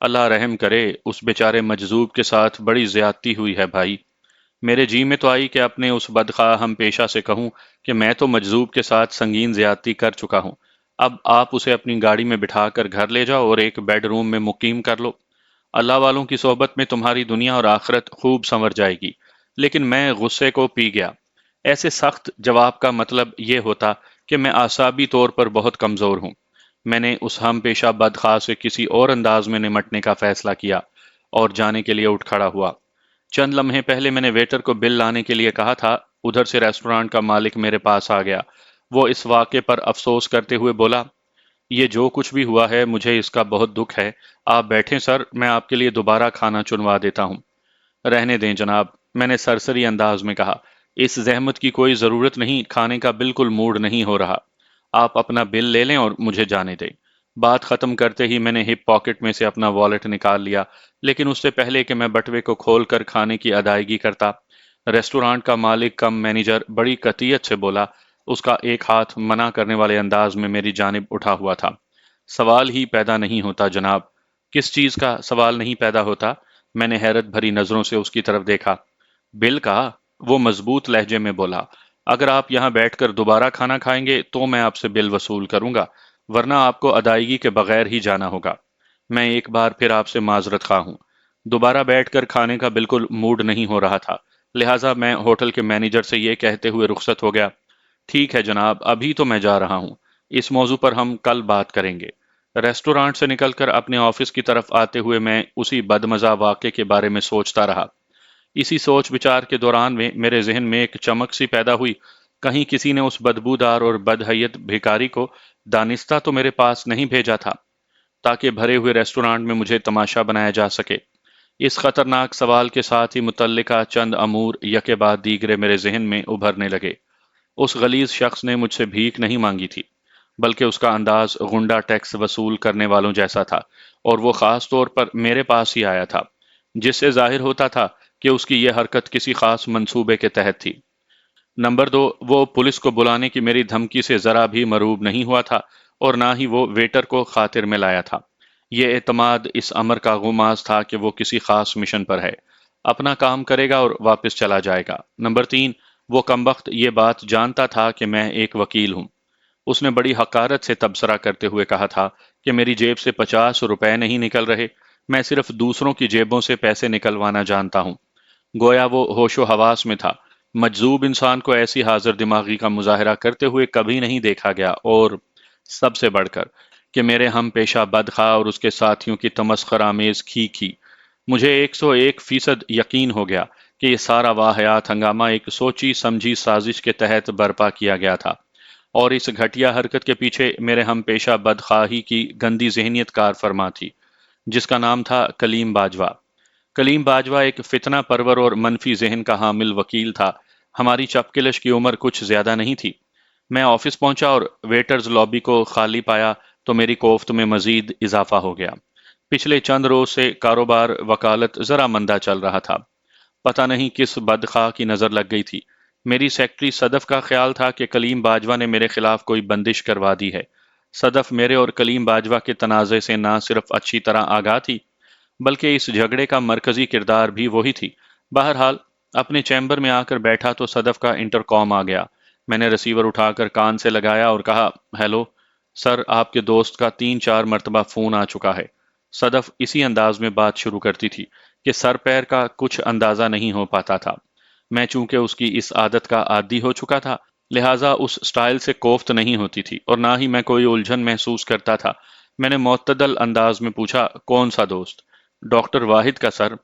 اللہ رحم کرے، اس بیچارے مجذوب کے ساتھ بڑی زیادتی ہوئی ہے بھائی۔ میرے جی میں تو آئی کہ اپنے اس بدخواہ ہم پیشہ سے کہوں کہ میں تو مجذوب کے ساتھ سنگین زیادتی کر چکا ہوں، اب آپ اسے اپنی گاڑی میں بٹھا کر گھر لے جاؤ اور ایک بیڈ روم میں مقیم کر لو۔ اللہ والوں کی صحبت میں تمہاری دنیا اور آخرت خوب سنور جائے گی۔ لیکن میں غصے کو پی گیا۔ ایسے سخت جواب کا مطلب یہ ہوتا کہ میں اعصابی طور پر بہت کمزور ہوں۔ میں نے اس ہم پیشہ بدخواہ سے کسی اور انداز میں نمٹنے کا فیصلہ کیا اور جانے کے لیے اٹھ کھڑا ہوا۔ چند لمحے پہلے میں نے ویٹر کو بل لانے کے لیے کہا تھا، ادھر سے ریسٹورانٹ کا مالک میرے پاس آ گیا۔ وہ اس واقعے پر افسوس کرتے ہوئے بولا، یہ جو کچھ بھی ہوا ہے مجھے اس کا بہت دکھ ہے۔ آپ بیٹھیں سر، میں آپ کے لیے دوبارہ کھانا چنوا دیتا ہوں۔ رہنے دیں جناب، میں نے سرسری انداز میں کہا، اس زحمت کی کوئی ضرورت نہیں، کھانے کا بالکل موڈ نہیں ہو رہا۔ آپ اپنا بل لے لیں اور مجھے جانے دیں۔ بات ختم کرتے ہی میں نے ہپ پاکٹ میں سے اپنا والیٹ نکال لیا، لیکن اس سے پہلے کہ میں بٹوے کو کھول کر کھانے کی ادائیگی کرتا، ریسٹورانٹ کا مالک کم مینیجر بڑی قطعیت سے بولا، اس کا ایک ہاتھ منع کرنے والے انداز میں میری جانب اٹھا ہوا تھا۔ سوال ہی پیدا نہیں ہوتا جناب۔ کس چیز کا سوال نہیں پیدا ہوتا؟ میں نے حیرت بھری نظروں سے اس کی طرف دیکھا۔ بل کا؟ وہ مضبوط لہجے میں بولا، اگر آپ یہاں بیٹھ کر دوبارہ کھانا کھائیں گے تو میں آپ سے بل وصول کروں گا، ورنہ آپ کو ادائیگی کے بغیر ہی جانا ہوگا۔ میں ایک بار پھر آپ سے معذرت خواہ ہوں۔ دوبارہ بیٹھ کر کھانے کا بالکل موڈ نہیں ہو رہا تھا، لہٰذا میں ہوٹل کے مینیجر سے یہ کہتے ہوئے رخصت ہو گیا، ٹھیک ہے جناب، ابھی تو میں جا رہا ہوں، اس موضوع پر ہم کل بات کریں گے۔ ریسٹورانٹ سے نکل کر اپنے آفس کی طرف آتے ہوئے میں اسی بدمزہ واقعے کے بارے میں سوچتا رہا۔ اسی سوچ بچار کے دوران میں میرے ذہن میں ایک چمک سی پیدا ہوئی، کہیں کسی نے اس بدبودار اور بدحیت بھیکاری کو دانستہ تو میرے پاس نہیں بھیجا تھا تاکہ بھرے ہوئے ریسٹورانٹ میں مجھے تماشا بنایا جا سکے۔ اس خطرناک سوال کے ساتھ ہی متعلقہ چند امور یکے بعد دیگرے میرے ذہن میں ابھرنے لگے۔ اس غلیظ شخص نے مجھ سے بھیک نہیں مانگی تھی، بلکہ اس کا انداز غنڈہ ٹیکس وصول کرنے والوں جیسا تھا، اور وہ خاص طور پر میرے پاس ہی آیا تھا، جس سے ظاہر ہوتا تھا کہ اس کی یہ حرکت کسی خاص منصوبے کے تحت تھی۔ نمبر دو، وہ پولیس کو بلانے کی میری دھمکی سے ذرا بھی مروب نہیں ہوا تھا، اور نہ ہی وہ ویٹر کو خاطر میں لایا تھا۔ یہ اعتماد اس امر کا غماز تھا کہ وہ کسی خاص مشن پر ہے، اپنا کام کرے گا اور واپس چلا جائے گا۔ نمبر تین، وہ کمبخت یہ بات جانتا تھا کہ میں ایک وکیل ہوں۔ اس نے بڑی حقارت سے تبصرہ کرتے ہوئے کہا تھا کہ میری جیب سے 50 روپے نہیں نکل رہے، میں صرف دوسروں کی جیبوں سے پیسے نکلوانا جانتا ہوں۔ گویا وہ ہوش و حواس میں تھا۔ مجذوب انسان کو ایسی حاضر دماغی کا مظاہرہ کرتے ہوئے کبھی نہیں دیکھا گیا، اور سب سے بڑھ کر کہ میرے ہم پیشہ بدخواہ اور اس کے ساتھیوں کی تمسخر آمیز کھی مجھے 101% یقین ہو گیا کہ یہ سارا واہیات ہنگامہ ایک سوچی سمجھی سازش کے تحت برپا کیا گیا تھا، اور اس گھٹیا حرکت کے پیچھے میرے ہم پیشہ بدخواہی کی گندی ذہنیت کار فرما تھی، جس کا نام تھا کلیم باجوہ۔ کلیم باجوہ ایک فتنہ پرور اور منفی ذہن کا حامل وکیل تھا۔ ہماری چپکلش کی عمر کچھ زیادہ نہیں تھی۔ میں آفس پہنچا اور ویٹرز لابی کو خالی پایا تو میری کوفت میں مزید اضافہ ہو گیا۔ پچھلے چند روز سے کاروبار وکالت ذرا مندہ چل رہا تھا۔ پتہ نہیں کس بدخواہ کی نظر لگ گئی تھی۔ میری سیکرٹری صدف کا خیال تھا کہ کلیم باجوہ نے میرے خلاف کوئی بندش کروا دی ہے۔ صدف میرے اور کلیم باجوہ کے تنازع سے نہ صرف اچھی طرح آگاہ تھی، بلکہ اس جھگڑے کا مرکزی کردار بھی وہی تھی۔ بہرحال اپنے چیمبر میں آ کر بیٹھا تو صدف کا انٹرکام آ گیا۔ میں نے ریسیور اٹھا کر کان سے لگایا اور کہا، ہیلو سر، آپ کے دوست کا 3-4 مرتبہ فون آ چکا ہے۔ صدف اسی انداز میں بات شروع کرتی تھی کہ سر پیر کا کچھ اندازہ نہیں ہو پاتا تھا۔ میں چونکہ اس کی اس عادت کا عادی ہو چکا تھا، لہٰذا اس سٹائل سے کوفت نہیں ہوتی تھی، اور نہ ہی میں کوئی الجھن محسوس کرتا تھا۔ میں نے معتدل انداز میں پوچھا، کون سا دوست؟ ڈاکٹر واحد کا سر۔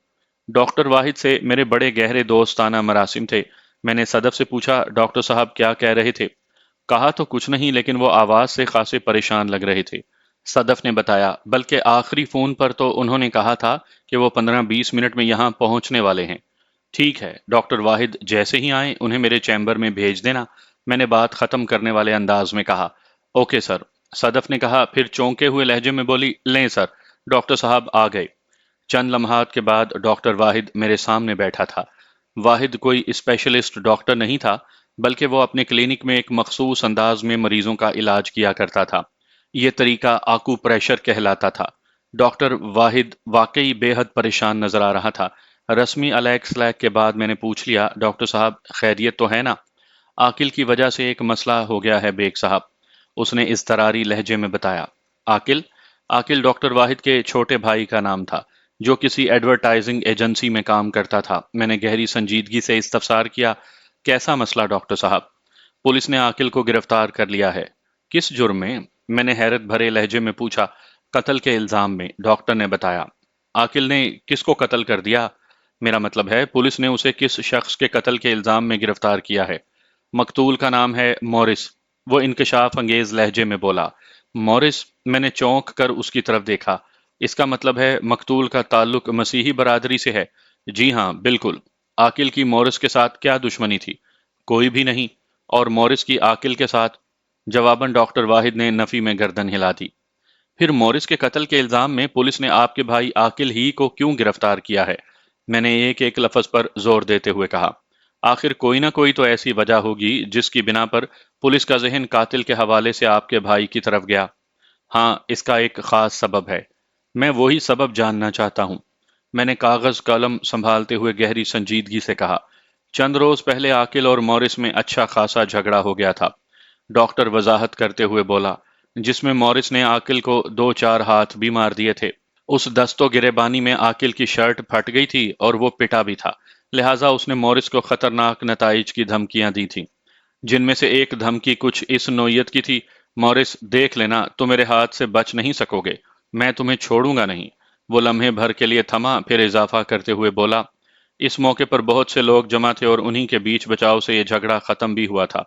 ڈاکٹر واحد سے میرے بڑے گہرے دوستانہ مراسم تھے۔ میں نے صدف سے پوچھا، ڈاکٹر صاحب کیا کہہ رہے تھے؟ کہا تو کچھ نہیں، لیکن وہ آواز سے خاصے پریشان لگ رہے تھے۔ صدف نے بتایا، بلکہ آخری فون پر تو انہوں نے کہا تھا کہ وہ 15-20 منٹ میں یہاں پہنچنے والے ہیں۔ ٹھیک ہے، ڈاکٹر واحد جیسے ہی آئیں انہیں میرے چیمبر میں بھیج دینا، میں نے بات ختم کرنے والے انداز میں کہا۔ اوکے سر، صدف نے کہا، پھر چونکے ہوئے لہجے میں بولی، لیں سر، ڈاکٹر صاحب آ گئے۔ چند لمحات کے بعد ڈاکٹر واحد میرے سامنے بیٹھا تھا۔ واحد کوئی اسپیشلسٹ ڈاکٹر نہیں تھا، بلکہ وہ اپنے کلینک میں ایک مخصوص انداز میں مریضوں کا علاج کیا کرتا تھا۔ یہ طریقہ آکو پریشر کہلاتا تھا۔ ڈاکٹر واحد واقعی بے حد پریشان نظر آ رہا تھا۔ رسمی الیک سلیک کے بعد میں نے پوچھ لیا، ڈاکٹر صاحب خیریت تو ہے نا؟ عاقل کی وجہ سے ایک مسئلہ ہو گیا ہے بیگ صاحب، اس نے اضطراری لہجے میں بتایا۔ عاقل؟ عاقل ڈاکٹر واحد کے چھوٹے بھائی کا نام تھا، جو کسی ایڈورٹائزنگ ایجنسی میں کام کرتا تھا۔ میں نے گہری سنجیدگی سے استفسار کیا، کیسا مسئلہ ڈاکٹر صاحب؟ پولیس نے عاقل کو گرفتار کر لیا ہے۔ کس جرم میں؟ میں نے حیرت بھرے لہجے میں پوچھا۔ قتل کے الزام میں، ڈاکٹر نے بتایا۔ عاقل نے کس کو قتل کر دیا؟ میرا مطلب ہے پولیس نے اسے کس شخص کے قتل کے الزام میں گرفتار کیا ہے؟ مقتول کا نام ہے مورس، وہ انکشاف انگیز لہجے میں بولا۔ مورس؟ میں نے چونک کر اس کی طرف دیکھا۔ اس کا مطلب ہے مقتول کا تعلق مسیحی برادری سے ہے؟ جی ہاں، بالکل۔ عاقل کی مورس کے ساتھ کیا دشمنی تھی؟ کوئی بھی نہیں۔ اور مورس کی عاقل کے ساتھ؟ جواباً ڈاکٹر واحد نے نفی میں گردن ہلا دی۔ پھر مورس کے قتل کے الزام میں پولیس نے آپ کے بھائی عاقل ہی کو کیوں گرفتار کیا ہے؟ میں نے ایک ایک لفظ پر زور دیتے ہوئے کہا۔ آخر کوئی نہ کوئی تو ایسی وجہ ہوگی جس کی بنا پر پولیس کا ذہن قاتل کے حوالے سے آپ کے بھائی کی طرف گیا۔ ہاں، اس کا ایک خاص سبب ہے۔ میں وہی سبب جاننا چاہتا ہوں۔ میں نے کاغذ قلم سنبھالتے ہوئے گہری سنجیدگی سے کہا۔ چند روز پہلے عاقل اور مورس میں اچھا خاصا جھگڑا ہو گیا تھا، ڈاکٹر وضاحت کرتے ہوئے بولا، جس میں مورس نے عاقل کو دو چار ہاتھ بھی مار دیے تھے۔ اس دست و گریبانی میں عاقل کی شرٹ پھٹ گئی تھی اور وہ پٹا بھی تھا، لہٰذا اس نے مورس کو خطرناک نتائج کی دھمکیاں دی تھیں، جن میں سے ایک دھمکی کچھ اس نوعیت کی تھی: مورس دیکھ لینا، تو میرے ہاتھ سے بچ نہیں سکو گے، میں تمہیں چھوڑوں گا نہیں۔ وہ لمحے بھر کے لیے تھما، پھر اضافہ کرتے ہوئے بولا، اس موقع پر بہت سے لوگ جمع تھے اور انہی کے بیچ بچاؤ سے یہ جھگڑا ختم بھی ہوا تھا۔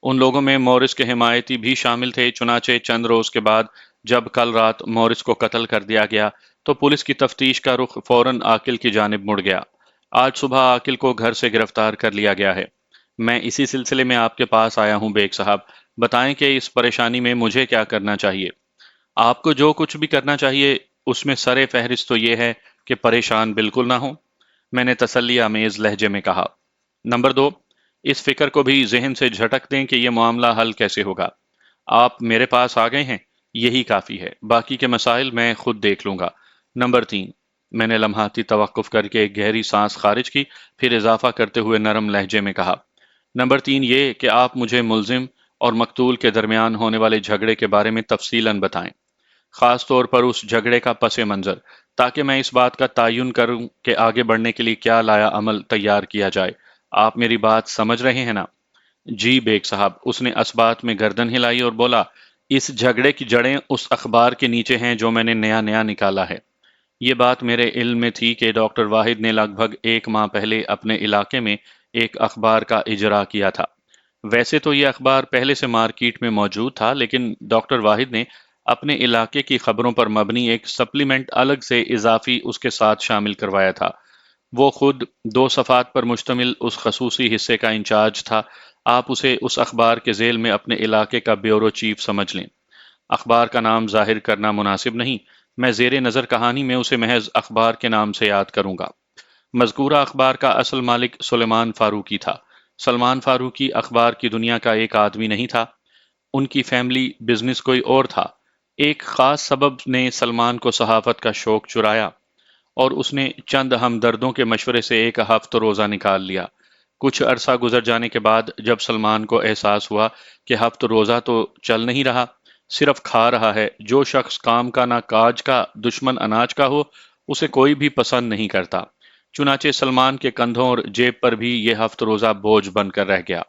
ان لوگوں میں مورس کے حمایتی بھی شامل تھے، چنانچہ چند روز کے بعد جب کل رات مورس کو قتل کر دیا گیا تو پولیس کی تفتیش کا رخ فوراً عاقل کی جانب مڑ گیا۔ آج صبح عاقل کو گھر سے گرفتار کر لیا گیا ہے۔ میں اسی سلسلے میں آپ کے پاس آیا ہوں بیگ صاحب، بتائیں کہ اس پریشانی میں مجھے کیا کرنا چاہیے؟ آپ کو جو کچھ بھی کرنا چاہیے اس میں سر فہرست تو یہ ہے کہ پریشان بالکل نہ ہوں، میں نے تسلی آمیز لہجے میں کہا۔ نمبر دو، اس فکر کو بھی ذہن سے جھٹک دیں کہ یہ معاملہ حل کیسے ہوگا۔ آپ میرے پاس آ گئے ہیں، یہی کافی ہے، باقی کے مسائل میں خود دیکھ لوں گا۔ نمبر تین، میں نے لمحاتی توقف کر کے ایک گہری سانس خارج کی، پھر اضافہ کرتے ہوئے نرم لہجے میں کہا، نمبر تین یہ کہ آپ مجھے ملزم اور مقتول کے درمیان ہونے والے جھگڑے کے بارے میں تفصیلاً بتائیں، خاص طور پر اس جھگڑے کا پس منظر، تاکہ میں اس بات کا تعین کروں کہ آگے بڑھنے کے لیے کیا لایا عمل تیار کیا جائے۔ آپ میری بات سمجھ رہے ہیں نا؟ جی بیگ صاحب، اس نے اسبات میں گردن ہلائی اور بولا، اس جھگڑے کی جڑیں اس اخبار کے نیچے ہیں جو میں نے نیا نکالا ہے۔ یہ بات میرے علم میں تھی کہ ڈاکٹر واحد نے لگ بھگ ایک ماہ پہلے اپنے علاقے میں ایک اخبار کا اجرا کیا تھا۔ ویسے تو یہ اخبار پہلے سے مارکیٹ میں موجود تھا، لیکن ڈاکٹر واحد نے اپنے علاقے کی خبروں پر مبنی ایک سپلیمنٹ الگ سے اضافی اس کے ساتھ شامل کروایا تھا۔ وہ خود دو صفحات پر مشتمل اس خصوصی حصے کا انچارج تھا۔ آپ اسے اس اخبار کے ذیل میں اپنے علاقے کا بیورو چیف سمجھ لیں۔ اخبار کا نام ظاہر کرنا مناسب نہیں، میں زیر نظر کہانی میں اسے محض اخبار کے نام سے یاد کروں گا۔ مذکورہ اخبار کا اصل مالک سلیمان فاروقی تھا۔ سلمان فاروقی اخبار کی دنیا کا ایک آدمی نہیں تھا، ان کی فیملی بزنس کوئی اور تھا۔ ایک خاص سبب نے سلمان کو صحافت کا شوق چرایا اور اس نے چند ہمدردوں کے مشورے سے ایک ہفتہ روزہ نکال لیا۔ کچھ عرصہ گزر جانے کے بعد جب سلمان کو احساس ہوا کہ ہفتہ روزہ تو چل نہیں رہا، صرف کھا رہا ہے، جو شخص کام کا نہ کاج کا، دشمن اناج کا ہو، اسے کوئی بھی پسند نہیں کرتا۔ چنانچہ سلمان کے کندھوں اور جیب پر بھی یہ ہفتہ روزہ بوجھ بن کر رہ گیا۔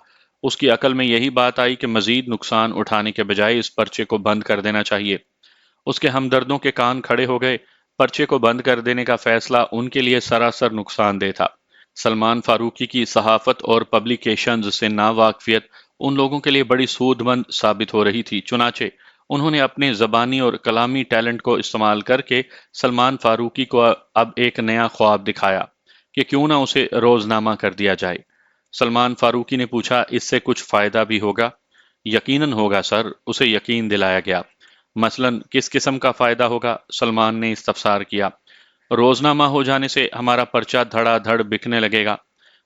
اس کی عقل میں یہی بات آئی کہ مزید نقصان اٹھانے کے بجائے اس پرچے کو بند کر دینا چاہیے۔ اس کے ہمدردوں کے کان کھڑے ہو گئے۔ پرچے کو بند کر دینے کا فیصلہ ان کے لیے سراسر نقصان دہ تھا۔ سلمان فاروقی کی صحافت اور پبلیکیشنز سے ناواقفیت ان لوگوں کے لیے بڑی سود مند ثابت ہو رہی تھی، چنانچہ انہوں نے اپنے زبانی اور کلامی ٹیلنٹ کو استعمال کر کے سلمان فاروقی کو اب ایک نیا خواب دکھایا کہ کیوں نہ اسے روزنامہ کر دیا جائے۔ سلمان فاروقی نے پوچھا، اس سے کچھ فائدہ بھی ہوگا؟ یقیناً ہوگا سر، اسے یقین دلایا گیا۔ مثلاً کس قسم کا فائدہ ہوگا؟ سلمان نے استفسار کیا۔ روزنامہ ہو جانے سے ہمارا پرچہ دھڑا دھڑ بکنے لگے گا،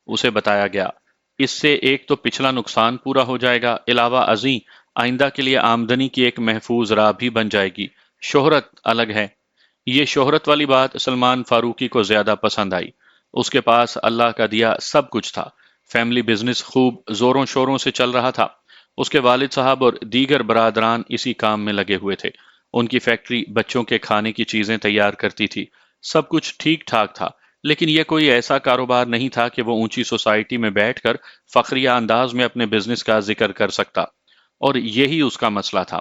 اسے بتایا گیا۔ اس سے ایک تو پچھلا نقصان پورا ہو جائے گا، علاوہ ازیں آئندہ کے لیے آمدنی کی ایک محفوظ راہ بھی بن جائے گی۔ شہرت الگ ہے، یہ شہرت والی بات سلمان فاروقی کو زیادہ پسند آئی۔ اس کے پاس اللہ کا دیا سب کچھ تھا۔ فیملی بزنس خوب زوروں شوروں سے چل رہا تھا۔ اس کے والد صاحب اور دیگر برادران اسی کام میں لگے ہوئے تھے۔ ان کی فیکٹری بچوں کے کھانے کی چیزیں تیار کرتی تھی۔ سب کچھ ٹھیک ٹھاک تھا، لیکن یہ کوئی ایسا کاروبار نہیں تھا کہ وہ اونچی سوسائٹی میں بیٹھ کر فخریہ انداز میں اپنے بزنس کا ذکر کر سکتا، اور یہی اس کا مسئلہ تھا۔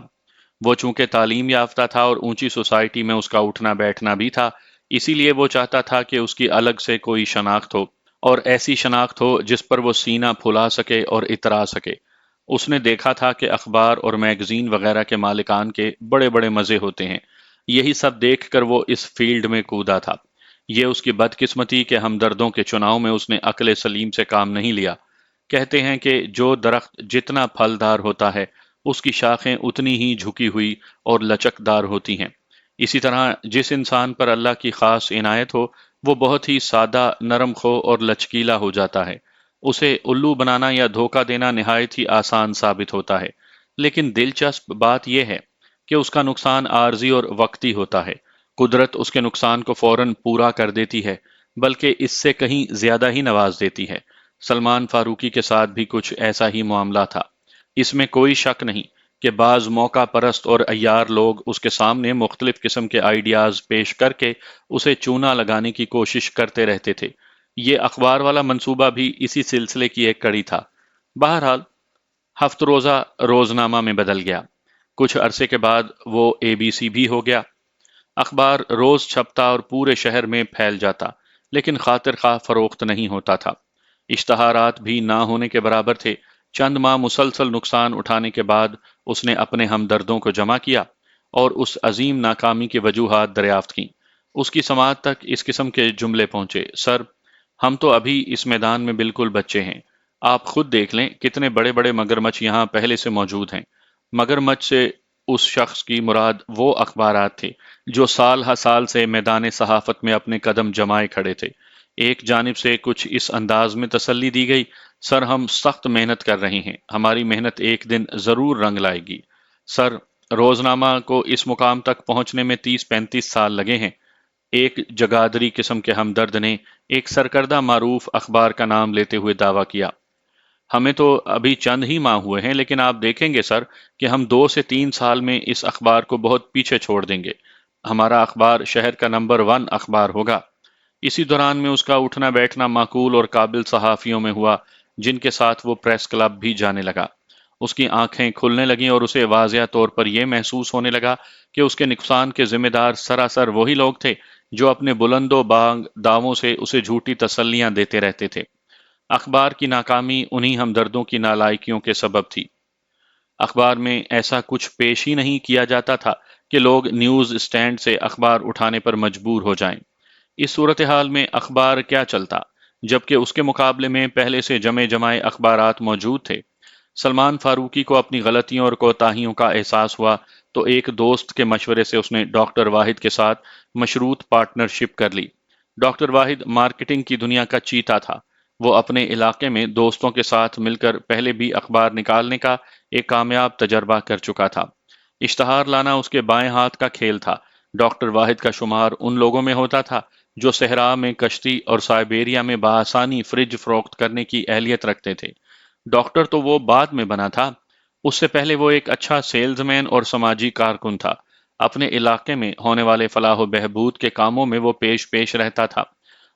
وہ چونکہ تعلیم یافتہ تھا اور اونچی سوسائٹی میں اس کا اٹھنا بیٹھنا بھی تھا، اسی لیے وہ چاہتا تھا کہ اس کی الگ سے کوئی شناخت ہو، اور ایسی شناخت ہو جس پر وہ سینہ پھلا سکے اور اترا سکے۔ اس نے دیکھا تھا کہ اخبار اور میگزین وغیرہ کے مالکان کے بڑے بڑے مزے ہوتے ہیں۔ یہی سب دیکھ کر وہ اس فیلڈ میں کودا تھا۔ یہ اس کی بدقسمتی کہ ہمدردوں کے چناؤ میں اس نے عقل سلیم سے کام نہیں لیا۔ کہتے ہیں کہ جو درخت جتنا پھلدار ہوتا ہے، اس کی شاخیں اتنی ہی جھکی ہوئی اور لچکدار ہوتی ہیں۔ اسی طرح جس انسان پر اللہ کی خاص عنایت ہو، وہ بہت ہی سادہ، نرم خو اور لچکیلا ہو جاتا ہے۔ اسے الو بنانا یا دھوکہ دینا نہایت ہی آسان ثابت ہوتا ہے۔ لیکن دلچسپ بات یہ ہے کہ اس کا نقصان عارضی اور وقتی ہوتا ہے۔ قدرت اس کے نقصان کو فوراً پورا کر دیتی ہے، بلکہ اس سے کہیں زیادہ ہی نواز دیتی ہے۔ سلمان فاروقی کے ساتھ بھی کچھ ایسا ہی معاملہ تھا۔ اس میں کوئی شک نہیں کہ بعض موقع پرست اور عیار لوگ اس کے سامنے مختلف قسم کے آئیڈیاز پیش کر کے اسے چونا لگانے کی کوشش کرتے رہتے تھے۔ یہ اخبار والا منصوبہ بھی اسی سلسلے کی ایک کڑی تھا۔ بہرحال ہفت روزہ روزنامہ میں بدل گیا۔ کچھ عرصے کے بعد وہ ABC بھی ہو گیا۔ اخبار روز چھپتا اور پورے شہر میں پھیل جاتا، لیکن خاطر خواہ فروخت نہیں ہوتا تھا۔ اشتہارات بھی نہ ہونے کے برابر تھے۔ چند ماہ مسلسل نقصان اٹھانے کے بعد اس نے اپنے ہمدردوں کو جمع کیا اور اس عظیم ناکامی کی وجوہات دریافت کیں۔ اس کی سماعت تک اس قسم کے جملے پہنچے: سر، ہم تو ابھی اس میدان میں بالکل بچے ہیں۔ آپ خود دیکھ لیں کتنے بڑے بڑے مگرمچھ یہاں پہلے سے موجود ہیں۔ مگرمچھ سے اس شخص کی مراد وہ اخبارات تھے جو سال ہر سال سے میدان صحافت میں اپنے قدم جمائے کھڑے تھے۔ ایک جانب سے کچھ اس انداز میں تسلی دی گئی: سر، ہم سخت محنت کر رہے ہیں، ہماری محنت ایک دن ضرور رنگ لائے گی۔ سر، روزنامہ کو اس مقام تک پہنچنے میں 30-35 سال لگے ہیں۔ ایک جگادری قسم کے ہمدرد نے ایک سرکردہ معروف اخبار کا نام لیتے ہوئے دعویٰ کیا: ہمیں تو ابھی چند ہی ماہ ہوئے ہیں، لیکن آپ دیکھیں گے سر کہ ہم 2 سے 3 سال میں اس اخبار کو بہت پیچھے چھوڑ دیں گے۔ ہمارا اخبار شہر کا نمبر 1 اخبار ہوگا۔ اسی دوران میں اس کا اٹھنا بیٹھنا معقول اور قابل صحافیوں میں ہوا، جن کے ساتھ وہ پریس کلب بھی جانے لگا۔ اس کی آنکھیں کھلنے لگیں اور اسے واضح طور پر یہ محسوس ہونے لگا کہ اس کے نقصان کے ذمہ دار سراسر وہی لوگ تھے جو اپنے بلند و بانگ دعووں سے اسے جھوٹی تسلیاں دیتے رہتے تھے۔ اخبار کی ناکامی انہی ہمدردوں کی نالائکیوں کے سبب تھی۔ اخبار میں ایسا کچھ پیش ہی نہیں کیا جاتا تھا کہ لوگ نیوز اسٹینڈ سے اخبار اٹھانے پر مجبور ہو جائیں۔ اس صورتحال میں اخبار کیا چلتا، جبکہ اس کے مقابلے میں پہلے سے جمے جمائے اخبارات موجود تھے۔ سلمان فاروقی کو اپنی غلطیوں اور کوتاہیوں کا احساس ہوا تو ایک دوست کے مشورے سے اس نے ڈاکٹر واحد کے ساتھ مشروط پارٹنرشپ کر لی۔ ڈاکٹر واحد مارکیٹنگ کی دنیا کا چیتا تھا۔ وہ اپنے علاقے میں دوستوں کے ساتھ مل کر پہلے بھی اخبار نکالنے کا ایک کامیاب تجربہ کر چکا تھا۔ اشتہار لانا اس کے بائیں ہاتھ کا کھیل تھا۔ ڈاکٹر واحد کا شمار ان لوگوں میں ہوتا تھا جو صحرا میں کشتی اور سائبیریا میں بآسانی فریج فروخت کرنے کی اہلیت رکھتے تھے۔ ڈاکٹر تو وہ بعد میں بنا تھا، اس سے پہلے وہ ایک اچھا سیلز مین اور سماجی کارکن تھا۔ اپنے علاقے میں ہونے والے فلاح و بہبود کے کاموں میں وہ پیش رہتا تھا۔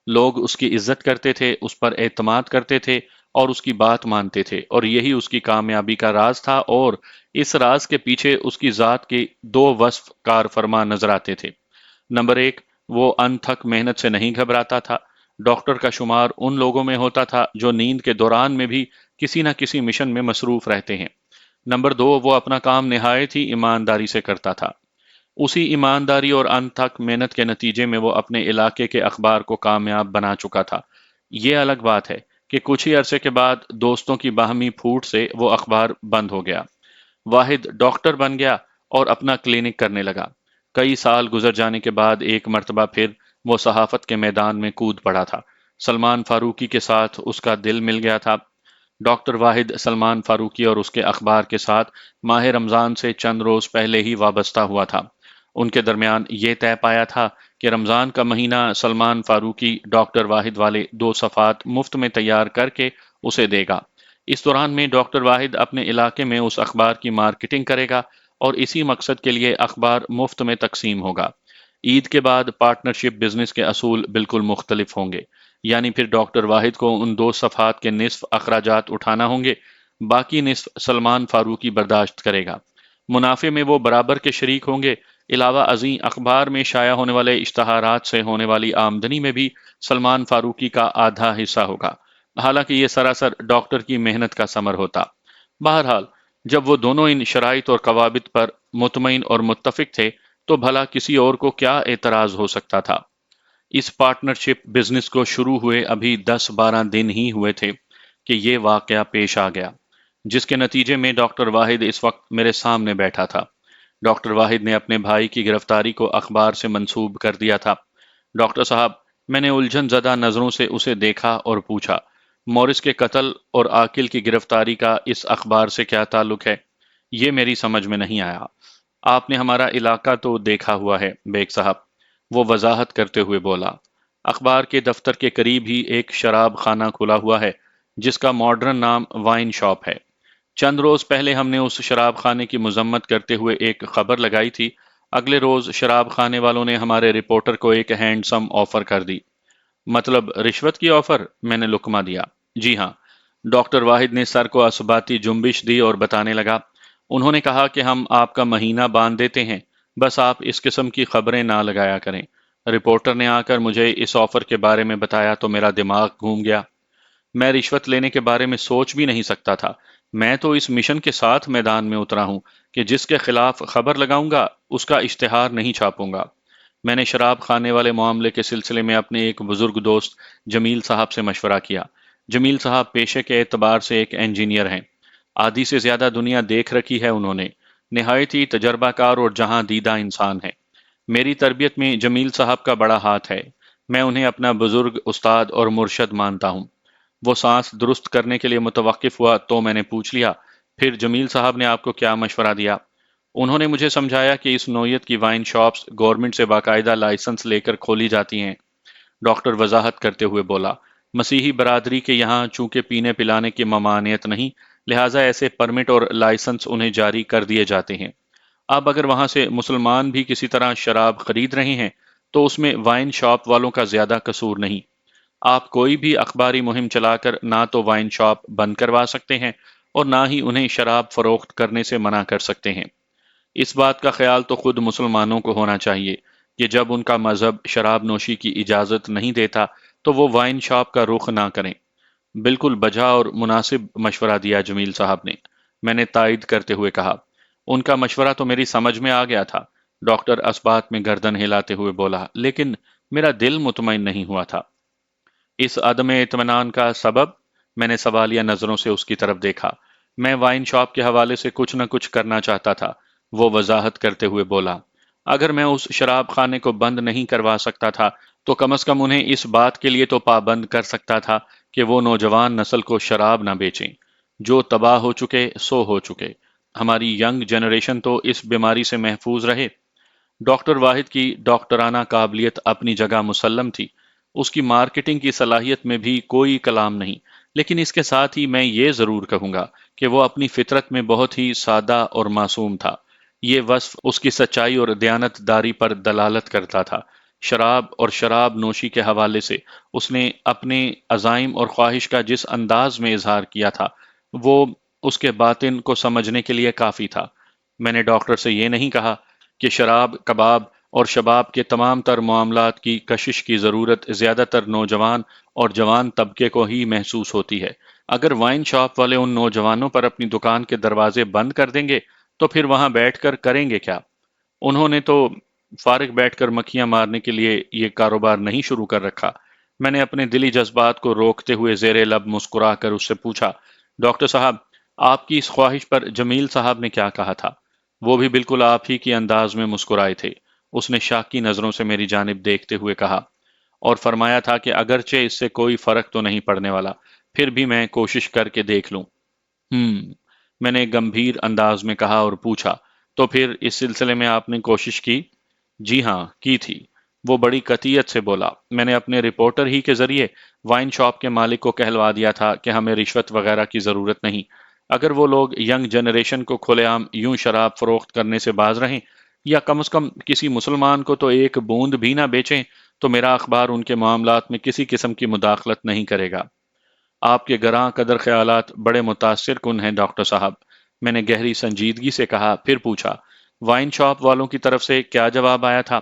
لوگ اس کی عزت کرتے تھے، اس پر اعتماد کرتے تھے اور اس کی بات مانتے تھے، اور یہی اس کی کامیابی کا راز تھا، اور اس راز کے پیچھے اس کی ذات کے 2 وصف کار فرما نظر آتے تھے۔ نمبر 1، وہ انتھک محنت سے نہیں گھبراتا تھا۔ ڈاکٹر کا شمار ان لوگوں میں ہوتا تھا جو نیند کے دوران میں بھی کسی نہ کسی مشن میں مصروف رہتے ہیں۔ نمبر 2، وہ اپنا کام نہایت ہی ایمانداری سے کرتا تھا۔ اسی ایمانداری اور انتھک محنت کے نتیجے میں وہ اپنے علاقے کے اخبار کو کامیاب بنا چکا تھا۔ یہ الگ بات ہے کہ کچھ ہی عرصے کے بعد دوستوں کی باہمی پھوٹ سے وہ اخبار بند ہو گیا۔ واحد ڈاکٹر بن گیا اور اپنا کلینک کرنے لگا۔ کئی سال گزر جانے کے بعد ایک مرتبہ پھر وہ صحافت کے میدان میں کود پڑا تھا۔ سلمان فاروقی کے ساتھ اس کا دل مل گیا تھا۔ ڈاکٹر واحد سلمان فاروقی اور اس کے اخبار کے ساتھ ماہ رمضان سے چند روز پہلے ہی وابستہ ہوا تھا۔ ان کے درمیان یہ طے پایا تھا کہ رمضان کا مہینہ سلمان فاروقی ڈاکٹر واحد والے 2 صفحات مفت میں تیار کر کے اسے دے گا۔ اس دوران میں ڈاکٹر واحد اپنے علاقے میں اس اخبار کی مارکیٹنگ کرے گا اور اسی مقصد کے لیے اخبار مفت میں تقسیم ہوگا۔ عید کے بعد پارٹنرشپ بزنس کے اصول بالکل مختلف ہوں گے، یعنی پھر ڈاکٹر واحد کو ان 2 صفحات کے نصف اخراجات اٹھانا ہوں گے، باقی نصف سلمان فاروقی برداشت کرے گا۔ منافع میں وہ برابر کے شریک ہوں گے۔ علاوہ ازیں اخبار میں شائع ہونے والے اشتہارات سے ہونے والی آمدنی میں بھی سلمان فاروقی کا آدھا حصہ ہوگا، حالانکہ یہ سراسر ڈاکٹر کی محنت کا ثمر ہوتا۔ بہرحال جب وہ دونوں ان شرائط اور ضوابط پر مطمئن اور متفق تھے تو بھلا کسی اور کو کیا اعتراض ہو سکتا تھا؟ اس پارٹنرشپ بزنس کو شروع ہوئے ابھی 10-12 دن ہی ہوئے تھے کہ یہ واقعہ پیش آ گیا، جس کے نتیجے میں ڈاکٹر واحد اس وقت میرے سامنے بیٹھا تھا۔ ڈاکٹر واحد نے اپنے بھائی کی گرفتاری کو اخبار سے منسوب کر دیا تھا۔ ڈاکٹر صاحب، میں نے الجھن زدہ نظروں سے اسے دیکھا اور پوچھا، مورس کے قتل اور عاقل کی گرفتاری کا اس اخبار سے کیا تعلق ہے؟ یہ میری سمجھ میں نہیں آیا۔ آپ نے ہمارا علاقہ تو دیکھا ہوا ہے بیگ صاحب، وہ وضاحت کرتے ہوئے بولا۔ اخبار کے دفتر کے قریب ہی ایک شراب خانہ کھلا ہوا ہے جس کا ماڈرن نام وائن شاپ ہے۔ چند روز پہلے ہم نے اس شراب خانے کی مذمت کرتے ہوئے ایک خبر لگائی تھی۔ اگلے روز شراب خانے والوں نے ہمارے رپورٹر کو ایک ہینڈسم آفر کر دی۔ مطلب رشوت کی آفر؟ میں نے لکما دیا۔ جی ہاں۔ ڈاکٹر واحد نے سر کو اثباتی جنبش دی اور بتانے لگا، انہوں نے کہا کہ ہم آپ کا مہینہ باندھ دیتے ہیں، بس آپ اس قسم کی خبریں نہ لگایا کریں۔ رپورٹر نے آ کر مجھے اس آفر کے بارے میں بتایا تو میرا دماغ گھوم گیا۔ میں رشوت لینے کے بارے میں سوچ بھی نہیں سکتا تھا۔ میں تو اس مشن کے ساتھ میدان میں اترا ہوں کہ جس کے خلاف خبر لگاؤں گا اس کا اشتہار نہیں چھاپوں گا۔ میں نے شراب خانے والے معاملے کے سلسلے میں اپنے ایک بزرگ دوست جمیل صاحب سے مشورہ کیا۔ جمیل صاحب پیشے کے اعتبار سے ایک انجینئر ہیں۔ آدھی سے زیادہ دنیا دیکھ رکھی ہے انہوں نے، نہایت ہی تجربہ کار اور جہاں دیدہ انسان ہے۔ میری تربیت میں جمیل صاحب کا بڑا ہاتھ ہے۔ میں انہیں اپنا بزرگ استاد اور مرشد مانتا ہوں۔ وہ سانس درست کرنے کے لیے متوقف ہوا تو میں نے پوچھ لیا، پھر جمیل صاحب نے آپ کو کیا مشورہ دیا؟ انہوں نے مجھے سمجھایا کہ اس نوعیت کی وائن شاپس گورنمنٹ سے باقاعدہ لائسنس لے کر کھولی جاتی ہیں۔ ڈاکٹر وضاحت کرتے ہوئے بولا، مسیحی برادری کے یہاں چونکہ پینے پلانے کی ممانعت نہیں، لہٰذا ایسے پرمٹ اور لائسنس انہیں جاری کر دیے جاتے ہیں۔ اب اگر وہاں سے مسلمان بھی کسی طرح شراب خرید رہے ہیں تو اس میں وائن شاپ والوں کا زیادہ قصور نہیں۔ آپ کوئی بھی اخباری مہم چلا کر نہ تو وائن شاپ بند کروا سکتے ہیں اور نہ ہی انہیں شراب فروخت کرنے سے منع کر سکتے ہیں۔ اس بات کا خیال تو خود مسلمانوں کو ہونا چاہیے کہ جب ان کا مذہب شراب نوشی کی اجازت نہیں دیتا تو وہ وائن شاپ کا رخ نہ کریں۔ بالکل بجا اور مناسب مشورہ دیا جمیل صاحب نے، میں نے تائید کرتے ہوئے کہا۔ ان کا مشورہ تو میری سمجھ میں آ گیا تھا، ڈاکٹر اس بات میں گردن ہلاتے ہوئے بولا، لیکن میرا دل مطمئن نہیں ہوا تھا۔ اس عدم اطمینان کا سبب؟ میں نے سوالیہ نظروں سے اس کی طرف دیکھا۔ میں وائن شاپ کے حوالے سے کچھ نہ کچھ کرنا چاہتا تھا، وہ وضاحت کرتے ہوئے بولا۔ اگر میں اس شراب خانے کو بند نہیں کروا سکتا تھا تو کم از کم انہیں اس بات کے لیے تو پابند کر سکتا تھا کہ وہ نوجوان نسل کو شراب نہ بیچیں۔ جو تباہ ہو چکے سو ہو چکے، ہماری ینگ جنریشن تو اس بیماری سے محفوظ رہے۔ ڈاکٹر واحد کی ڈاکٹرانہ قابلیت اپنی جگہ مسلم تھی، اس کی مارکیٹنگ کی صلاحیت میں بھی کوئی کلام نہیں، لیکن اس کے ساتھ ہی میں یہ ضرور کہوں گا کہ وہ اپنی فطرت میں بہت ہی سادہ اور معصوم تھا۔ یہ وصف اس کی سچائی اور دیانت داری پر دلالت کرتا تھا۔ شراب اور شراب نوشی کے حوالے سے اس نے اپنے عزائم اور خواہش کا جس انداز میں اظہار کیا تھا وہ اس کے باطن کو سمجھنے کے لیے کافی تھا۔ میں نے ڈاکٹر سے یہ نہیں کہا کہ شراب، کباب اور شباب کے تمام تر معاملات کی کشش کی ضرورت زیادہ تر نوجوان اور جوان طبقے کو ہی محسوس ہوتی ہے۔ اگر وائن شاپ والے ان نوجوانوں پر اپنی دکان کے دروازے بند کر دیں گے تو پھر وہاں بیٹھ کر کریں گے کیا؟ انہوں نے تو فارغ بیٹھ کر مکھیاں مارنے کے لیے یہ کاروبار نہیں شروع کر رکھا۔ میں نے اپنے دلی جذبات کو روکتے ہوئے زیر لب مسکرا کر اس سے پوچھا، ڈاکٹر صاحب، آپ کی اس خواہش پر جمیل صاحب نے کیا کہا تھا؟ وہ بھی بالکل آپ ہی کی انداز میں مسکرائے تھے۔ اس نے شاکی نظروں سے میری جانب دیکھتے ہوئے کہا، اور فرمایا تھا کہ اگرچہ اس سے کوئی فرق تو نہیں پڑنے والا، پھر بھی میں کوشش کر کے دیکھ لوں۔ میں نے گمبھیر انداز میں کہا اور پوچھا، تو پھر اس سلسلے میں آپ نے کوشش کی؟ جی ہاں کی تھی، وہ بڑی قطعیت سے بولا۔ میں نے اپنے رپورٹر ہی کے ذریعے وائن شاپ کے مالک کو کہلوا دیا تھا کہ ہمیں رشوت وغیرہ کی ضرورت نہیں۔ اگر وہ لوگ ینگ جنریشن کو کھلے عام یوں شراب فروخت کرنے سے باز رہیں، یا کم از کم کسی مسلمان کو تو ایک بوند بھی نہ بیچیں، تو میرا اخبار ان کے معاملات میں کسی قسم کی مداخلت نہیں کرے گا۔ آپ کے گراں قدر خیالات بڑے متاثر کن ہیں ڈاکٹر صاحب، میں نے گہری سنجیدگی سے کہا۔ پھر پوچھا، وائن شاپ والوں کی طرف سے کیا جواب آیا تھا؟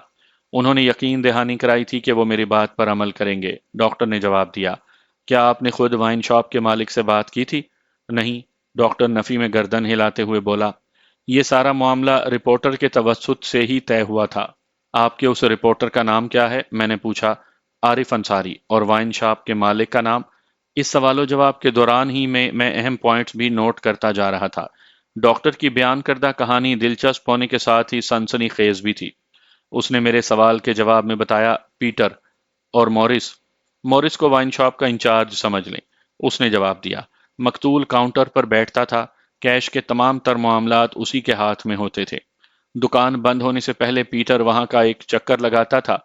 انہوں نے یقین دہانی کرائی تھی کہ وہ میری بات پر عمل کریں گے، ڈاکٹر نے جواب دیا۔ کیا آپ نے خود وائن شاپ کے مالک سے بات کی تھی؟ نہیں، ڈاکٹر نفی میں گردن ہلاتے ہوئے بولا۔ یہ سارا معاملہ رپورٹر کے توسط سے ہی طے ہوا تھا۔ آپ کے اس رپورٹر کا نام کیا ہے؟ میں نے پوچھا۔ عارف انصاری۔ اور وائن شاپ کے مالک کا نام؟ اس سوال و جواب کے دوران ہی میں اہم پوائنٹس بھی نوٹ کرتا جا رہا تھا۔ ڈاکٹر کی بیان کردہ کہانی دلچسپ ہونے کے ساتھ ہی سنسنی خیز بھی تھی۔ اس نے میرے سوال کے جواب میں بتایا، پیٹر اور مورس کو وائن شاپ کا انچارج سمجھ لیں، اس نے جواب دیا۔ مقتول کاؤنٹر پر بیٹھتا تھا، کیش کے تمام تر معاملات اسی کے ہاتھ میں ہوتے تھے۔ دکان بند ہونے سے پہلے پیٹر وہاں کا ایک چکر لگاتا تھا۔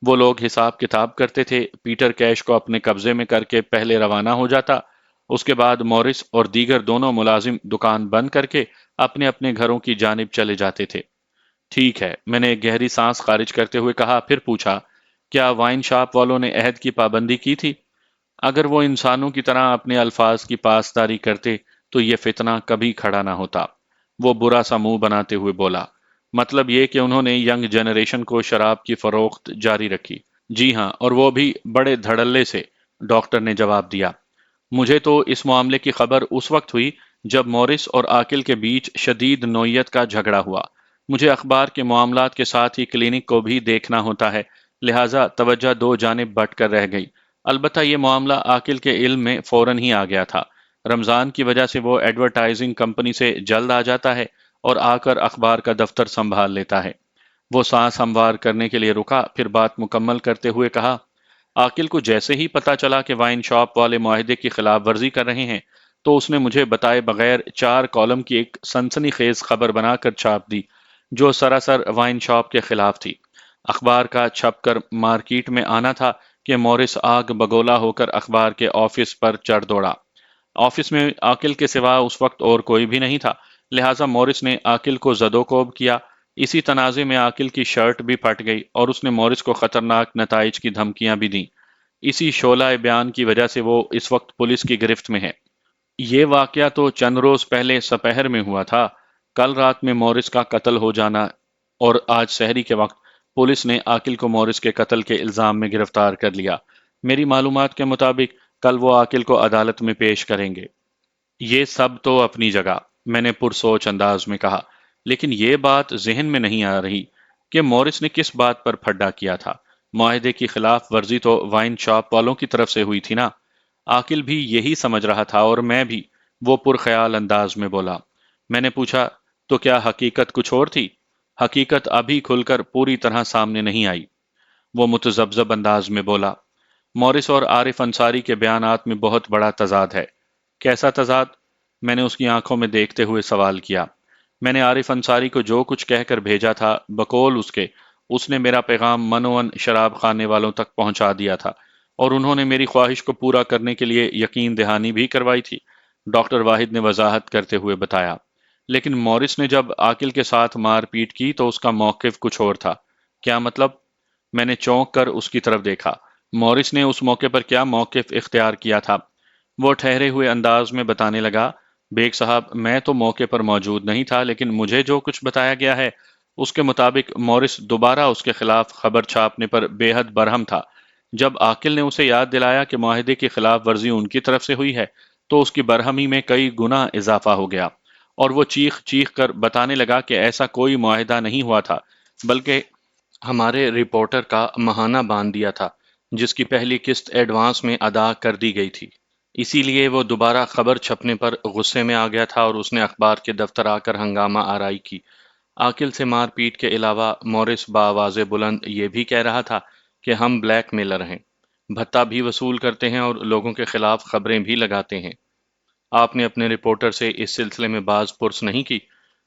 وہ لوگ حساب کتاب کرتے تھے، پیٹر کیش کو اپنے قبضے میں کر کے پہلے روانہ ہو جاتا، اس کے بعد مورس اور دیگر دونوں ملازم دکان بند کر کے اپنے اپنے گھروں کی جانب چلے جاتے تھے۔ ٹھیک ہے، میں نے ایک گہری سانس خارج کرتے ہوئے کہا۔ پھر پوچھا، کیا وائن شاپ والوں نے عہد کی پابندی کی تھی؟ اگر وہ انسانوں کی طرح اپنے الفاظ کی پاسداری کرتے تو یہ فتنہ کبھی کھڑا نہ ہوتا، وہ برا سا منہ بناتے ہوئے بولا۔ مطلب یہ کہ انہوں نے ینگ جنریشن کو شراب کی فروخت جاری رکھی؟ جی ہاں، اور وہ بھی بڑے دھڑلے سے، ڈاکٹر نے جواب دیا۔ مجھے تو اس معاملے کی خبر اس وقت ہوئی جب مورس اور عاقل کے بیچ شدید نوعیت کا جھگڑا ہوا۔ مجھے اخبار کے معاملات کے ساتھ ہی کلینک کو بھی دیکھنا ہوتا ہے، لہٰذا توجہ دو جانب بٹ کر رہ گئی۔ البتہ یہ معاملہ عاقل کے علم میں فوراً ہی آ گیا تھا۔ رمضان کی وجہ سے وہ ایڈورٹائزنگ کمپنی سے جلد آ جاتا ہے اور آ کر اخبار کا دفتر سنبھال لیتا ہے۔ وہ سانس ہموار کرنے کے لیے رکا، پھر بات مکمل کرتے ہوئے کہا، عاقل کو جیسے ہی پتا چلا کہ وائن شاپ والے معاہدے کی خلاف ورزی کر رہے ہیں، تو اس نے مجھے بتائے بغیر 4 کالم کی ایک سنسنی خیز خبر بنا کر چھاپ دی، جو سراسر وائن شاپ کے خلاف تھی۔ اخبار کا چھپ کر مارکیٹ میں آنا تھا کہ مورس آگ بگولا ہو کر اخبار کے آفس پر چڑھ دوڑا۔ آفس میں عاقل کے سوا اس وقت اور کوئی بھی نہیں تھا، لہٰذا مورس نے عاقل کو زد و کوب کیا۔ اسی تنازع میں عاقل کی شرٹ بھی پھٹ گئی اور اس نے مورس کو خطرناک نتائج کی دھمکیاں بھی دیں۔ اسی شعلہ بیان کی وجہ سے وہ اس وقت پولیس کی گرفت میں ہے۔ یہ واقعہ تو چند روز پہلے سپہر میں ہوا تھا۔ کل رات میں مورس کا قتل ہو جانا اور آج سحری کے وقت پولیس نے عاقل کو مورس کے قتل کے الزام میں گرفتار کر لیا۔ میری معلومات کے مطابق کل وہ عاقل کو عدالت میں پیش کریں گے۔ یہ سب تو اپنی جگہ، میں نے پرسوچ انداز میں کہا، لیکن یہ بات ذہن میں نہیں آ رہی کہ مورس نے کس بات پر پھڈا کیا تھا۔ معاہدے کی خلاف ورزی تو وائن شاپ والوں کی طرف سے ہوئی تھی نا؟ عاقل بھی یہی سمجھ رہا تھا اور میں بھی، وہ پرخیال انداز میں بولا۔ میں نے پوچھا، تو کیا حقیقت کچھ اور تھی؟ حقیقت ابھی کھل کر پوری طرح سامنے نہیں آئی، وہ متذبذب انداز میں بولا۔ مورس اور عارف انصاری کے بیانات میں بہت بڑا تضاد ہے۔ کیسا تضاد؟ میں نے اس کی آنکھوں میں دیکھتے ہوئے سوال کیا۔ میں نے عارف انصاری کو جو کچھ کہہ کر بھیجا تھا، بقول اس نے میرا پیغام منوعاً شراب خانے والوں تک پہنچا دیا تھا، اور انہوں نے میری خواہش کو پورا کرنے کے لیے یقین دہانی بھی کروائی تھی، ڈاکٹر واحد نے وضاحت کرتے ہوئے بتایا۔ لیکن مورس نے جب عاقل کے ساتھ مار پیٹ کی تو اس کا موقف کچھ اور تھا۔ کیا مطلب؟ میں نے چونک کر اس کی طرف دیکھا۔ مورس نے اس موقع پر کیا موقف اختیار کیا تھا؟ وہ ٹھہرے ہوئے انداز میں بتانے لگا، بیگ صاحب، میں تو موقع پر موجود نہیں تھا، لیکن مجھے جو کچھ بتایا گیا ہے اس کے مطابق مورس دوبارہ اس کے خلاف خبر چھاپنے پر بے حد برہم تھا۔ جب عاقل نے اسے یاد دلایا کہ معاہدے کی خلاف ورزی ان کی طرف سے ہوئی ہے، تو اس کی برہمی میں کئی گنا اضافہ ہو گیا، اور وہ چیخ چیخ کر بتانے لگا کہ ایسا کوئی معاہدہ نہیں ہوا تھا، بلکہ ہمارے رپورٹر کا ماہانہ باندھ دیا تھا، جس کی پہلی قسط ایڈوانس میں ادا کر دی گئی تھی۔ اسی لیے وہ دوبارہ خبر چھپنے پر غصے میں آ گیا تھا اور اس نے اخبار کے دفتر آ کر ہنگامہ آرائی کی۔ عاقل سے مار پیٹ کے علاوہ مورس بآواز بلند یہ بھی کہہ رہا تھا کہ ہم بلیک میلر ہیں، بھتہ بھی وصول کرتے ہیں اور لوگوں کے خلاف خبریں بھی لگاتے ہیں۔ آپ نے اپنے رپورٹر سے اس سلسلے میں باز پرس نہیں کی؟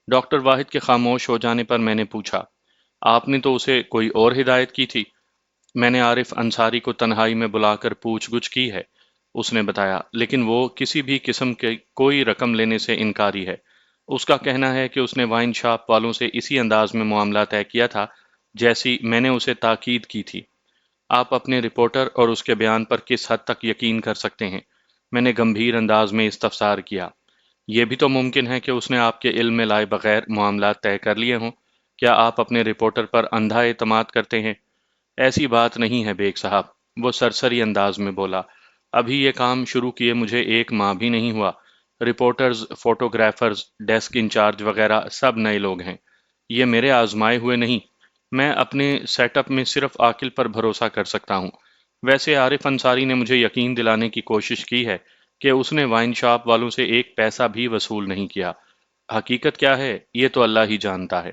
ڈاکٹر واحد کے خاموش ہو جانے پر میں نے پوچھا۔ آپ نے تو اسے کوئی اور ہدایت کی تھی؟ میں نے عارف انصاری کو تنہائی میں بلا کر پوچھ گچھ کی ہے، اس نے بتایا، لیکن وہ کسی بھی قسم کے کوئی رقم لینے سے انکاری ہے۔ اس کا کہنا ہے کہ اس نے وائن شاپ والوں سے اسی انداز میں معاملہ طے کیا تھا جیسی میں نے اسے تاکید کی تھی۔ آپ اپنے رپورٹر اور اس کے بیان پر کس حد تک یقین کر سکتے ہیں؟ میں نے گمبھیر انداز میں استفسار کیا۔ یہ بھی تو ممکن ہے کہ اس نے آپ کے علم میں لائے بغیر معاملات طے کر لیے ہوں۔ کیا آپ اپنے رپورٹر پر اندھا اعتماد کرتے ہیں؟ ایسی بات نہیں ہے بیگ صاحب، وہ سرسری انداز میں بولا۔ ابھی یہ کام شروع کیے مجھے 1 ماہ بھی نہیں ہوا۔ رپورٹرز، فوٹوگرافرز، ڈیسک انچارج وغیرہ سب نئے لوگ ہیں۔ یہ میرے آزمائے ہوئے نہیں۔ میں اپنے سیٹ اپ میں صرف عاقل پر بھروسہ کر سکتا ہوں۔ ویسے عارف انصاری نے مجھے یقین دلانے کی کوشش کی ہے کہ اس نے وائن شاپ والوں سے ایک پیسہ بھی وصول نہیں کیا۔ حقیقت کیا ہے یہ تو اللہ ہی جانتا ہے۔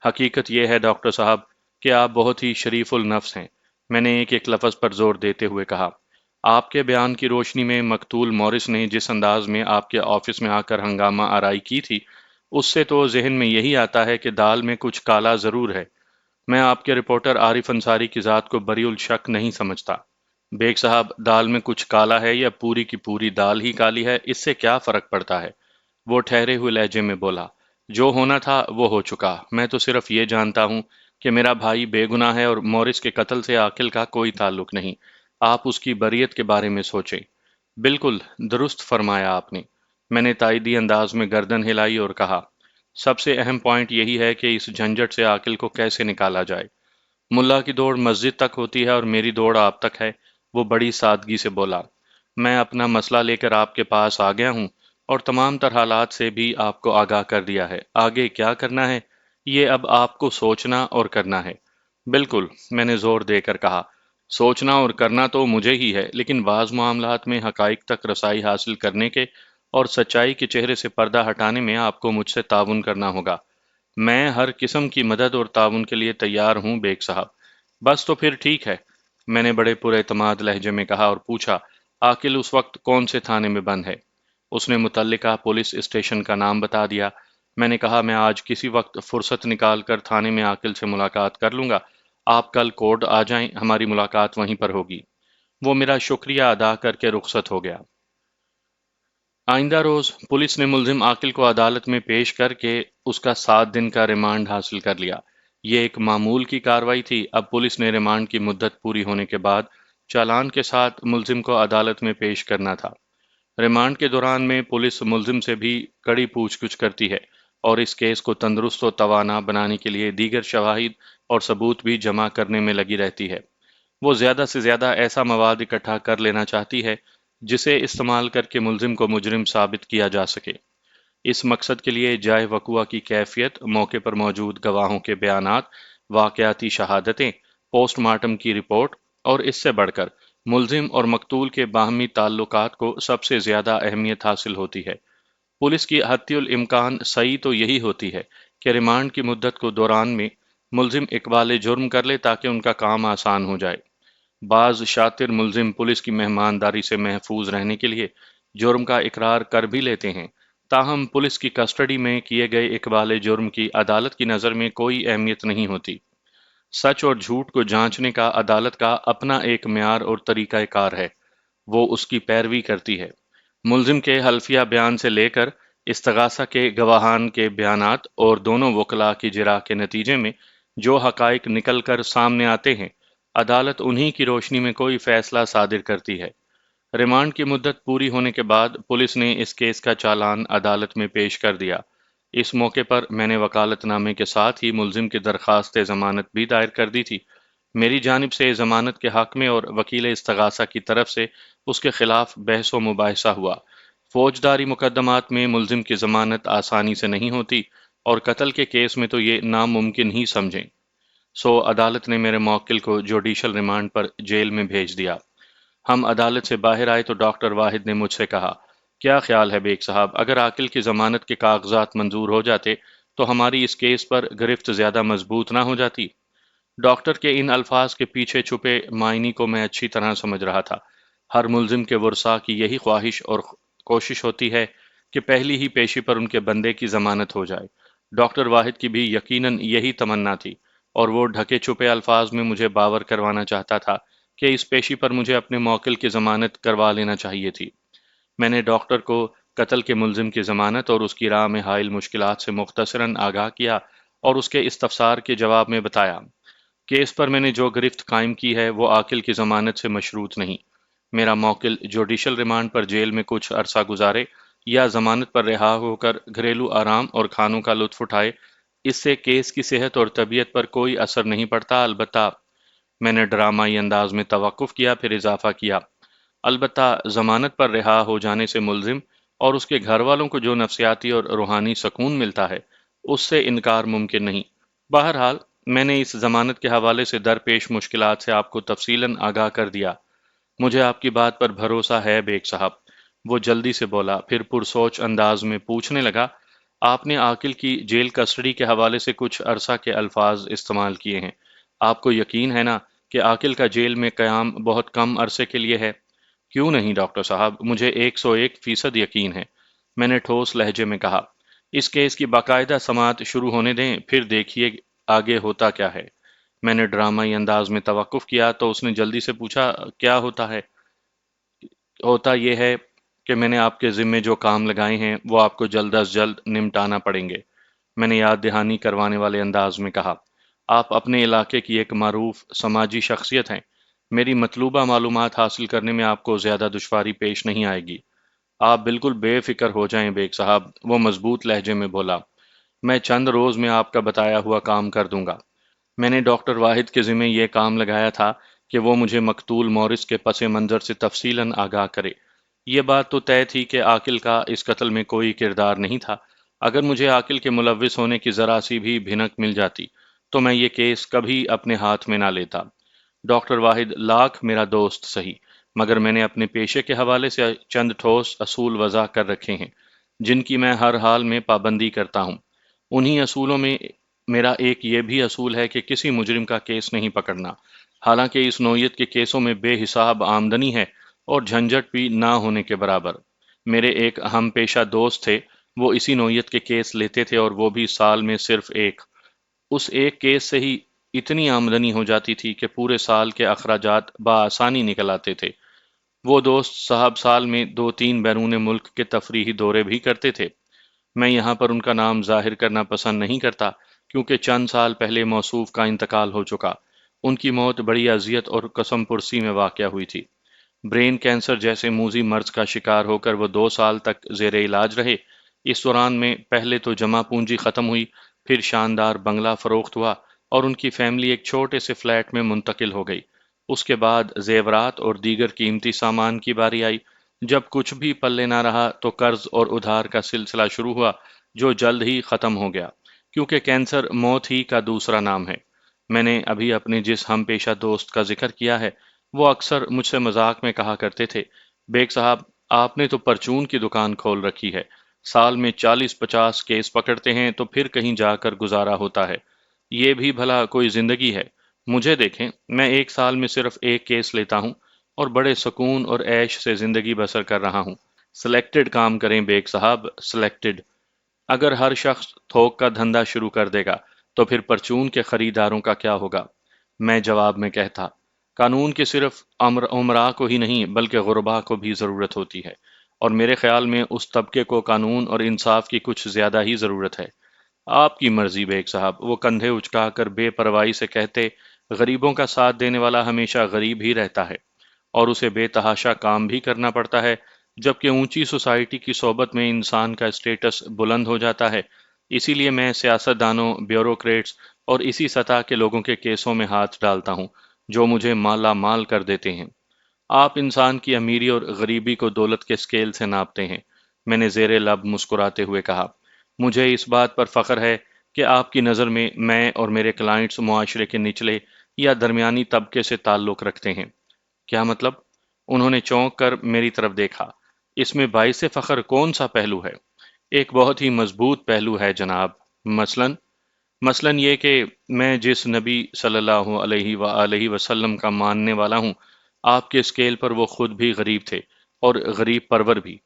حقیقت یہ ہے ڈاکٹر صاحب کہ آپ بہت ہی شریف النفس ہیں، میں نے ایک ایک لفظ پر زور دیتے ہوئے کہا۔ آپ کے بیان کی روشنی میں مقتول مورس نے جس انداز میں آپ کے آفس میں آ کر ہنگامہ آرائی کی تھی، اس سے تو ذہن میں یہی آتا ہے کہ دال میں کچھ کالا ضرور ہے۔ میں آپ کے رپورٹر عارف انصاری کی ذات کو بری الشک نہیں سمجھتا۔ بیگ صاحب، دال میں کچھ کالا ہے یا پوری کی پوری دال ہی کالی ہے، اس سے کیا فرق پڑتا ہے؟ وہ ٹھہرے ہوئے لہجے میں بولا۔ جو ہونا تھا وہ ہو چکا، میں تو صرف یہ جانتا ہوں کہ میرا بھائی بے گناہ ہے اور مورس کے قتل سے عاقل کا کوئی تعلق نہیں۔ آپ اس کی بریت کے بارے میں سوچیں۔ بالکل درست فرمایا آپ نے۔ میں نے تائیدی انداز میں گردن ہلائی اور کہا، سب سے اہم پوائنٹ یہی ہے کہ اس جھنجٹ سے عاقل کو کیسے نکالا جائے۔ ملا کی دوڑ مسجد تک ہوتی ہے اور میری دوڑ آپ تک ہے، وہ بڑی سادگی سے بولا۔ میں اپنا مسئلہ لے کر آپ کے پاس آ گیا ہوں اور تمام تر حالات سے بھی آپ کو آگاہ کر دیا ہے۔ آگے کیا کرنا ہے یہ اب آپ کو سوچنا اور کرنا ہے۔ بالکل، میں نے زور دے کر کہا، سوچنا اور کرنا تو مجھے ہی ہے، لیکن بعض معاملات میں حقائق تک رسائی حاصل کرنے کے اور سچائی کے چہرے سے پردہ ہٹانے میں آپ کو مجھ سے تعاون کرنا ہوگا۔ میں ہر قسم کی مدد اور تعاون کے لیے تیار ہوں بیگ صاحب۔ بس تو پھر ٹھیک ہے، میں نے بڑے پر اعتماد لہجے میں کہا اور پوچھا، عاقل اس وقت کون سے تھانے میں بند ہے؟ اس نے متعلقہ پولیس اسٹیشن کا نام بتا دیا۔ میں نے کہا، میں آج کسی وقت فرصت نکال کر تھانے میں عاقل سے ملاقات کر لوں گا۔ آپ کل کورٹ آ جائیں، ہماری ملاقات وہیں پر ہوگی۔ وہ میرا شکریہ ادا کر کے رخصت ہو گیا۔ آئندہ روز پولیس نے ملزم عاقل کو عدالت میں پیش کر کے اس کا 7 دن کا ریمانڈ حاصل کر لیا۔ یہ ایک معمول کی کارروائی تھی۔ اب پولیس نے ریمانڈ کی مدت پوری ہونے کے بعد چالان کے ساتھ ملزم کو عدالت میں پیش کرنا تھا۔ ریمانڈ کے دوران میں پولیس ملزم سے بھی کڑی پوچھ گچھ کرتی ہے اور اس کیس کو تندرست و توانا بنانے کے لیے دیگر شواہد اور ثبوت بھی جمع کرنے میں لگی رہتی ہے۔ وہ زیادہ سے زیادہ ایسا مواد اکٹھا کر لینا چاہتی ہے جسے استعمال کر کے ملزم کو مجرم ثابت کیا جا سکے۔ اس مقصد کے لیے جائے وقوع کی کیفیت، موقع پر موجود گواہوں کے بیانات، واقعاتی شہادتیں، پوسٹ مارٹم کی رپورٹ اور اس سے بڑھ کر ملزم اور مقتول کے باہمی تعلقات کو سب سے زیادہ اہمیت حاصل ہوتی ہے۔ پولیس کی حتی الامکان صحیح تو یہی ہوتی ہے کہ ریمانڈ کی مدت کو دوران میں ملزم اقبال جرم کر لے تاکہ ان کا کام آسان ہو جائے۔ بعض شاطر ملزم پولیس کی مہمانداری سے محفوظ رہنے کے لیے جرم کا اقرار کر بھی لیتے ہیں، تاہم پولیس کی کسٹڈی میں کیے گئے اقبال جرم کی عدالت کی نظر میں کوئی اہمیت نہیں ہوتی۔ سچ اور جھوٹ کو جانچنے کا عدالت کا اپنا ایک معیار اور طریقہ کار ہے، وہ اس کی پیروی کرتی ہے۔ ملزم کے حلفیہ بیان سے لے کر استغاثہ کے گواہان کے بیانات اور دونوں وکلاء کی جرح کے نتیجے میں جو حقائق نکل کر سامنے آتے ہیں، عدالت انہی کی روشنی میں کوئی فیصلہ صادر کرتی ہے۔ ریمانڈ کی مدت پوری ہونے کے بعد پولیس نے اس کیس کا چالان عدالت میں پیش کر دیا۔ اس موقع پر میں نے وکالت نامے کے ساتھ ہی ملزم کی درخواست ضمانت بھی دائر کر دی تھی۔ میری جانب سے ضمانت کے حق میں اور وکیل استغاثہ کی طرف سے اس کے خلاف بحث و مباحثہ ہوا۔ فوجداری مقدمات میں ملزم کی ضمانت آسانی سے نہیں ہوتی اور قتل کے کیس میں تو یہ ناممکن ہی سمجھیں۔ سو عدالت نے میرے موکل کو جوڈیشل ریمانڈ پر جیل میں بھیج دیا۔ ہم عدالت سے باہر آئے تو ڈاکٹر واحد نے مجھ سے کہا، کیا خیال ہے بیگ صاحب، اگر عاقل کی ضمانت کے کاغذات منظور ہو جاتے تو ہماری اس کیس پر گرفت زیادہ مضبوط نہ ہو جاتی؟ ڈاکٹر کے ان الفاظ کے پیچھے چھپے معنی کو میں اچھی طرح سمجھ رہا تھا۔ ہر ملزم کے ورثاء کی یہی خواہش اور کوشش ہوتی ہے کہ پہلی ہی پیشی پر ان کے بندے کی ضمانت ہو جائے۔ ڈاکٹر واحد کی بھی یقیناً یہی تمنا تھی۔ اور وہ ڈھکے چھپے الفاظ میں مجھے باور کروانا چاہتا تھا کہ اس پیشی پر مجھے اپنے موکل کی ضمانت کروا لینا چاہیے تھی۔ میں نے ڈاکٹر کو قتل کے ملزم کی ضمانت اور اس کی راہ میں حائل مشکلات سے مختصراً آگاہ کیا اور اس کے استفسار کے جواب میں بتایا، کیس پر میں نے جو گرفت قائم کی ہے وہ عاقل کی ضمانت سے مشروط نہیں۔ میرا موکل جوڈیشل ریمانڈ پر جیل میں کچھ عرصہ گزارے یا ضمانت پر رہا ہو کر گھریلو آرام اور کھانوں کا لطف اٹھائے، اس سے کیس کی صحت اور طبیعت پر کوئی اثر نہیں پڑتا۔ البتہ میں نے ڈرامائی انداز میں توقف کیا، پھر اضافہ کیا، البتہ ضمانت پر رہا ہو جانے سے ملزم اور اس کے گھر والوں کو جو نفسیاتی اور روحانی سکون ملتا ہے اس سے انکار ممکن نہیں۔ بہرحال میں نے اس ضمانت کے حوالے سے درپیش مشکلات سے آپ کو تفصیلاً آگاہ کر دیا۔ مجھے آپ کی بات پر بھروسہ ہے بیگ صاحب، وہ جلدی سے بولا، پھر پرسوچ انداز میں پوچھنے لگا، آپ نے عاقل کی جیل کسٹڈی کے حوالے سے کچھ عرصہ کے الفاظ استعمال کیے ہیں۔ آپ کو یقین ہے نا کہ عاقل کا جیل میں قیام بہت کم عرصے کے لیے ہے؟ کیوں نہیں ڈاکٹر صاحب، مجھے 101% یقین ہے، میں نے ٹھوس لہجے میں کہا۔ اس کیس کی باقاعدہ سماعت شروع ہونے دیں، پھر دیکھیے آگے ہوتا کیا ہے۔ میں نے ڈرامائی انداز میں توقف کیا تو اس نے جلدی سے پوچھا، کیا ہوتا ہے؟ ہوتا یہ ہے کہ میں نے آپ کے ذمے جو کام لگائے ہیں وہ آپ کو جلد از جلد نمٹانا پڑیں گے، میں نے یاد دہانی کروانے والے انداز میں کہا۔ آپ اپنے علاقے کی ایک معروف سماجی شخصیت ہیں، میری مطلوبہ معلومات حاصل کرنے میں آپ کو زیادہ دشواری پیش نہیں آئے گی۔ آپ بالکل بے فکر ہو جائیں بیگ صاحب، وہ مضبوط لہجے میں بولا، میں چند روز میں آپ کا بتایا ہوا کام کر دوں گا۔ میں نے ڈاکٹر واحد کے ذمے یہ کام لگایا تھا کہ وہ مجھے مقتول مورس کے پس منظر سے تفصیلاً آگاہ کرے۔ یہ بات تو طے تھی کہ عاقل کا اس قتل میں کوئی کردار نہیں تھا۔ اگر مجھے عاقل کے ملوث ہونے کی ذرا سی بھی بھنک مل جاتی تو میں یہ کیس کبھی اپنے ہاتھ میں نہ لیتا۔ ڈاکٹر واحد لاکھ میرا دوست سہی، مگر میں نے اپنے پیشے کے حوالے سے چند ٹھوس اصول وضع کر رکھے ہیں جن کی میں ہر حال میں پابندی کرتا ہوں۔ انہی اصولوں میں میرا ایک یہ بھی اصول ہے کہ کسی مجرم کا کیس نہیں پکڑنا، حالانکہ اس نوعیت کے کیسوں میں بے حساب آمدنی ہے اور جھنجھٹ بھی نہ ہونے کے برابر۔ میرے ایک ہم پیشہ دوست تھے، وہ اسی نوعیت کے کیس لیتے تھے اور وہ بھی سال میں صرف ایک۔ اس ایک کیس سے ہی اتنی آمدنی ہو جاتی تھی کہ پورے سال کے اخراجات بآسانی نکل آتے تھے۔ وہ دوست صاحب سال میں 2-3 بیرون ملک کے تفریحی دورے بھی کرتے تھے۔ میں یہاں پر ان کا نام ظاہر کرنا پسند نہیں کرتا کیونکہ چند سال پہلے موصوف کا انتقال ہو چکا۔ ان کی موت بڑی اذیت اور قسم پرسی میں واقع ہوئی تھی۔ برین کینسر جیسے موذی مرض کا شکار ہو کر وہ 2 سال تک زیر علاج رہے۔ اس دوران میں پہلے تو جمع پونجی ختم ہوئی، پھر شاندار بنگلہ فروخت ہوا اور ان کی فیملی ایک چھوٹے سے فلیٹ میں منتقل ہو گئی۔ اس کے بعد زیورات اور دیگر قیمتی سامان کی باری آئی۔ جب کچھ بھی پلے نہ رہا تو قرض اور ادھار کا سلسلہ شروع ہوا جو جلد ہی ختم ہو گیا، کیونکہ کینسر موت ہی کا دوسرا نام ہے۔ میں نے ابھی اپنے جس ہم پیشہ دوست کا ذکر کیا ہے وہ اکثر مجھ سے مذاق میں کہا کرتے تھے، بیگ صاحب آپ نے تو پرچون کی دکان کھول رکھی ہے، سال میں 40-50 کیس پکڑتے ہیں تو پھر کہیں جا کر گزارا ہوتا ہے، یہ بھی بھلا کوئی زندگی ہے؟ مجھے دیکھیں، میں ایک سال میں صرف ایک کیس لیتا ہوں اور بڑے سکون اور عیش سے زندگی بسر کر رہا ہوں۔ سلیکٹڈ کام کریں بیگ صاحب، سلیکٹڈ۔ اگر ہر شخص تھوک کا دھندا شروع کر دے گا تو پھر پرچون کے خریداروں کا کیا ہوگا؟ میں جواب میں کہتا، قانون کی صرف عمرا کو ہی نہیں بلکہ غربا کو بھی ضرورت ہوتی ہے، اور میرے خیال میں اس طبقے کو قانون اور انصاف کی کچھ زیادہ ہی ضرورت ہے۔ آپ کی مرضی بیگ صاحب، وہ کندھے اچکا کر بے پرواہی سے کہتے، غریبوں کا ساتھ دینے والا ہمیشہ غریب ہی رہتا ہے اور اسے بے تحاشا کام بھی کرنا پڑتا ہے، جبکہ اونچی سوسائٹی کی صحبت میں انسان کا اسٹیٹس بلند ہو جاتا ہے۔ اسی لیے میں سیاست دانوں، بیوروکریٹس اور اسی سطح کے لوگوں کے کیسوں میں ہاتھ ڈالتا ہوں جو مجھے مالا مال کر دیتے ہیں۔ آپ انسان کی امیری اور غریبی کو دولت کے اسکیل سے ناپتے ہیں، میں نے زیر لب مسکراتے ہوئے کہا۔ مجھے اس بات پر فخر ہے کہ آپ کی نظر میں اور میرے کلائنٹس معاشرے کے نچلے یا درمیانی طبقے سے تعلق رکھتے ہیں۔ کیا مطلب؟ انہوں نے چونک کر میری طرف دیکھا۔ اس میں باعث فخر کون سا پہلو ہے؟ ایک بہت ہی مضبوط پہلو ہے جناب۔ مثلاً یہ کہ میں جس نبی صلی اللہ علیہ وآلہ وسلم کا ماننے والا ہوں، آپ کے اسکیل پر وہ خود بھی غریب تھے اور غریب پرور بھی۔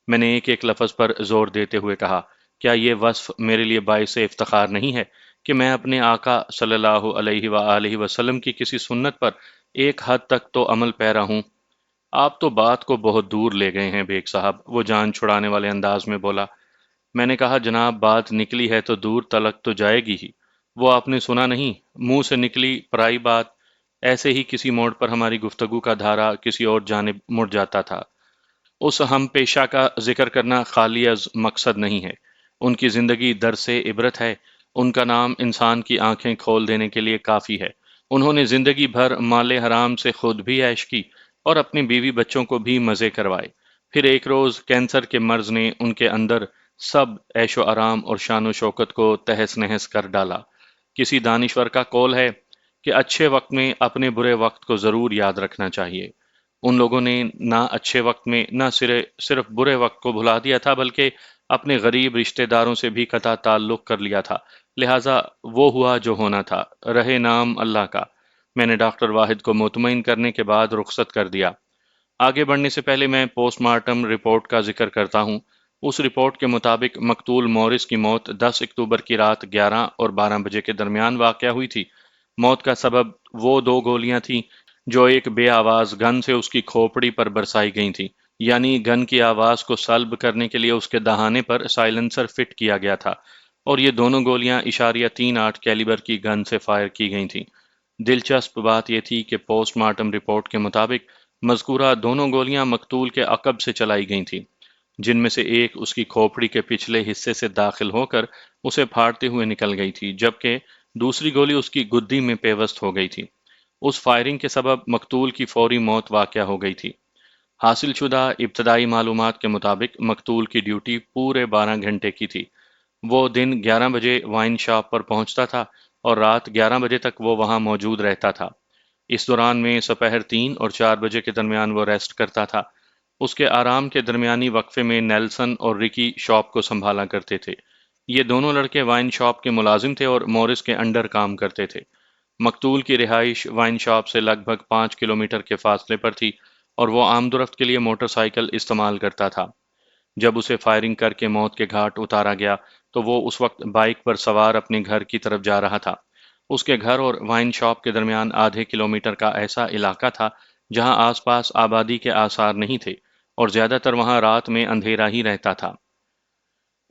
میں نے ایک ایک لفظ پر زور دیتے ہوئے کہا، کیا یہ وصف میرے لیے باعث افتخار نہیں ہے کہ میں اپنے آقا صلی اللہ علیہ وآلہ وسلم کی کسی سنت پر ایک حد تک تو عمل پیرا ہوں۔ آپ تو بات کو بہت دور لے گئے ہیں بیگ صاحب، وہ جان چھڑانے والے انداز میں بولا۔ میں نے کہا جناب بات نکلی ہے تو دور تلک تو جائے گی ہی، وہ آپ نے سنا نہیں، منہ سے نکلی پرائی بات۔ ایسے ہی کسی موڑ پر ہماری گفتگو کا دھارا کسی اور جانب مڑ جاتا تھا۔ اس ہم پیشہ کا ذکر کرنا خالی از مقصد نہیں ہے، ان کی زندگی درس عبرت ہے، ان کا نام انسان کی آنکھیں کھول دینے کے لیے کافی ہے۔ انہوں نے زندگی بھر مال حرام سے خود بھی عیش کی اور اپنی بیوی بچوں کو بھی مزے کروائے۔ پھر ایک روز کینسر کے مرض نے ان کے اندر سب عیش و آرام اور شان و شوکت کو تہس نہس کر ڈالا۔ کسی دانشور کا قول ہے کہ اچھے وقت میں اپنے برے وقت کو ضرور یاد رکھنا چاہیے۔ ان لوگوں نے نہ اچھے وقت میں نہ صرف برے وقت کو بھلا دیا تھا، بلکہ اپنے غریب رشتہ داروں سے بھی قطع تعلق کر لیا تھا۔ لہٰذا وہ ہوا جو ہونا تھا، رہے نام اللہ کا۔ میں نے ڈاکٹر واحد کو مطمئن کرنے کے بعد رخصت کر دیا۔ آگے بڑھنے سے پہلے میں پوسٹ مارٹم رپورٹ کا ذکر کرتا ہوں۔ اس رپورٹ کے مطابق مقتول مورس کی موت 10 اکتوبر کی رات 11 اور 12 بجے کے درمیان واقع ہوئی تھی۔ موت کا سبب وہ دو گولیاں تھیں جو ایک بے آواز گن سے اس کی کھوپڑی پر برسائی گئی تھیں، یعنی گن کی آواز کو سلب کرنے کے لیے اس کے دہانے پر سائلنسر فٹ کیا گیا تھا، اور یہ دونوں گولیاں اشاریہ 38 کیلیبر کی گن سے فائر کی گئی تھیں۔ دلچسپ بات یہ تھی کہ پوسٹ مارٹم رپورٹ کے مطابق مذکورہ دونوں گولیاں مقتول کے عقب سے چلائی گئی تھیں، جن میں سے ایک اس کی کھوپڑی کے پچھلے حصے سے داخل ہو کر اسے پھاڑتے ہوئے نکل گئی تھی، جبکہ دوسری گولی اس کی گدی میں پیوست ہو گئی تھی۔ اس فائرنگ کے سبب مقتول کی فوری موت واقع ہو گئی تھی۔ حاصل شدہ ابتدائی معلومات کے مطابق مقتول کی ڈیوٹی پورے 12 گھنٹے کی تھی۔ وہ دن 11 بجے وائن شاپ پر پہنچتا تھا اور رات 11 بجے تک وہ وہاں موجود رہتا تھا۔ اس دوران میں سپہر 3 اور 4 بجے کے درمیان وہ ریسٹ کرتا تھا۔ اس کے آرام کے درمیانی وقفے میں نیلسن اور رکی شاپ کو سنبھالا کرتے تھے۔ یہ دونوں لڑکے وائن شاپ کے ملازم تھے اور مورس کے انڈر کام کرتے تھے۔ مقتول کی رہائش وائن شاپ سے لگ بھگ 5 کلومیٹر کے فاصلے پر تھی اور وہ آمد و رفت کے لیے موٹر سائیکل استعمال کرتا تھا۔ جب اسے فائرنگ کر کے موت کے گھاٹ اتارا گیا تو وہ اس وقت بائک پر سوار اپنے گھر کی طرف جا رہا تھا۔ اس کے گھر اور وائن شاپ کے درمیان آدھے کلومیٹر کا ایسا علاقہ تھا جہاں آس پاس آبادی کے آثار نہیں تھے، اور زیادہ تر وہاں رات میں اندھیرا ہی رہتا تھا۔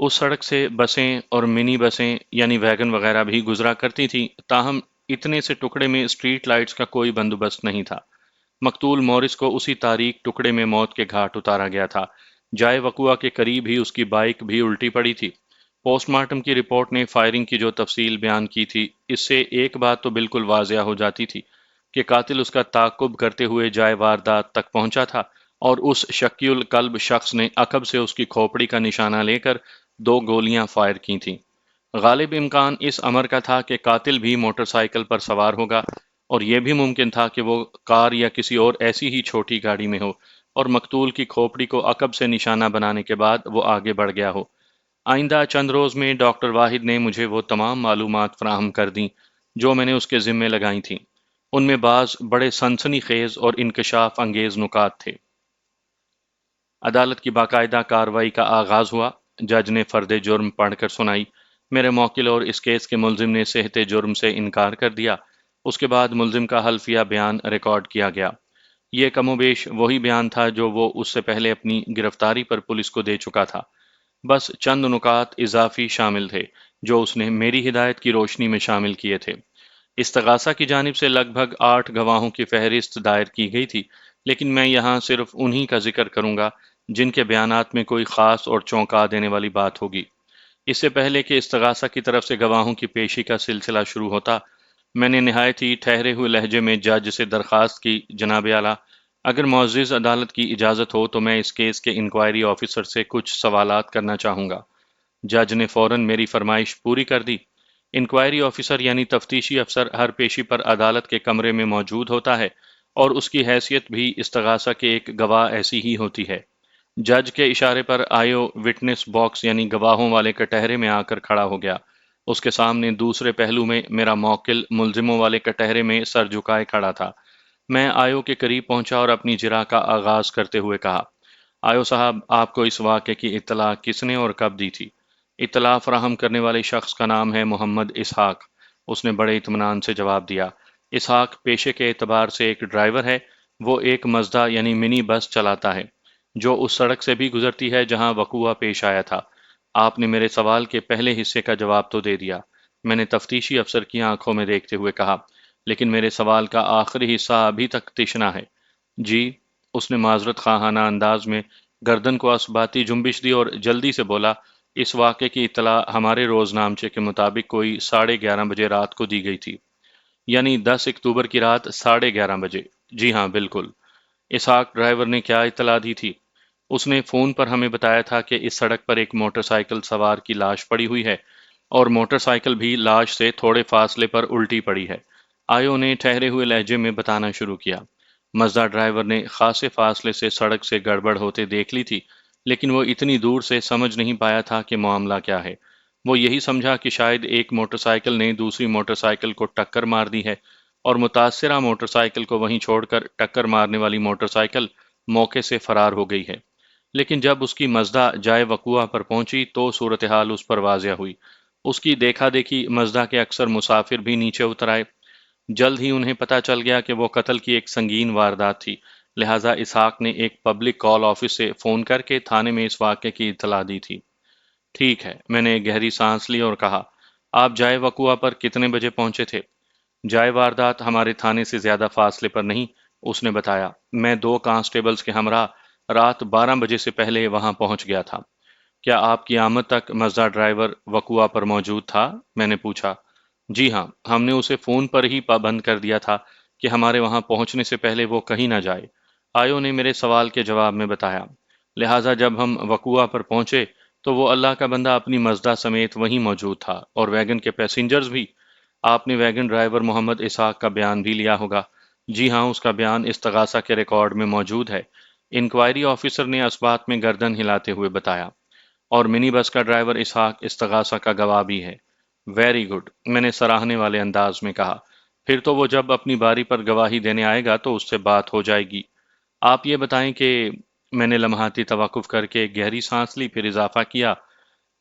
اس سڑک سے بسیں اور منی بسیں یعنی ویگن وغیرہ بھی گزرا کرتی تھیں، تاہم اتنے سے ٹکڑے میں اسٹریٹ لائٹس کا کوئی بندوبست نہیں تھا۔ مقتول مورس کو اسی تاریک ٹکڑے میں موت کے گھاٹ اتارا گیا تھا۔ جائے وقوع کے قریب ہی اس کی بائک بھی الٹی پڑی تھی۔ پوسٹ مارٹم کی رپورٹ نے فائرنگ کی جو تفصیل بیان کی تھی، اس سے ایک بات تو بالکل واضح ہو جاتی تھی کہ قاتل اس کا تعاقب کرتے ہوئے جائے واردات تک پہنچا تھا، اور اس شکی القلب شخص نے عقب سے اس کی کھوپڑی کا نشانہ لے کر 2 گولیاں فائر کی تھیں۔ غالب امکان اس امر کا تھا کہ قاتل بھی موٹر سائیکل پر سوار ہوگا، اور یہ بھی ممکن تھا کہ وہ کار یا کسی اور ایسی ہی چھوٹی گاڑی میں ہو اور مقتول کی کھوپڑی کو عقب سے نشانہ بنانے کے بعد وہ آگے بڑھ گیا ہو۔ آئندہ چند روز میں ڈاکٹر واحد نے مجھے وہ تمام معلومات فراہم کر دیں جو میں نے اس کے ذمے لگائی تھیں۔ ان میں بعض بڑے سنسنی خیز اور انکشاف انگیز نکات تھے۔ عدالت کی باقاعدہ کارروائی کا آغاز ہوا۔ جج نے فرد جرم پڑھ کر سنائی۔ میرے موکل اور اس کیس کے ملزم نے صحت جرم سے انکار کر دیا۔ اس کے بعد ملزم کا حلفیہ بیان ریکارڈ کیا گیا۔ یہ کم و بیش وہی بیان تھا جو وہ اس سے پہلے اپنی گرفتاری پر پولیس کو دے چکا تھا۔ بس چند نکات اضافی شامل تھے جو اس نے میری ہدایت کی روشنی میں شامل کیے تھے۔ استغاثہ کی جانب سے لگ بھگ 8 گواہوں کی فہرست دائر کی گئی تھی، لیکن میں یہاں صرف انہی کا ذکر کروں گا جن کے بیانات میں کوئی خاص اور چونکا دینے والی بات ہوگی۔ اس سے پہلے کہ استغاثہ کی طرف سے گواہوں کی پیشی کا سلسلہ شروع ہوتا، میں نے نہایت ہی ٹھہرے ہوئے لہجے میں جج سے درخواست کی، جناب اعلیٰ، اگر معزز عدالت کی اجازت ہو تو میں اس کیس کے انکوائری آفیسر سے کچھ سوالات کرنا چاہوں گا۔ جج نے فوراً میری فرمائش پوری کر دی۔ انکوائری آفیسر یعنی تفتیشی افسر ہر پیشی پر عدالت کے کمرے میں موجود ہوتا ہے، اور اس کی حیثیت بھی استغاثہ کے ایک گواہ ایسی ہی ہوتی ہے۔ جج کے اشارے پر آئیو وٹنس باکس یعنی گواہوں والے کٹہرے میں آ کر کھڑا ہو گیا۔ اس کے سامنے دوسرے پہلو میں میرا موکل ملزموں والے کٹہرے میں سر جھکائے کھڑا تھا۔ میں آئیو کے قریب پہنچا اور اپنی جرح کا آغاز کرتے ہوئے کہا، آئیو صاحب، آپ کو اس واقعے کی اطلاع کس نے اور کب دی تھی؟ اطلاع فراہم کرنے والے شخص کا نام ہے محمد اسحاق، اس نے بڑے اطمینان سے جواب دیا۔ اسحاق پیشے کے اعتبار سے ایک ڈرائیور ہے، وہ ایک مزدہ یعنی منی بس چلاتا ہے جو اس سڑک سے بھی گزرتی ہے جہاں وقوعہ پیش آیا تھا۔ آپ نے میرے سوال کے پہلے حصے کا جواب تو دے دیا، میں نے تفتیشی افسر کی آنکھوں میں دیکھتے ہوئے کہا، لیکن میرے سوال کا آخری حصہ ابھی تک تشنا ہے۔ جی، اس نے معذرت خواہانہ انداز میں گردن کو اسباتی جنبش دی اور جلدی سے بولا، اس واقعے کی اطلاع ہمارے روز نامچے کے مطابق کوئی 11:30 بجے رات کو دی گئی تھی، یعنی 10 اکتوبر کی رات 11:30 بجے۔ جی ہاں، بالکل۔ اسحاق ڈرائیور نے کیا اطلاع دی تھی؟ اس نے فون پر ہمیں بتایا تھا کہ اس سڑک پر ایک موٹر سائیکل سوار کی لاش پڑی ہوئی ہے اور موٹر سائیکل بھی لاش سے تھوڑے فاصلے پر الٹی پڑی ہے۔ آئیو نے ٹھہرے ہوئے لہجے میں بتانا شروع کیا۔ مزدہ ڈرائیور نے خاصے فاصلے سے سڑک سے گڑبڑ ہوتے دیکھ لی تھی، لیکن وہ اتنی دور سے سمجھ نہیں پایا تھا کہ معاملہ کیا ہے۔ وہ یہی سمجھا کہ شاید ایک موٹر سائیکل نے دوسری موٹر سائیکل کو ٹکر مار دی ہے اور متاثرہ موٹر سائیکل کو وہیں چھوڑ کر ٹکر مارنے والی موٹر سائیکل موقع سے فرار ہو گئی ہے۔ لیکن جب اس کی مزدہ جائے وقوعہ پر پہنچی تو صورتحال اس پر واضح ہوئی۔ اس کی دیکھا دیکھی مزدہ کے اکثر مسافر بھی نیچے اتر آئے۔ جلد ہی انہیں پتہ چل گیا کہ وہ قتل کی ایک سنگین واردات تھی، لہٰذا اسحاق نے ایک پبلک کال آفس سے فون کر کے تھانے میں اس واقعے کی اطلاع دی تھی۔ ٹھیک ہے، میں نے گہری سانس لی اور کہا، آپ جائے وقوعہ پر کتنے بجے پہنچے تھے؟ جائے واردات ہمارے تھانے سے زیادہ فاصلے پر نہیں، اس نے بتایا۔ میں 2 کانسٹیبلز کے ہمراہ رات 12 بجے سے پہلے وہاں پہنچ گیا تھا۔ کیا آپ کی آمد تک مزدہ ڈرائیور وقوعہ پر موجود تھا؟ میں نے پوچھا۔ جی ہاں، ہم نے اسے فون پر ہی پابند کر دیا تھا کہ ہمارے وہاں پہنچنے سے پہلے وہ کہیں نہ جائے۔ آئیو نے میرے سوال کے جواب میں بتایا۔ لہٰذا جب ہم وقوعہ پر پہنچے تو وہ اللہ کا بندہ اپنی مزدہ سمیت وہیں موجود تھا اور ویگن کے پیسنجرز بھی۔ آپ نے ویگن ڈرائیور محمد اسحاق کا بیان بھی لیا ہوگا۔ جی ہاں، اس کا بیان استغاثہ کے ریکارڈ میں موجود ہے، انکوائری آفیسر نے اس بات میں گردن ہلاتے ہوئے بتایا۔ اور منی بس کا ڈرائیور اسحاق استغاثہ کا گواہ بھی ہے۔ ویری گڈ، میں نے سراہنے والے انداز میں کہا۔ پھر تو وہ جب اپنی باری پر گواہی دینے آئے گا تو اس سے بات ہو جائے گی۔ آپ یہ بتائیں کہ میں نے لمحاتی توقف کر کے گہری سانس لی، پھر اضافہ کیا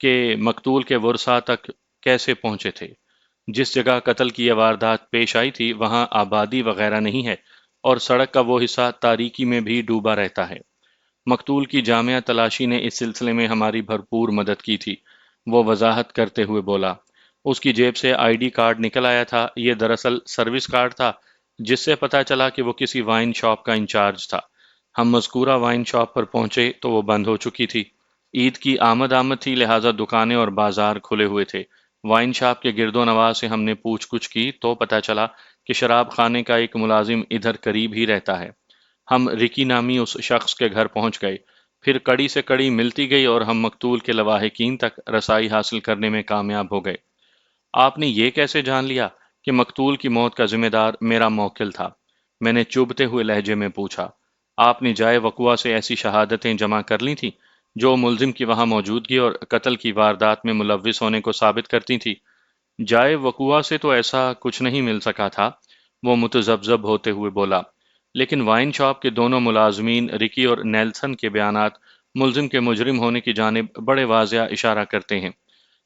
کہ مقتول کے ورثاء تک کیسے پہنچے تھے؟ جس جگہ قتل کی یہ واردات پیش آئی تھی وہاں آبادی وغیرہ نہیں ہے اور سڑک کا وہ حصہ تاریکی میں بھی ڈوبا رہتا ہے۔ مقتول کی جامعہ تلاشی نے اس سلسلے میں ہماری بھرپور مدد کی تھی، وہ وضاحت کرتے ہوئے بولا۔ اس کی جیب سے آئی ڈی کارڈ نکل آیا تھا، یہ دراصل سروس کارڈ تھا جس سے پتہ چلا کہ وہ کسی وائن شاپ کا انچارج تھا۔ ہم مذکورہ وائن شاپ پر پہنچے تو وہ بند ہو چکی تھی۔ عید کی آمد تھی، لہٰذا دکانیں اور بازار کھلے ہوئے تھے۔ وائن شاپ کے گرد و نواح سے ہم نے پوچھ گچھ کی تو پتہ چلا کہ شراب خانے کا ایک ملازم ادھر قریب ہی رہتا ہے۔ ہم رکی نامی اس شخص کے گھر پہنچ گئے، پھر کڑی سے کڑی ملتی گئی اور ہم مقتول کے لواحقین تک رسائی حاصل کرنے میں کامیاب ہو گئے۔ آپ نے یہ کیسے جان لیا کہ مقتول کی موت کا ذمہ دار میرا موکل تھا؟ میں نے چبھتے ہوئے لہجے میں پوچھا۔ آپ نے جائے وقوعہ سے ایسی شہادتیں جمع کر لی تھیں جو ملزم کی وہاں موجودگی اور قتل کی واردات میں ملوث ہونے کو ثابت کرتی تھی؟ جائے وقوعہ سے تو ایسا کچھ نہیں مل سکا تھا، وہ متذبذب ہوتے ہوئے بولا، لیکن وائن شاپ کے دونوں ملازمین رکی اور نیلسن کے بیانات ملزم کے مجرم ہونے کی جانب بڑے واضح اشارہ کرتے ہیں۔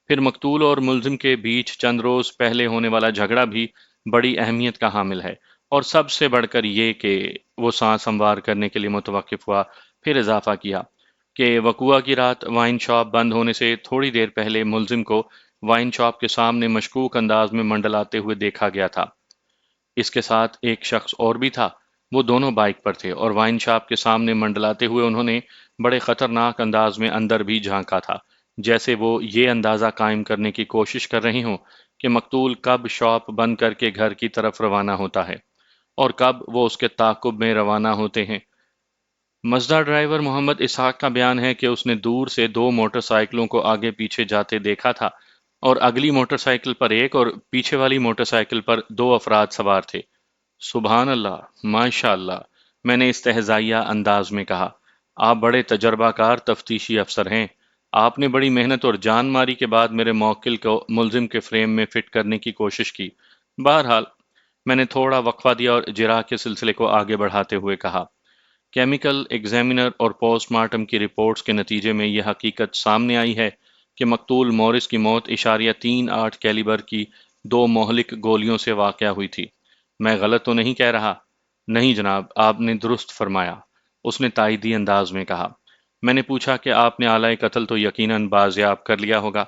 پھر مقتول اور ملزم کے بیچ چند روز پہلے ہونے والا جھگڑا بھی بڑی اہمیت کا حامل ہے، اور سب سے بڑھ کر یہ کہ وہ سانس ہموار کرنے کے لیے متوقف ہوا، پھر اضافہ کیا کہ وقوعہ کی رات وائن شاپ بند ہونے سے تھوڑی دیر پہلے ملزم کو وائن شاپ کے سامنے مشکوک انداز میں منڈلاتے ہوئے دیکھا گیا تھا۔ اس کے ساتھ ایک شخص اور بھی تھا، وہ دونوں بائک پر تھے اور وائن شاپ کے سامنے منڈلاتے ہوئے انہوں نے بڑے خطرناک انداز میں اندر بھی جھانکا تھا، جیسے وہ یہ اندازہ قائم کرنے کی کوشش کر رہے ہوں کہ مقتول کب شاپ بند کر کے گھر کی طرف روانہ ہوتا ہے اور کب وہ اس کے تعاقب میں روانہ ہوتے ہیں۔ مزدہ ڈرائیور محمد اسحاق کا بیان ہے کہ اس نے دور سے 2 موٹر سائیکلوں کو آگے پیچھے جاتے دیکھا تھا اور اگلی موٹر سائیکل پر ایک اور پیچھے والی موٹر سائیکل پر 2 افراد سوار تھے۔ سبحان اللہ، ماشاء اللہ، میں نے استہزائیہ انداز میں کہا۔ آپ بڑے تجربہ کار تفتیشی افسر ہیں۔ آپ نے بڑی محنت اور جان ماری کے بعد میرے موکل کو ملزم کے فریم میں فٹ کرنے کی کوشش کی۔ بہرحال، میں نے تھوڑا وقفہ دیا اور جرح کے سلسلے کو آگے بڑھاتے ہوئے کہا، کیمیکل ایگزامینر اور پوسٹ مارٹم کی رپورٹس کے نتیجے میں یہ حقیقت سامنے آئی ہے کہ مقتول مورس کی موت اشاریہ 3.8 کیلیبر کی 2 مہلک گولیوں سے واقع ہوئی تھی۔ میں غلط تو نہیں کہہ رہا؟ نہیں جناب، آپ نے درست فرمایا، اس نے تائیدی انداز میں کہا۔ میں نے پوچھا کہ آپ نے آلۂ قتل تو یقیناً بازیاب کر لیا ہوگا۔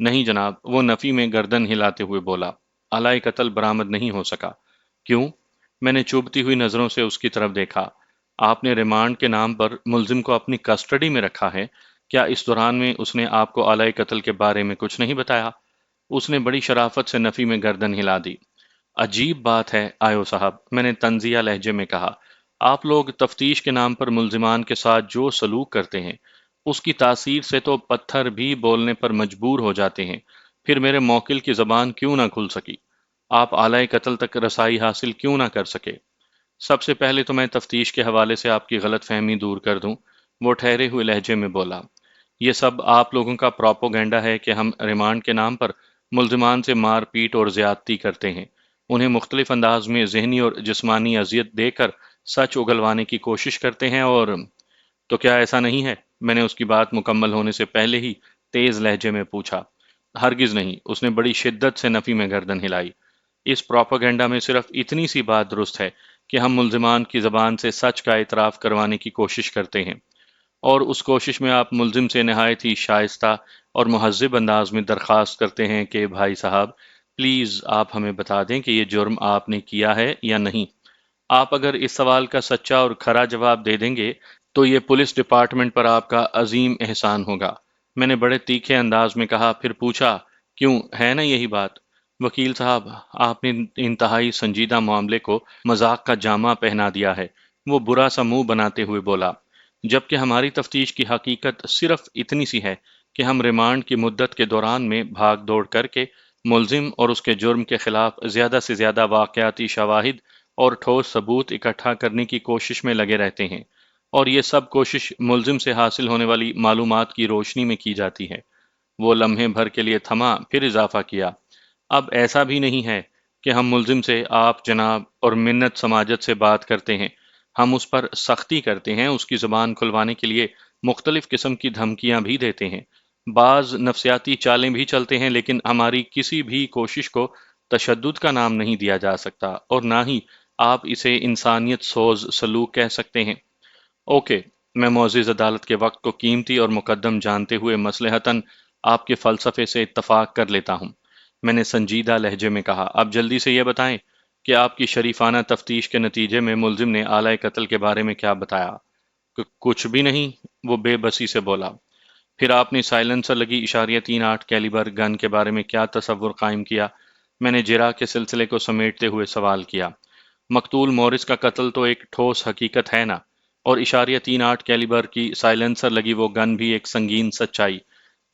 نہیں جناب، وہ نفی میں گردن ہلاتے ہوئے بولا، آلۂ قتل برآمد نہیں ہو سکا۔ کیوں؟ میں نے چبھتی ہوئی نظروں سے اس کی طرف دیکھا۔ آپ نے ریمانڈ کے نام پر ملزم کو اپنی کسٹڈی میں رکھا ہے، کیا اس دوران میں اس نے آپ کو آلۂ قتل کے بارے میں کچھ نہیں بتایا؟ اس نے بڑی شرافت سے نفی میں گردن ہلا دی۔ عجیب بات ہے آیو صاحب، میں نے طنزیہ لہجے میں کہا، آپ لوگ تفتیش کے نام پر ملزمان کے ساتھ جو سلوک کرتے ہیں اس کی تاثیر سے تو پتھر بھی بولنے پر مجبور ہو جاتے ہیں، پھر میرے موکل کی زبان کیوں نہ کھل سکی؟ آپ آلۂ قتل تک رسائی حاصل کیوں نہ کر سکے؟ سب سے پہلے تو میں تفتیش کے حوالے سے آپ کی غلط فہمی دور کر دوں، وہ ٹھہرے ہوئے لہجے میں بولا۔ یہ سب آپ لوگوں کا پروپوگنڈا ہے کہ ہم ریمانڈ کے نام پر ملزمان سے مار پیٹ اور زیادتی کرتے ہیں، انہیں مختلف انداز میں ذہنی اور جسمانی اذیت دے کر سچ اگلوانے کی کوشش کرتے ہیں، اور تو کیا ایسا نہیں ہے؟ میں نے اس کی بات مکمل ہونے سے پہلے ہی تیز لہجے میں پوچھا۔ ہرگز نہیں، اس نے بڑی شدت سے نفی میں گردن ہلائی۔ اس پروپیگنڈا میں صرف اتنی سی بات درست ہے کہ ہم ملزمان کی زبان سے سچ کا اعتراف کروانے کی کوشش کرتے ہیں، اور اس کوشش میں آپ ملزم سے نہایت ہی شائستہ اور مہذب انداز میں درخواست کرتے ہیں کہ بھائی صاحب پلیز آپ ہمیں بتا دیں کہ یہ جرم آپ نے کیا ہے یا نہیں۔ آپ اگر اس سوال کا سچا اور کھرا جواب دے دیں گے تو یہ پولیس ڈپارٹمنٹ پر آپ کا عظیم احسان ہوگا۔ میں نے بڑے تیکھے انداز میں کہا، پھر پوچھا، کیوں ہے نا یہی بات؟ وکیل صاحب، آپ نے انتہائی سنجیدہ معاملے کو مذاق کا جامہ پہنا دیا ہے، وہ برا سا منہ بناتے ہوئے بولا، جبکہ ہماری تفتیش کی حقیقت صرف اتنی سی ہے کہ ہم ریمانڈ کی مدت کے دوران میں بھاگ دوڑ کر کے ملزم اور اس کے جرم کے خلاف زیادہ سے زیادہ واقعاتی شواہد اور ٹھوس ثبوت اکٹھا کرنے کی کوشش میں لگے رہتے ہیں، اور یہ سب کوشش ملزم سے حاصل ہونے والی معلومات کی روشنی میں کی جاتی ہے۔ وہ لمحے بھر کے لیے تھما، پھر اضافہ کیا، اب ایسا بھی نہیں ہے کہ ہم ملزم سے آپ جناب اور منت سماجت سے بات کرتے ہیں، ہم اس پر سختی کرتے ہیں، اس کی زبان کھلوانے کے لیے مختلف قسم کی دھمکیاں بھی دیتے ہیں، بعض نفسیاتی چالیں بھی چلتے ہیں، لیکن ہماری کسی بھی کوشش کو تشدد کا نام نہیں دیا جا سکتا، اور نہ ہی آپ اسے انسانیت سوز سلوک کہہ سکتے ہیں۔ اوکے، میں معزز عدالت کے وقت کو قیمتی اور مقدم جانتے ہوئے مصلحتاً آپ کے فلسفے سے اتفاق کر لیتا ہوں، میں نے سنجیدہ لہجے میں کہا۔ اب جلدی سے یہ بتائیں کہ آپ کی شریفانہ تفتیش کے نتیجے میں ملزم نے آلۂ قتل کے بارے میں کیا بتایا؟ کچھ بھی نہیں، وہ بے بسی سے بولا۔ پھر آپ نے سائلنسر لگی اشاریہ 3.8 کیلیبر گن کے بارے میں کیا تصور قائم کیا؟ میں نے جرح کے سلسلے کو سمیٹتے ہوئے سوال کیا۔ مقتول مورس کا قتل تو ایک ٹھوس حقیقت ہے نا، اور اشاریہ 3.8 کیلیبر کی سائلنسر لگی وہ گن بھی ایک سنگین سچائی۔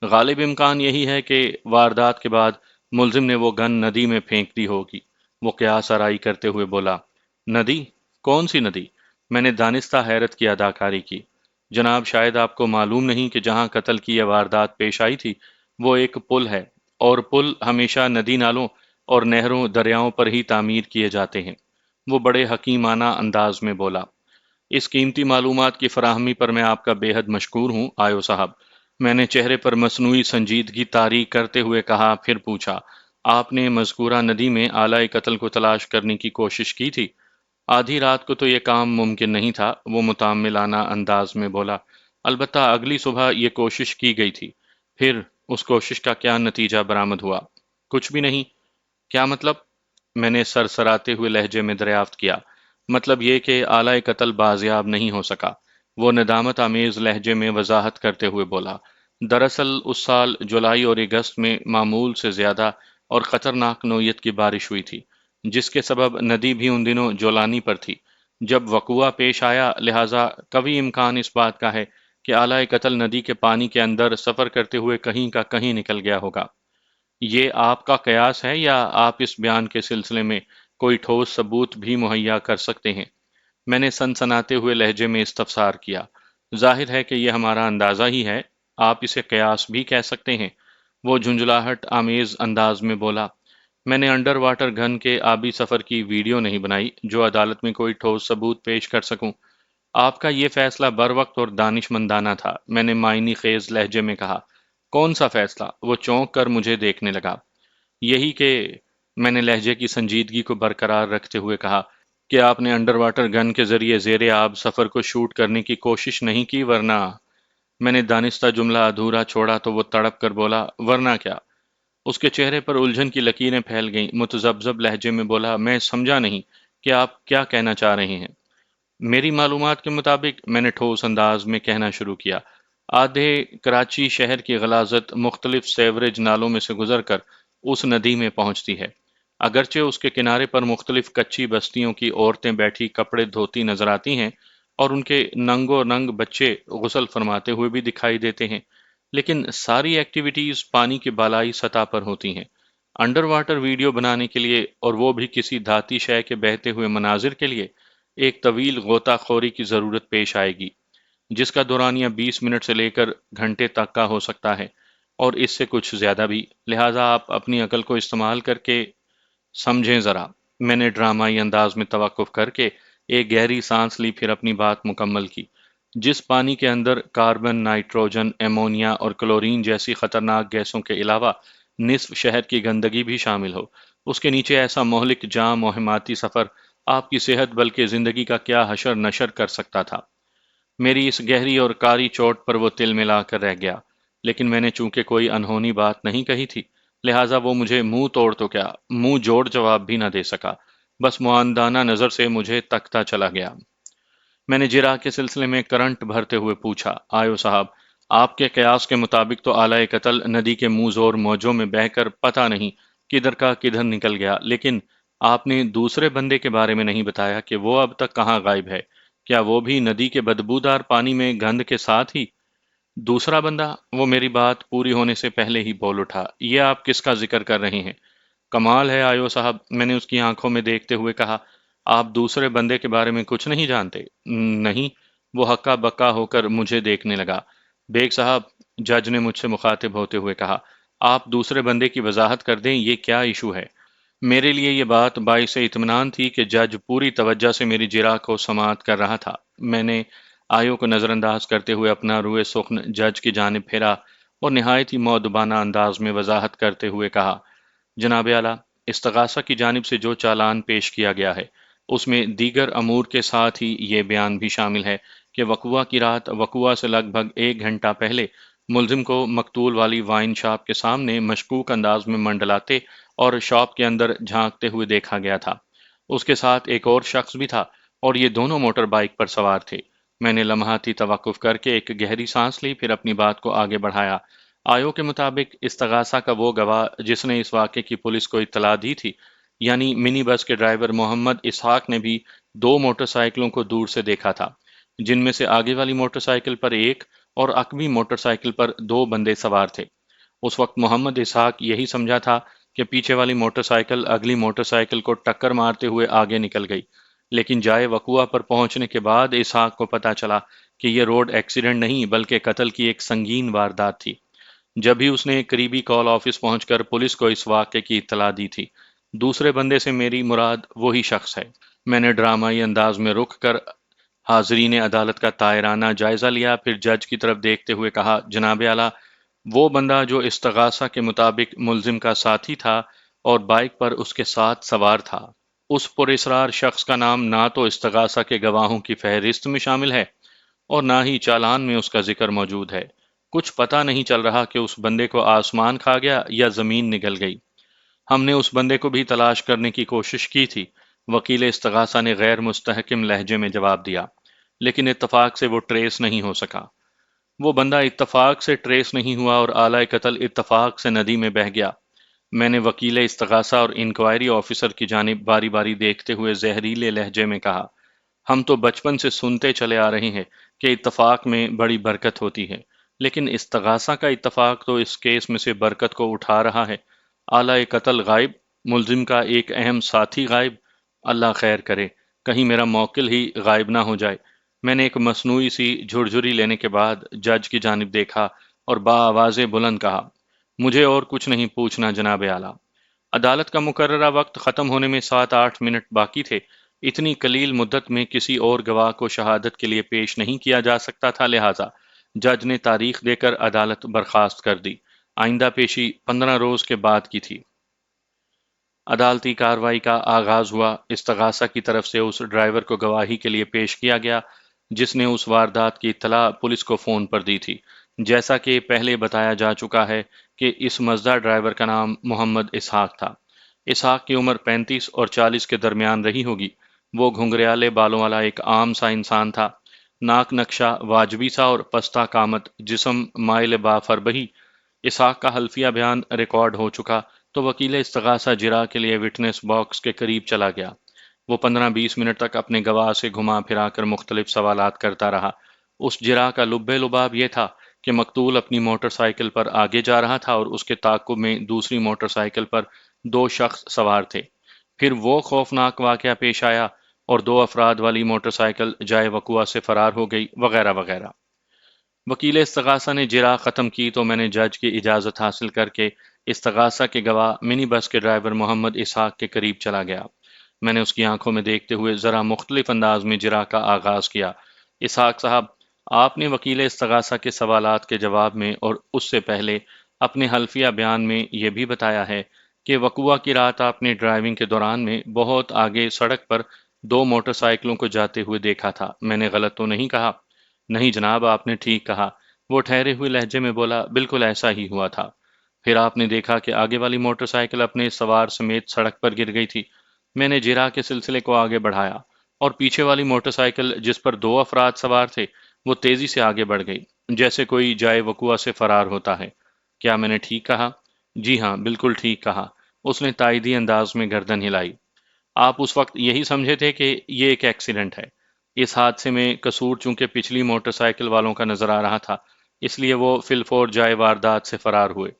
غالب امکان یہی ہے کہ واردات کے بعد ملزم نے وہ گن ندی میں پھینک دی ہوگی، وہ قیاس آرائی کرتے ہوئے بولا۔ ندی؟ کون سی ندی؟ میں نے دانستہ حیرت کی اداکاری کی۔ جناب، شاید آپ کو معلوم نہیں کہ جہاں قتل کی یہ واردات پیش آئی تھی وہ ایک پل ہے، اور پل ہمیشہ ندی نالوں اور نہروں دریاؤں پر ہی تعمیر کیے جاتے ہیں، وہ بڑے حکیمانہ انداز میں بولا۔ اس قیمتی معلومات کی فراہمی پر میں آپ کا بے حد مشکور ہوں آیو صاحب، میں نے چہرے پر مصنوعی سنجیدگی طاری کرتے ہوئے کہا، پھر پوچھا، آپ نے مذکورہ ندی میں آلۂ قتل کو تلاش کرنے کی کوشش کی تھی؟ آدھی رات کو تو یہ کام ممکن نہیں تھا، وہ متعاملانہ انداز میں بولا، البتہ اگلی صبح یہ کوشش کی گئی تھی۔ پھر اس کوشش کا کیا نتیجہ برآمد ہوا؟ کچھ بھی نہیں۔ کیا مطلب؟ میں نے سرسراتے ہوئے لہجے میں دریافت کیا۔ مطلب یہ کہ آلۂ قتل بازیاب نہیں ہو سکا، وہ ندامت آمیز لہجے میں وضاحت کرتے ہوئے بولا۔ دراصل اس سال جولائی اور اگست میں معمول سے زیادہ اور خطرناک نوعیت کی بارش ہوئی تھی، جس کے سبب ندی بھی ان دنوں جولانی پر تھی جب وقوعہ پیش آیا، لہٰذا قوی امکان اس بات کا ہے کہ آلۂ قتل ندی کے پانی کے اندر سفر کرتے ہوئے کہیں کا کہیں نکل گیا ہوگا۔ یہ آپ کا قیاس ہے یا آپ اس بیان کے سلسلے میں کوئی ٹھوس ثبوت بھی مہیا کر سکتے ہیں؟ میں نے سنسناتے ہوئے لہجے میں استفسار کیا۔ ظاہر ہے کہ یہ ہمارا اندازہ ہی ہے، آپ اسے قیاس بھی کہہ سکتے ہیں، وہ جھنجھلاہٹ آمیز انداز میں بولا۔ میں نے انڈر واٹر گن کے آبی سفر کی ویڈیو نہیں بنائی جو عدالت میں کوئی ٹھوس ثبوت پیش کر سکوں۔ آپ کا یہ فیصلہ بر وقت اور دانش مندانہ تھا، میں نے معنی خیز لہجے میں کہا۔ کون سا فیصلہ؟ وہ چونک کر مجھے دیکھنے لگا۔ یہی کہ میں نے لہجے کی سنجیدگی کو برقرار رکھتے ہوئے کہا کہ آپ نے انڈر واٹر گن کے ذریعے زیر آب سفر کو شوٹ کرنے کی کوشش نہیں کی، ورنہ میں نے دانستہ جملہ ادھورا چھوڑا تو وہ تڑپ کر بولا، ورنہ کیا؟ اس کے چہرے پر الجھن کی لکیریں پھیل گئیں۔ متذبذب لہجے میں بولا، میں سمجھا نہیں کہ آپ کیا کہنا چاہ رہے ہیں۔ میری معلومات کے مطابق، میں نے ٹھوس انداز میں کہنا شروع کیا، آدھے کراچی شہر کی غلاظت مختلف سیوریج نالوں میں سے گزر کر اس ندی میں پہنچتی ہے۔ اگرچہ اس کے کنارے پر مختلف کچی بستیوں کی عورتیں بیٹھی کپڑے دھوتی نظر آتی ہیں اور ان کے ننگو ننگ بچے غسل فرماتے ہوئے بھی دکھائی دیتے ہیں، لیکن ساری ایکٹیویٹیز پانی کی بالائی سطح پر ہوتی ہیں۔ انڈر واٹر ویڈیو بنانے کے لیے، اور وہ بھی کسی دھاتی شے کے بہتے ہوئے مناظر کے لیے، ایک طویل غوطہ خوری کی ضرورت پیش آئے گی، جس کا دورانیہ 20 منٹ سے لے کر گھنٹے تک کا ہو سکتا ہے، اور اس سے کچھ زیادہ بھی۔ لہٰذا آپ اپنی عقل کو استعمال کر کے سمجھیں ذرا۔ میں نے ڈرامائی انداز میں توقف کر کے ایک گہری سانس لی، پھر اپنی بات مکمل کی۔ جس پانی کے اندر کاربن، نائٹروجن، ایمونیا اور کلورین جیسی خطرناک گیسوں کے علاوہ نصف شہر کی گندگی بھی شامل ہو، اس کے نیچے ایسا مہلک جام مہماتی سفر آپ کی صحت بلکہ زندگی کا کیا حشر نشر کر سکتا تھا؟ میری اس گہری اور کاری چوٹ پر وہ تل ملا کر رہ گیا، لیکن میں نے چونکہ کوئی انہونی بات نہیں کہی تھی، لہٰذا وہ مجھے منہ توڑ تو کیا، منہ جوڑ جواب بھی نہ دے سکا، بس معاندانہ نظر سے مجھے تکتا چلا گیا۔ میں نے جرح کے سلسلے میں کرنٹ بھرتے ہوئے پوچھا، آیو صاحب، آپ کے قیاس کے مطابق تو آلۂ قتل ندی کے منہ زور موجوں میں بہہ کر پتہ نہیں کدھر کا کدھر نکل گیا، لیکن آپ نے دوسرے بندے کے بارے میں نہیں بتایا کہ وہ اب تک کہاں غائب ہے؟ کیا وہ بھی ندی کے بدبودار پانی میں گند کے ساتھ ہی؟ دوسرا بندہ؟ وہ میری بات پوری ہونے سے پہلے ہی بول اٹھا، یہ آپ کس کا ذکر کر رہے ہیں؟ کمال ہے آیو صاحب، میں نے اس کی آنکھوں میں دیکھتے ہوئے کہا، آپ دوسرے بندے کے بارے میں کچھ نہیں جانتے؟ نہیں۔ وہ ہکا بکا ہو کر مجھے دیکھنے لگا۔ بیگ صاحب، جج نے مجھ سے مخاطب ہوتے ہوئے کہا، آپ دوسرے بندے کی وضاحت کر دیں، یہ کیا ایشو ہے؟ میرے لیے یہ بات باعث اطمینان تھی کہ جج پوری توجہ سے میری جرح کو سماعت کر رہا تھا۔ میں نے آیو کو نظر انداز کرتے ہوئے اپنا روئے سخن جج کی جانب پھیرا اور نہایت ہی مؤدبانہ انداز میں وضاحت کرتے ہوئے کہا، جناب اعلیٰ، استغاثہ کی جانب سے جو چالان پیش کیا گیا ہے، اس میں دیگر امور کے ساتھ ہی یہ بیان بھی شامل ہے کہ وقوعہ کی رات وقوعہ سے لگ بھگ 1 گھنٹہ پہلے ملزم کو مقتول والی وائن شاپ کے سامنے مشکوک انداز میں منڈلاتے اور شاپ کے اندر جھانکتے ہوئے دیکھا گیا تھا۔ اس کے ساتھ ایک اور شخص بھی تھا، اور یہ دونوں موٹر بائیک پر سوار تھے۔ میں نے لمحاتی توقف کر کے ایک گہری سانس لی، پھر اپنی بات کو آگے بڑھایا۔ آیو کے مطابق استغاثہ کا وہ گواہ جس نے اس واقعے کی پولیس کو اطلاع دی تھی، یعنی منی بس کے ڈرائیور محمد اسحاق نے بھی 2 موٹر سائیکلوں کو دور سے دیکھا تھا، جن میں سے آگے والی موٹر سائیکل پر ایک اور عقبی موٹر سائیکل پر 2 بندے سوار تھے۔ اس وقت محمد اسحاق یہی سمجھا تھا کہ پیچھے والی موٹر سائیکل اگلی موٹر سائیکل کو ٹکر مارتے ہوئے آگے نکل گئی، لیکن جائے وقوعہ پر پہنچنے کے بعد اسحاق کو پتہ چلا کہ یہ روڈ ایکسیڈنٹ نہیں بلکہ قتل کی ایک سنگین واردات تھی۔ جب ہی اس نے قریبی کال آفس پہنچ کر پولیس کو اس واقعے کی اطلاع دی تھی۔ دوسرے بندے سے میری مراد وہی شخص ہے۔ میں نے ڈرامائی انداز میں رک کر حاضرین عدالت کا طائرانہ جائزہ لیا، پھر جج کی طرف دیکھتے ہوئے کہا، جناب اعلیٰ، وہ بندہ جو استغاثہ کے مطابق ملزم کا ساتھی تھا اور بائک پر اس کے ساتھ سوار تھا، اس پراسرار شخص کا نام نہ تو استغاثہ کے گواہوں کی فہرست میں شامل ہے اور نہ ہی چالان میں اس کا ذکر موجود ہے۔ کچھ پتہ نہیں چل رہا کہ اس بندے کو آسمان کھا گیا یا زمین نگل گئی۔ ہم نے اس بندے کو بھی تلاش کرنے کی کوشش کی تھی، وکیل استغاثہ نے غیر مستحکم لہجے میں جواب دیا، لیکن اتفاق سے وہ ٹریس نہیں ہو سکا۔ وہ بندہ اتفاق سے ٹریس نہیں ہوا اور آلۂ قتل اتفاق سے ندی میں بہہ گیا۔ میں نے وکیل استغاثہ اور انکوائری آفیسر کی جانب باری باری دیکھتے ہوئے زہریلے لہجے میں کہا، ہم تو بچپن سے سنتے چلے آ رہے ہیں کہ اتفاق میں بڑی برکت ہوتی ہے، لیکن استغاثہ کا اتفاق تو اس کیس میں سے برکت کو اٹھا رہا ہے۔ آلۂ قتل غائب، ملزم کا ایک اہم ساتھی غائب، اللہ خیر کرے، کہیں میرا موکل ہی غائب نہ ہو جائے۔ میں نے ایک مصنوعی سی جھرجھری لینے کے بعد جج کی جانب دیکھا اور بآواز بلند کہا، مجھے اور کچھ نہیں پوچھنا جناب اعلیٰ۔ عدالت کا مقررہ وقت ختم ہونے میں 7-8 منٹ باقی تھے۔ اتنی قلیل مدت میں کسی اور گواہ کو شہادت کے لیے پیش نہیں کیا جا سکتا تھا، لہٰذا جج نے تاریخ دے کر عدالت برخاست کر دی۔ آئندہ پیشی 15 روز کے بعد کی تھی۔ عدالتی کارروائی کا آغاز ہوا۔ استغاثہ کی طرف سے اس ڈرائیور کو گواہی کے لیے پیش کیا گیا جس نے اس واردات کی اطلاع پولیس کو فون پر دی تھی۔ جیسا کہ پہلے بتایا جا چکا ہے کہ اس مزدہ ڈرائیور کا نام محمد اسحاق تھا۔ اسحاق کی عمر 35 اور 40 کے درمیان رہی ہوگی۔ وہ گھنگریالے بالوں والا ایک عام سا انسان تھا۔ ناک نقشہ واجبی سا اور پستہ قامت، جسم مائل بافر بہی۔ اسحاق کا حلفیہ بیان ریکارڈ ہو چکا تو وکیل استغاثہ جرا کے لیے وٹنس باکس کے قریب چلا گیا۔ وہ 15-20 منٹ تک اپنے گواہ سے گھما پھرا کر مختلف سوالات کرتا رہا۔ اس جرا کا لب لباب یہ تھا کہ مقتول اپنی موٹر سائیکل پر آگے جا رہا تھا اور اس کے تعاقب میں دوسری موٹر سائیکل پر 2 شخص سوار تھے۔ پھر وہ خوفناک واقعہ پیش آیا اور 2 افراد والی موٹر سائیکل جائے وقوع سے فرار ہو گئی، وغیرہ وغیرہ۔ وکیل استغاثہ نے جرا ختم کی تو میں نے جج کی اجازت حاصل کر کے استغاثہ کے گواہ منی بس کے ڈرائیور محمد اسحاق کے قریب چلا گیا۔ میں نے اس کی آنکھوں میں دیکھتے ہوئے ذرا مختلف انداز میں جرا کا آغاز کیا۔ اسحاق صاحب، آپ نے وکیل استغاثہ کے سوالات کے جواب میں اور اس سے پہلے اپنے حلفیہ بیان میں یہ بھی بتایا ہے کہ وقوع کی رات آپ نے ڈرائیونگ کے دوران میں بہت آگے سڑک پر 2 موٹر سائیکلوں کو جاتے ہوئے دیکھا تھا۔ میں نے غلط تو نہیں کہا؟ نہیں جناب، آپ نے ٹھیک کہا، وہ ٹھہرے ہوئے لہجے میں بولا، بالکل ایسا ہی ہوا تھا۔ پھر آپ نے دیکھا کہ آگے والی موٹر سائیکل اپنے سوار سمیت سڑک پر گر گئی تھی۔ میں نے جرا کے سلسلے کو آگے بڑھایا اور پیچھے والی موٹر سائیکل جس پر 2 افراد سوار تھے وہ تیزی سے آگے بڑھ گئی، جیسے کوئی جائے وقوع سے فرار ہوتا ہے۔ کیا میں نے ٹھیک کہا؟ جی ہاں، بالکل ٹھیک کہا، اس نے تائیدی انداز میں گردن ہلائی۔ آپ اس وقت یہی سمجھے تھے کہ یہ ایک ایکسیڈنٹ ہے؟ اس حادثے میں قصور چونکہ پچھلی موٹر سائیکل والوں کا نظر آ رہا تھا، اس لیے وہ فی الفور جائے واردات سے فرار ہوئے۔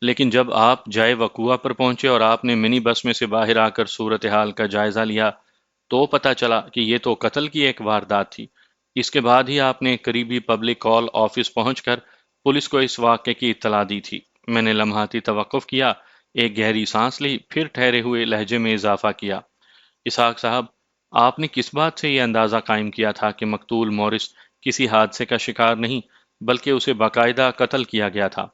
لیکن جب آپ جائے وقوع پر پہنچے اور آپ نے منی بس میں سے باہر آ کر صورتحال کا جائزہ لیا تو پتہ چلا کہ یہ تو قتل کی ایک واردات تھی۔ اس کے بعد ہی آپ نے قریبی پبلک کال آفس پہنچ کر پولیس کو اس واقعے کی اطلاع دی تھی۔ میں نے لمحاتی توقف کیا، ایک گہری سانس لی، پھر ٹھہرے ہوئے لہجے میں اضافہ کیا، اسحاق صاحب، آپ نے کس بات سے یہ اندازہ قائم کیا تھا کہ مقتول مورس کسی حادثے کا شکار نہیں بلکہ اسے باقاعدہ قتل کیا گیا تھا؟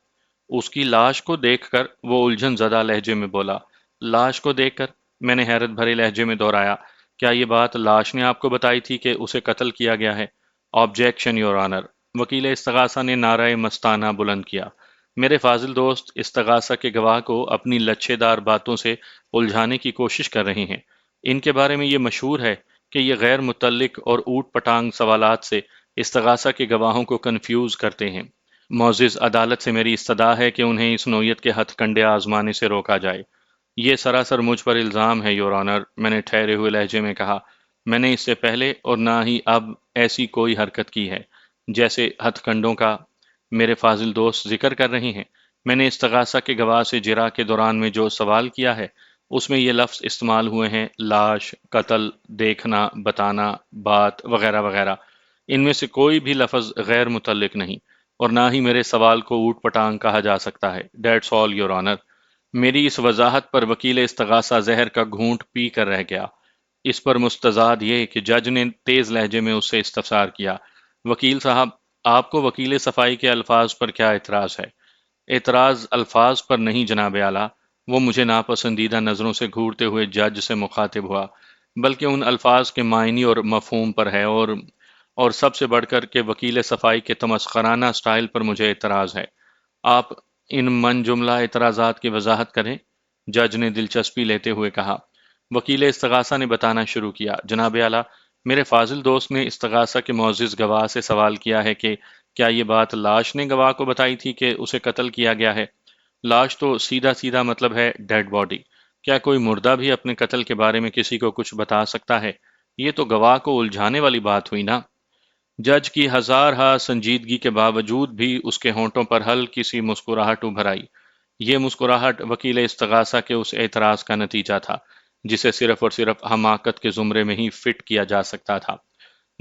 اس کی لاش کو دیکھ کر، وہ الجھن زدہ لہجے میں بولا۔ لاش کو دیکھ کر؟ میں نے حیرت بھرے لہجے میں دہرایا، کیا یہ بات لاش نے آپ کو بتائی تھی کہ اسے قتل کیا گیا ہے؟ آبجیکشن یور آنر، وکیل استغاثہ نے نعرہ مستانہ بلند کیا۔ میرے فاضل دوست استغاثہ کے گواہ کو اپنی لچھے دار باتوں سے الجھانے کی کوشش کر رہے ہیں۔ ان کے بارے میں یہ مشہور ہے کہ یہ غیر متعلق اور اوٹ پٹانگ سوالات سے استغاثہ کے گواہوں کو کنفیوز کرتے ہیں۔ معزز عدالت سے میری استدعا ہے کہ انہیں اس نوعیت کے ہتھ کنڈے آزمانے سے روکا جائے۔ یہ سراسر مجھ پر الزام ہے یور آنر، میں نے ٹھہرے ہوئے لہجے میں کہا۔ میں نے اس سے پہلے اور نہ ہی اب ایسی کوئی حرکت کی ہے جیسے ہتھ کنڈوں کا میرے فاضل دوست ذکر کر رہے ہیں۔ میں نے استغاثہ کے گواہ سے جرا کے دوران میں جو سوال کیا ہے اس میں یہ لفظ استعمال ہوئے ہیں، لاش، قتل، دیکھنا، بتانا، بات، وغیرہ وغیرہ۔ ان میں سے کوئی بھی لفظ غیر متعلق نہیں اور نہ ہی میرے سوال کو اوٹ پٹانگ کہا جا سکتا ہے۔ That's all your honor۔ میری اس وضاحت پر وکیل استغاثہ زہر کا گھونٹ پی کر رہ گیا۔ اس پر مستزاد یہ کہ جج نے تیز لہجے میں اس سے استفسار کیا، وکیل صاحب، آپ کو وکیل صفائی کے الفاظ پر کیا اعتراض ہے؟ اعتراض الفاظ پر نہیں جناب اعلیٰ، وہ مجھے ناپسندیدہ نظروں سے گھورتے ہوئے جج سے مخاطب ہوا، بلکہ ان الفاظ کے معنی اور مفہوم پر ہے اور سب سے بڑھ کر کے وکیل صفائی کے تمسخرانہ سٹائل پر مجھے اعتراض ہے۔ آپ ان من جملہ اعتراضات کی وضاحت کریں، جج نے دلچسپی لیتے ہوئے کہا۔ وکیل استغاثہ نے بتانا شروع کیا، جناب اعلیٰ، میرے فاضل دوست نے استغاثہ کے معزز گواہ سے سوال کیا ہے کہ کیا یہ بات لاش نے گواہ کو بتائی تھی کہ اسے قتل کیا گیا ہے؟ لاش تو سیدھا سیدھا مطلب ہے ڈیڈ باڈی۔ کیا کوئی مردہ بھی اپنے قتل کے بارے میں کسی کو کچھ بتا سکتا ہے؟ یہ تو گواہ کو الجھانے والی بات ہوئی نا۔ جج کی ہزارہا سنجیدگی کے باوجود بھی اس کے ہونٹوں پر ہلکی سی مسکراہٹ ابھر آئی۔ یہ مسکراہٹ وکیل استغاثہ کے اس اعتراض کا نتیجہ تھا جسے صرف اور صرف حماقت کے زمرے میں ہی فٹ کیا جا سکتا تھا۔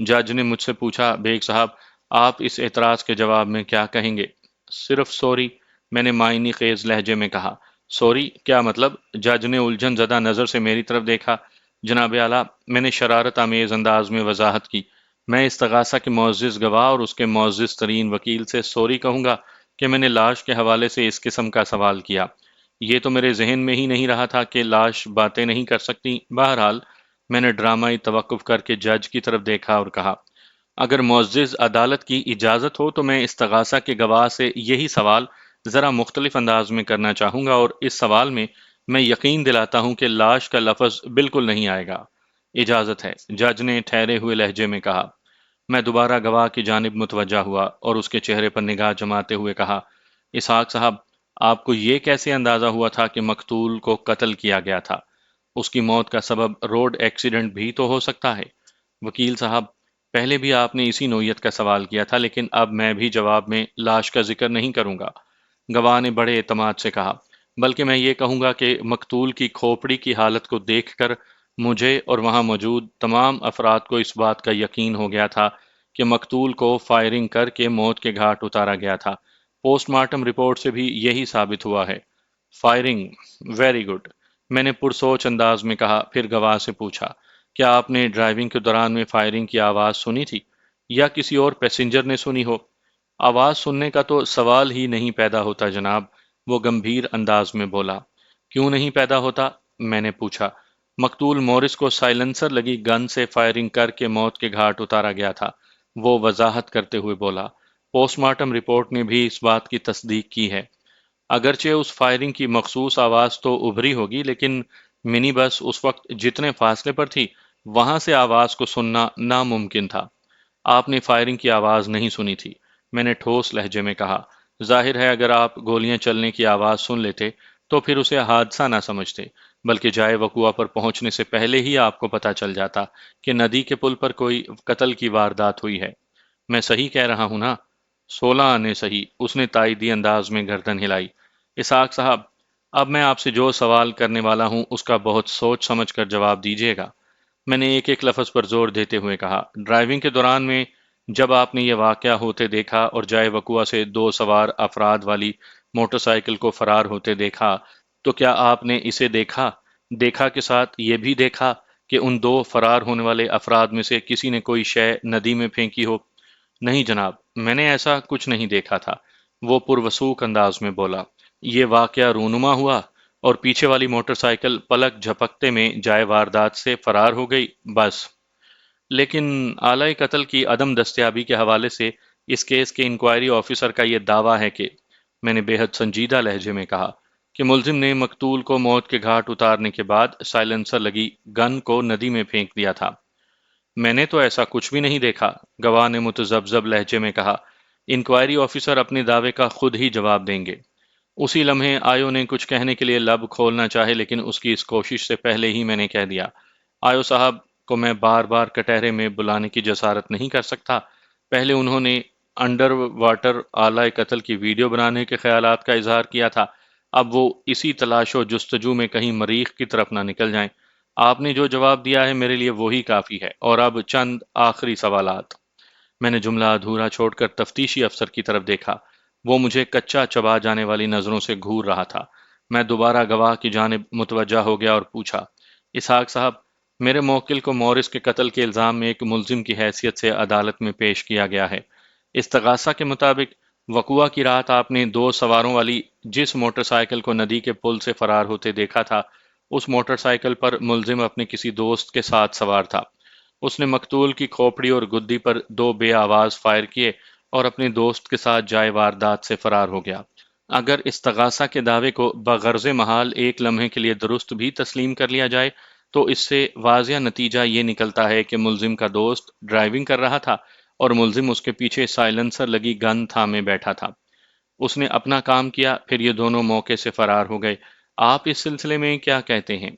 جج نے مجھ سے پوچھا، بیگ صاحب، آپ اس اعتراض کے جواب میں کیا کہیں گے؟ صرف سوری، میں نے معنی خیز لہجے میں کہا۔ سوری کیا مطلب؟ جج نے الجھن زدہ نظر سے میری طرف دیکھا۔ جناب اعلیٰ، میں نے شرارت آمیز انداز میں وضاحت کی، میں استغاثہ کے معزز گواہ اور اس کے معزز ترین وکیل سے سوری کہوں گا کہ میں نے لاش کے حوالے سے اس قسم کا سوال کیا۔ یہ تو میرے ذہن میں ہی نہیں رہا تھا کہ لاش باتیں نہیں کر سکتی۔ بہرحال میں نے ڈرامائی توقف کر کے جج کی طرف دیکھا اور کہا، اگر معزز عدالت کی اجازت ہو تو میں استغاثہ کے گواہ سے یہی سوال ذرا مختلف انداز میں کرنا چاہوں گا، اور اس سوال میں یقین دلاتا ہوں کہ لاش کا لفظ بالکل نہیں آئے گا۔ اجازت ہے، جج نے ٹھہرے ہوئے لہجے میں کہا۔ میں دوبارہ گواہ کی جانب متوجہ ہوا اور اس کے چہرے پر نگاہ جماتے ہوئے کہا، اسحاق صاحب، آپ کو یہ کیسے اندازہ ہوا تھا کہ مقتول کو قتل کیا گیا تھا؟ اس کی موت کا سبب روڈ ایکسیڈنٹ بھی تو ہو سکتا ہے۔ وکیل صاحب، پہلے بھی آپ نے اسی نوعیت کا سوال کیا تھا، لیکن اب میں بھی جواب میں لاش کا ذکر نہیں کروں گا۔ گواہ نے بڑے اعتماد سے کہا، بلکہ میں یہ کہوں گا کہ مقتول کی کھوپڑی کی حالت کو دیکھ کر مجھے اور وہاں موجود تمام افراد کو اس بات کا یقین ہو گیا تھا کہ مقتول کو فائرنگ کر کے موت کے گھاٹ اتارا گیا تھا۔ پوسٹ مارٹم رپورٹ سے بھی یہی ثابت ہوا ہے۔ فائرنگ، ویری گڈ، میں نے پرسوچ انداز میں کہا، پھر گواہ سے پوچھا، کیا آپ نے ڈرائیونگ کے دوران میں فائرنگ کی آواز سنی تھی یا کسی اور پیسنجر نے سنی ہو؟ آواز سننے کا تو سوال ہی نہیں پیدا ہوتا جناب، وہ گمبھیر انداز میں بولا۔ کیوں نہیں پیدا ہوتا؟ میں نے پوچھا۔ مقتول مورس کو سائلنسر لگی گن سے فائرنگ کر کے موت کے گھاٹ اتارا گیا تھا، وہ وضاحت کرتے ہوئے بولا۔ پوسٹ مارٹم رپورٹ نے بھی اس بات کی تصدیق کی ہے۔ اگرچہ اس فائرنگ کی مخصوص آواز تو ابھری ہوگی، لیکن منی بس اس وقت جتنے فاصلے پر تھی وہاں سے آواز کو سننا ناممکن تھا۔ آپ نے فائرنگ کی آواز نہیں سنی تھی، میں نے ٹھوس لہجے میں کہا۔ ظاہر ہے اگر آپ گولیاں چلنے کی آواز سن لیتے تو پھر اسے حادثہ نہ سمجھتے، بلکہ جائے وقوع پر پہنچنے سے پہلے ہی آپ کو پتہ چل جاتا کہ ندی کے پل پر کوئی قتل کی واردات ہوئی ہے۔ میں صحیح کہہ رہا ہوں نا؟ 16 آنے صحیح، اس نے تائیدی انداز میں گردن ہلائی۔ اسحاق صاحب، اب میں آپ سے جو سوال کرنے والا ہوں اس کا بہت سوچ سمجھ کر جواب دیجیے گا۔ میں نے ایک ایک لفظ پر زور دیتے ہوئے کہا، ڈرائیونگ کے دوران میں جب آپ نے یہ واقعہ ہوتے دیکھا اور جائے وقوع سے 2 سوار افراد والی موٹر سائیکل کو فرار ہوتے دیکھا، تو کیا آپ نے اسے دیکھا کے ساتھ یہ بھی دیکھا کہ ان 2 فرار ہونے والے افراد میں سے کسی نے کوئی شے ندی میں پھینکی ہو؟ نہیں جناب، میں نے ایسا کچھ نہیں دیکھا تھا، وہ پروسوک انداز میں بولا۔ یہ واقعہ رونما ہوا اور پیچھے والی موٹر سائیکل پلک جھپکتے میں جائے واردات سے فرار ہو گئی، بس۔ لیکن آلۂ قتل کی عدم دستیابی کے حوالے سے اس کیس کے انکوائری آفیسر کا یہ دعویٰ ہے کہ، میں نے بے حد سنجیدہ لہجے میں کہا، کہ ملزم نے مقتول کو موت کے گھاٹ اتارنے کے بعد سائلنسر لگی گن کو ندی میں پھینک دیا تھا۔ میں نے تو ایسا کچھ بھی نہیں دیکھا، گواہ نے متذبذب لہجے میں کہا۔ انکوائری آفیسر اپنے دعوے کا خود ہی جواب دیں گے۔ اسی لمحے آیو نے کچھ کہنے کے لیے لب کھولنا چاہے، لیکن اس کی اس کوشش سے پہلے ہی میں نے کہہ دیا، آیو صاحب کو میں بار بار کٹہرے میں بلانے کی جسارت نہیں کر سکتا۔ پہلے انہوں نے انڈر واٹر آلۂ قتل کی ویڈیو بنانے کے خیالات کا اظہار کیا تھا، اب وہ اسی تلاش و جستجو میں کہیں مریخ کی طرف نہ نکل جائیں۔ آپ نے جو جواب دیا ہے میرے لیے وہی کافی ہے، اور اب چند آخری سوالات۔ میں نے جملہ ادھورا چھوڑ کر تفتیشی افسر کی طرف دیکھا، وہ مجھے کچا چبا جانے والی نظروں سے گھور رہا تھا۔ میں دوبارہ گواہ کی جانب متوجہ ہو گیا اور پوچھا، اسحاق صاحب، میرے موکل کو مورس کے قتل کے الزام میں ایک ملزم کی حیثیت سے عدالت میں پیش کیا گیا ہے۔ استغاثہ کے مطابق وقوع کی رات آپ نے 2 سواروں والی جس موٹر سائیکل کو ندی کے پل سے فرار ہوتے دیکھا تھا، اس موٹر سائیکل پر ملزم اپنے کسی دوست کے ساتھ سوار تھا۔ اس نے مقتول کی کھوپڑی اور گدی پر 2 بے آواز فائر کیے اور اپنے دوست کے ساتھ جائے واردات سے فرار ہو گیا۔ اگر استغاثہ کے دعوے کو بغرض محال ایک لمحے کے لیے درست بھی تسلیم کر لیا جائے تو اس سے واضح نتیجہ یہ نکلتا ہے کہ ملزم کا دوست ڈرائیونگ کر رہا تھا اور ملزم اس کے پیچھے سائلنسر لگی گن تھامے بیٹھا تھا۔ اس نے اپنا کام کیا، پھر یہ دونوں موقع سے فرار ہو گئے۔ آپ اس سلسلے میں کیا کہتے ہیں؟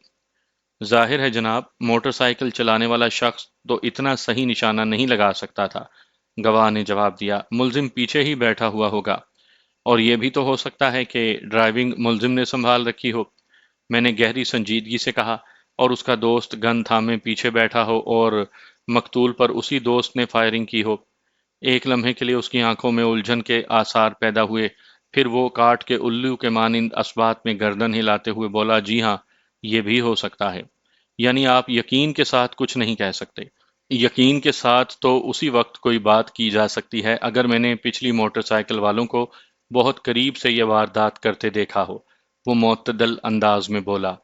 ظاہر ہے جناب، موٹر سائیکل چلانے والا شخص تو اتنا صحیح نشانہ نہیں لگا سکتا تھا، گواہ نے جواب دیا۔ ملزم پیچھے ہی بیٹھا ہوا ہوگا، اور یہ بھی تو ہو سکتا ہے کہ ڈرائیونگ ملزم نے سنبھال رکھی ہو، میں نے گہری سنجیدگی سے کہا، اور اس کا دوست گن تھامے پیچھے بیٹھا ہو اور مقتول پر اسی دوست نے فائرنگ کی ہو۔ ایک لمحے کے لیے اس کی آنکھوں میں الجھن کے آثار پیدا ہوئے، پھر وہ کاٹ کے الو کے مانند اثبات میں گردن ہلاتے ہوئے بولا، جی ہاں، یہ بھی ہو سکتا ہے۔ یعنی آپ یقین کے ساتھ کچھ نہیں کہہ سکتے؟ یقین کے ساتھ تو اسی وقت کوئی بات کی جا سکتی ہے اگر میں نے پچھلی موٹر سائیکل والوں کو بہت قریب سے یہ واردات کرتے دیکھا ہو، وہ معتدل انداز میں بولا۔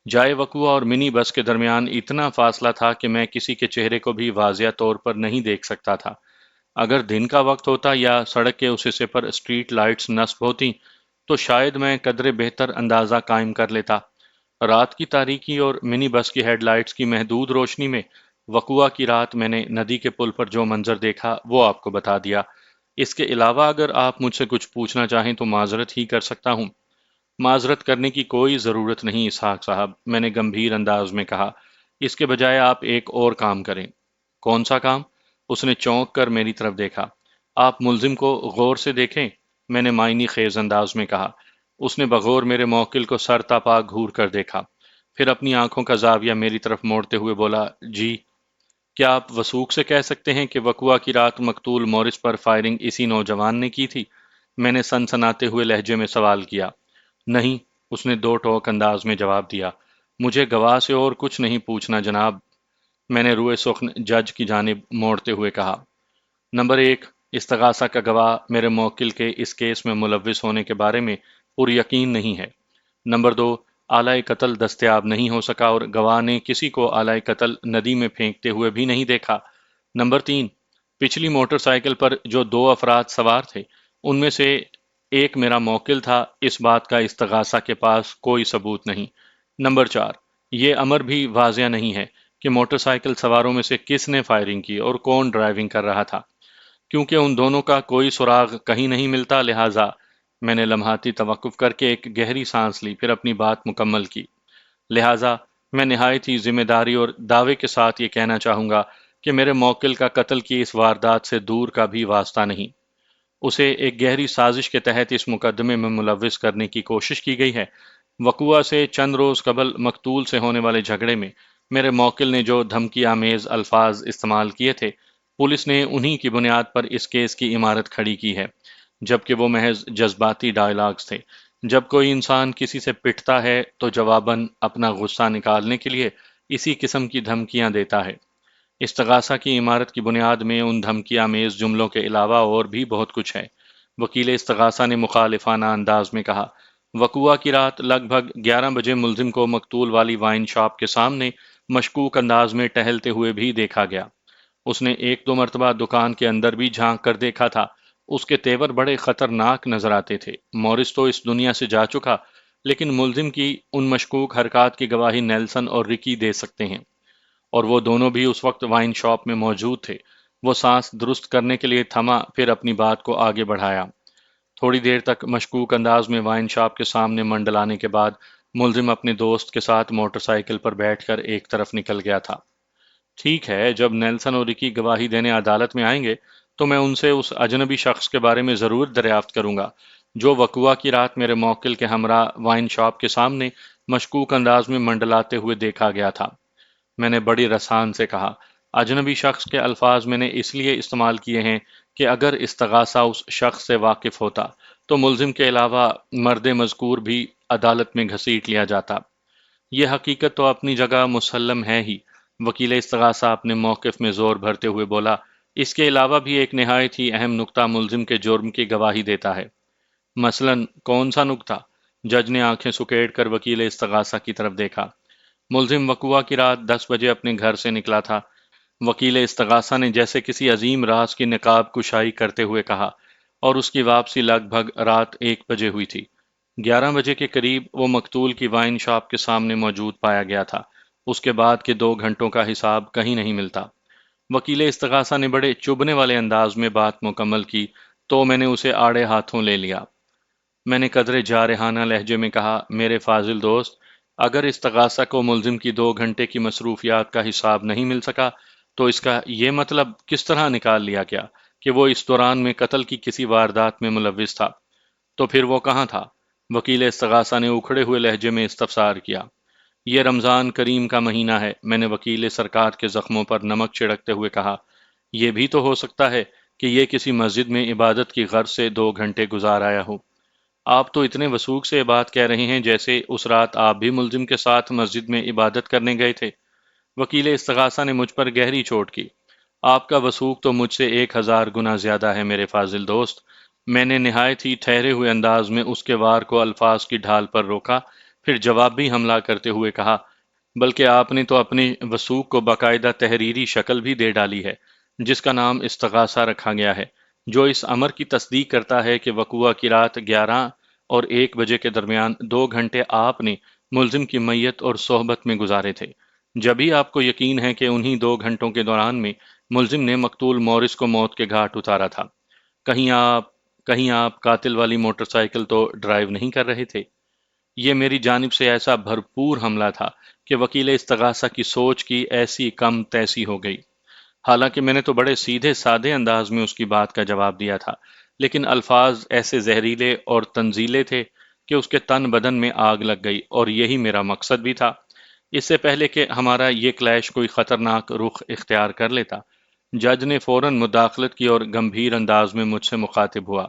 جائے وقوع اور منی بس کے درمیان اتنا فاصلہ تھا کہ میں کسی کے چہرے کو بھی واضح طور پر نہیں دیکھ سکتا تھا۔ اگر دن کا وقت ہوتا یا سڑک کے اس حصے پر اسٹریٹ لائٹس نصب ہوتی تو شاید میں قدرے بہتر اندازہ قائم کر لیتا۔ رات کی تاریکی اور منی بس کی ہیڈ لائٹس کی محدود روشنی میں وقوع کی رات میں نے ندی کے پل پر جو منظر دیکھا وہ آپ کو بتا دیا۔ اس کے علاوہ اگر آپ مجھ سے کچھ پوچھنا چاہیں تو معذرت ہی کر سکتا ہوں۔ معذرت کرنے کی کوئی ضرورت نہیں اسحاق صاحب، میں نے گمبھیر انداز میں کہا۔ اس کے بجائے آپ ایک اور کام کریں۔ کون سا کام؟ اس نے چونک کر میری طرف دیکھا۔ آپ ملزم کو غور سے دیکھیں، میں نے معنی خیز انداز میں کہا۔ اس نے بغور میرے موکل کو سر تا پا گھور کر دیکھا، پھر اپنی آنکھوں کا زاویہ میری طرف موڑتے ہوئے بولا، جی۔ کیا آپ وثوق سے کہہ سکتے ہیں کہ وقوع کی رات مقتول مورس پر فائرنگ اسی نوجوان نے کی تھی؟ میں نے سنسناتے ہوئے لہجے میں سوال کیا۔ نہیں، اس نے دو ٹوک انداز میں جواب دیا۔ مجھے گواہ سے اور کچھ نہیں پوچھنا جناب، میں نے روئے سخن جج کی جانب موڑتے ہوئے کہا۔ نمبر ایک، استغاثہ کا گواہ میرے موکل کے اس کیس میں ملوث ہونے کے بارے میں پر یقین نہیں ہے۔ نمبر دو، آلہ قتل دستیاب نہیں ہو سکا اور گواہ نے کسی کو آلہ قتل ندی میں پھینکتے ہوئے بھی نہیں دیکھا۔ نمبر تین، پچھلی موٹر سائیکل پر جو دو افراد سوار تھے ان میں سے ایک میرا موکل تھا، اس بات کا استغاثہ کے پاس کوئی ثبوت نہیں۔ نمبر چار، یہ امر بھی واضح نہیں ہے کہ موٹر سائیکل سواروں میں سے کس نے فائرنگ کی اور کون ڈرائیونگ کر رہا تھا۔ کیونکہ ان دونوں کا کوئی سراغ کہیں نہیں ملتا، لہٰذا میں نے لمحاتی توقف کر کے ایک گہری سانس لی، پھر اپنی بات مکمل کی۔ لہٰذا میں نہایت ہی ذمہ داری اور دعوے کے ساتھ یہ کہنا چاہوں گا کہ میرے موکل کا قتل کی اس واردات سے دور کا بھی واسطہ نہیں۔ اسے ایک گہری سازش کے تحت اس مقدمے میں ملوث کرنے کی کوشش کی گئی ہے۔ وقوع سے چند روز قبل مقتول سے ہونے والے جھگڑے میں میرے موکل نے جو دھمکی آمیز الفاظ استعمال کیے تھے، پولیس نے انہی کی بنیاد پر اس کیس کی عمارت کھڑی کی ہے، جبکہ وہ محض جذباتی ڈائلاگز تھے۔ جب کوئی انسان کسی سے پٹتا ہے تو جواباً اپنا غصہ نکالنے کے لیے اسی قسم کی دھمکیاں دیتا ہے۔ استغاثہ کی عمارت کی بنیاد میں ان دھمکی آمیز جملوں کے علاوہ اور بھی بہت کچھ ہے، وکیل استغاثہ نے مخالفانہ انداز میں کہا۔ وقوع کی رات لگ بھگ 11 بجے ملزم کو مقتول والی وائن شاپ کے سامنے مشکوک انداز میں ٹہلتے ہوئے بھی دیکھا گیا۔ اس نے ایک دو مرتبہ دکان کے اندر بھی جھانک کر دیکھا تھا۔ اس کے تیور بڑے خطرناک نظر آتے تھے۔ مورس تو اس دنیا سے جا چکا، لیکن ملزم کی ان مشکوک حرکات کی گواہی نیلسن اور رکی دے سکتے ہیں، اور وہ دونوں بھی اس وقت وائن شاپ میں موجود تھے۔ وہ سانس درست کرنے کے لیے تھما، پھر اپنی بات کو آگے بڑھایا۔ تھوڑی دیر تک مشکوک انداز میں وائن شاپ کے سامنے منڈلانے کے بعد ملزم اپنے دوست کے ساتھ موٹر سائیکل پر بیٹھ کر ایک طرف نکل گیا تھا۔ ٹھیک ہے، جب نیلسن اور رکی گواہی دینے عدالت میں آئیں گے تو میں ان سے اس اجنبی شخص کے بارے میں ضرور دریافت کروں گا جو وقوع کی رات میرے موکل کے ہمراہ وائن شاپ کے سامنے مشکوک انداز میں منڈلاتے ہوئے دیکھا گیا تھا۔ میں نے بڑی رسان سے کہا، اجنبی شخص کے الفاظ میں نے اس لیے استعمال کیے ہیں کہ اگر استغاثہ اس شخص سے واقف ہوتا تو ملزم کے علاوہ مرد مذکور بھی عدالت میں گھسیٹ لیا جاتا۔ یہ حقیقت تو اپنی جگہ مسلم ہے ہی، وکیل استغاثہ اپنے موقف میں زور بھرتے ہوئے بولا۔ اس کے علاوہ بھی ایک نہایت ہی اہم نکتہ ملزم کے جرم کی گواہی دیتا ہے۔ مثلاً کون سا نکتہ؟ جج نے آنکھیں سکیڑ کر وکیل استغاثہ کی طرف دیکھا۔ ملزم وقوع کی رات 10 بجے اپنے گھر سے نکلا تھا، وکیل استغاثہ نے جیسے کسی عظیم راز کی نقاب کشائی کرتے ہوئے کہا، اور اس کی واپسی لگ بھگ رات 1 بجے ہوئی تھی۔ 11 بجے کے قریب وہ مقتول کی وائن شاپ کے سامنے موجود پایا گیا تھا۔ اس کے بعد کے 2 گھنٹوں کا حساب کہیں نہیں ملتا۔ وکیل استغاثہ نے بڑے چبھنے والے انداز میں بات مکمل کی تو میں نے اسے آڑے ہاتھوں لے لیا۔ میں نے قدرے جارحانہ لہجے میں کہا، میرے فاضل دوست، اگر استغاثہ کو ملزم کی 2 گھنٹے کی مصروفیات کا حساب نہیں مل سکا تو اس کا یہ مطلب کس طرح نکال لیا گیا کہ وہ اس دوران میں قتل کی کسی واردات میں ملوث تھا؟ تو پھر وہ کہاں تھا؟ وکیل استغاثہ نے اکھڑے ہوئے لہجے میں استفسار کیا۔ یہ رمضان کریم کا مہینہ ہے، میں نے وکیل سرکار کے زخموں پر نمک چھڑکتے ہوئے کہا۔ یہ بھی تو ہو سکتا ہے کہ یہ کسی مسجد میں عبادت کی غرض سے 2 گھنٹے گزار آیا ہو۔ آپ تو اتنے وثوق سے یہ بات کہہ رہے ہیں جیسے اس رات آپ بھی ملزم کے ساتھ مسجد میں عبادت کرنے گئے تھے۔ وکیل استغاثہ نے مجھ پر گہری چوٹ کی۔ آپ کا وثوق تو مجھ سے 1000 گنا زیادہ ہے میرے فاضل دوست۔ میں نے نہایت ہی ٹھہرے ہوئے انداز میں اس کے وار کو الفاظ کی ڈھال پر روکا، پھر جوابی حملہ کرتے ہوئے کہا، بلکہ آپ نے تو اپنے وثوق کو باقاعدہ تحریری شکل بھی دے ڈالی ہے، جس کا نام استغاثہ رکھا گیا ہے، جو اس امر کی تصدیق کرتا ہے کہ وقوعہ کی رات 11 اور 1 بجے کے درمیان 2 گھنٹے آپ نے ملزم کی میت اور صحبت میں گزارے تھے۔ جبھی آپ کو یقین ہے کہ انہی 2 گھنٹوں کے دوران میں ملزم نے مقتول مورس کو موت کے گھاٹ اتارا تھا۔ کہیں آپ کہیں آپ قاتل والی موٹر سائیکل تو ڈرائیو نہیں کر رہے تھے؟ یہ میری جانب سے ایسا بھرپور حملہ تھا کہ وکیل استغاثہ کی سوچ کی ایسی کم تیسی ہو گئی۔ حالانکہ میں نے تو بڑے سیدھے سادے انداز میں اس کی بات کا جواب دیا تھا، لیکن الفاظ ایسے زہریلے اور تنزیلے تھے کہ اس کے تن بدن میں آگ لگ گئی، اور یہی میرا مقصد بھی تھا۔ اس سے پہلے کہ ہمارا یہ کلیش کوئی خطرناک رخ اختیار کر لیتا، جج نے فوراً مداخلت کی اور گمبھیر انداز میں مجھ سے مخاطب ہوا۔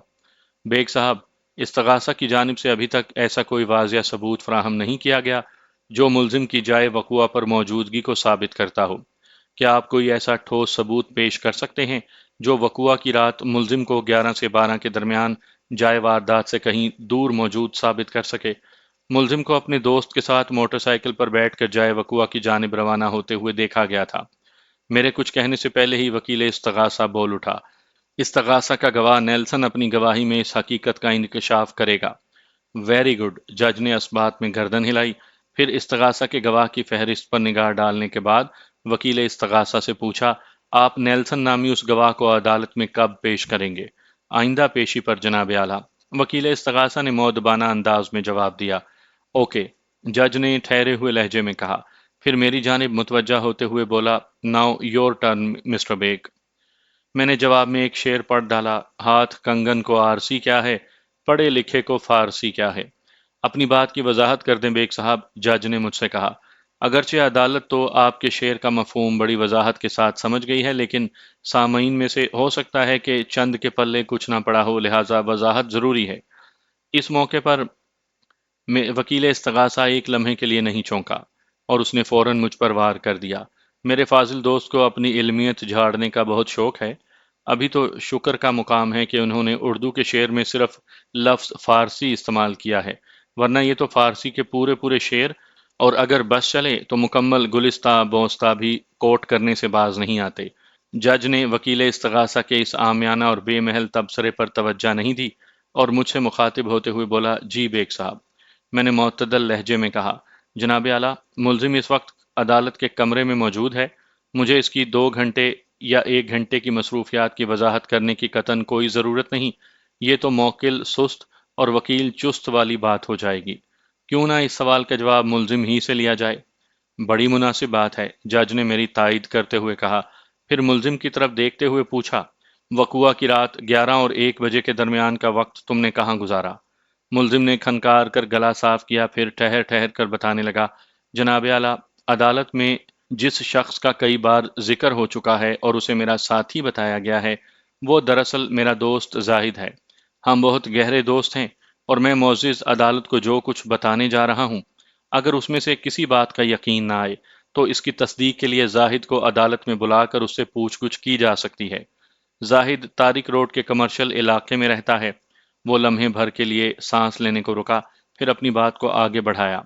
بیگ صاحب، استغاثہ کی جانب سے ابھی تک ایسا کوئی واضح ثبوت فراہم نہیں کیا گیا جو ملزم کی جائے وقوع پر موجودگی کو ثابت کرتا ہو۔ کیا آپ کوئی ایسا ٹھوس ثبوت پیش کر سکتے ہیں جو وقوع کی رات ملزم کو 11 سے 12 کے درمیان جائے واردات سے کہیں دور موجود ثابت کر سکے؟ ملزم کو اپنے دوست کے ساتھ موٹر سائیکل پر بیٹھ کر جائے وقوع کی جانب روانہ ہوتے ہوئے دیکھا گیا تھا۔ میرے کچھ کہنے سے پہلے ہی وکیل استغاثہ بول اٹھا، استغاثہ کا گواہ نیلسن اپنی گواہی میں اس حقیقت کا انکشاف کرے گا۔ ویری گڈ، جج نے اس بات میں گردن ہلائی، پھر استغاثہ کے گواہ کی فہرست پر نگاہ ڈالنے کے بعد وکیل استغاثہ سے پوچھا، آپ نیلسن نامی اس گواہ کو عدالت میں کب پیش کریں گے؟ آئندہ پیشی پر جناب اعلیٰ۔ وکیل استغاثہ نے مؤدبانہ انداز میں جواب دیا۔ اوکے، جج نے ٹھہرے ہوئے لہجے میں کہا، پھر میری جانب متوجہ ہوتے ہوئے بولا، now your turn mister Baig. میں نے جواب میں ایک شعر پڑھ ڈالا، ہاتھ کنگن کو آرسی کیا ہے، پڑھے لکھے کو فارسی کیا ہے۔ اپنی بات کی وضاحت کر دیں بیگ صاحب، جج نے مجھ سے کہا۔ اگرچہ عدالت تو آپ کے شعر کا مفہوم بڑی وضاحت کے ساتھ سمجھ گئی ہے، لیکن سامعین میں سے ہو سکتا ہے کہ چند کے پلے کچھ نہ پڑا ہو، لہٰذا وضاحت ضروری ہے۔ اس موقع پر وکیل استغاثہ ایک لمحے کے لیے نہیں چونکا، اور اس نے فوراً مجھ پر وار کر دیا۔ میرے فاضل دوست کو اپنی علمیت جھاڑنے کا بہت شوق ہے۔ ابھی تو شکر کا مقام ہے کہ انہوں نے اردو کے شعر میں صرف لفظ فارسی استعمال کیا ہے، ورنہ یہ تو فارسی کے پورے پورے شعر، اور اگر بس چلے تو مکمل گلستہ بوستہ بھی کوٹ کرنے سے باز نہیں آتے۔ جج نے وکیل استغاثہ کے اس عامیانہ اور بے محل تبصرے پر توجہ نہیں دی، اور مجھ سے مخاطب ہوتے ہوئے بولا، جی بیگ صاحب۔ میں نے معتدل لہجے میں کہا، جناب اعلیٰ، ملزم اس وقت عدالت کے کمرے میں موجود ہے۔ مجھے اس کی 2 گھنٹے یا 1 گھنٹے کی مصروفیات کی وضاحت کرنے کی قطعاً کوئی ضرورت نہیں۔ یہ تو موکل سست اور وکیل چست والی بات ہو جائے گی۔ کیوں نہ اس سوال کا جواب ملزم ہی سے لیا جائے؟ بڑی مناسب بات ہے، جج نے میری تائید کرتے ہوئے کہا، پھر ملزم کی طرف دیکھتے ہوئے پوچھا، وقوعہ کی رات 11 اور 1 بجے کے درمیان کا وقت تم نے کہاں گزارا؟ ملزم نے کھنکار کر گلا صاف کیا، پھر ٹھہر ٹھہر کر بتانے لگا، جناب اعلیٰ، عدالت میں جس شخص کا کئی بار ذکر ہو چکا ہے اور اسے میرا ساتھی بتایا گیا ہے، وہ دراصل میرا دوست زاہد ہے۔ ہم بہت گہرے دوست ہیں، اور میں معزز عدالت کو جو کچھ بتانے جا رہا ہوں، اگر اس میں سے کسی بات کا یقین نہ آئے تو اس کی تصدیق کے لیے زاہد کو عدالت میں بلا کر اس سے پوچھ گچھ کی جا سکتی ہے۔ زاہد طارق روڈ کے کمرشل علاقے میں رہتا ہے۔ وہ لمحے بھر کے لیے سانس لینے کو رکا، پھر اپنی بات کو آگے بڑھایا۔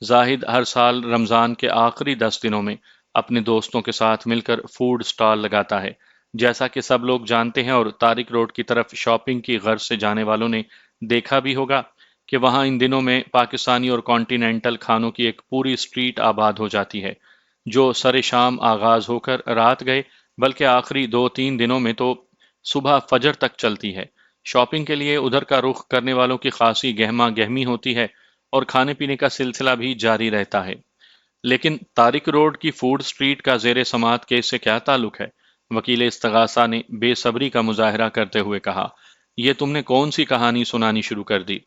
زاہد ہر سال رمضان کے آخری 10 دنوں میں اپنے دوستوں کے ساتھ مل کر فوڈ سٹال لگاتا ہے۔ جیسا کہ سب لوگ جانتے ہیں، اور طارق روڈ کی طرف شاپنگ کی غرض سے جانے والوں نے دیکھا بھی ہوگا کہ وہاں ان دنوں میں پاکستانی اور کانٹیننٹل کھانوں کی ایک پوری اسٹریٹ آباد ہو جاتی ہے، جو سر شام آغاز ہو کر رات گئے، بلکہ آخری 2-3 دنوں میں تو صبح فجر تک چلتی ہے۔ شاپنگ کے لیے ادھر کا رخ کرنے والوں کی خاصی گہما گہمی ہوتی ہے، اور کھانے پینے کا سلسلہ بھی جاری رہتا ہے۔ لیکن طارق روڈ کی فوڈ سٹریٹ کا زیر سماعت کیس سے کیا تعلق ہے؟ وکیل استغاثہ نے بے صبری کا مظاہرہ کرتے ہوئے کہا، یہ تم نے کون سی کہانی سنانی شروع کر دی؟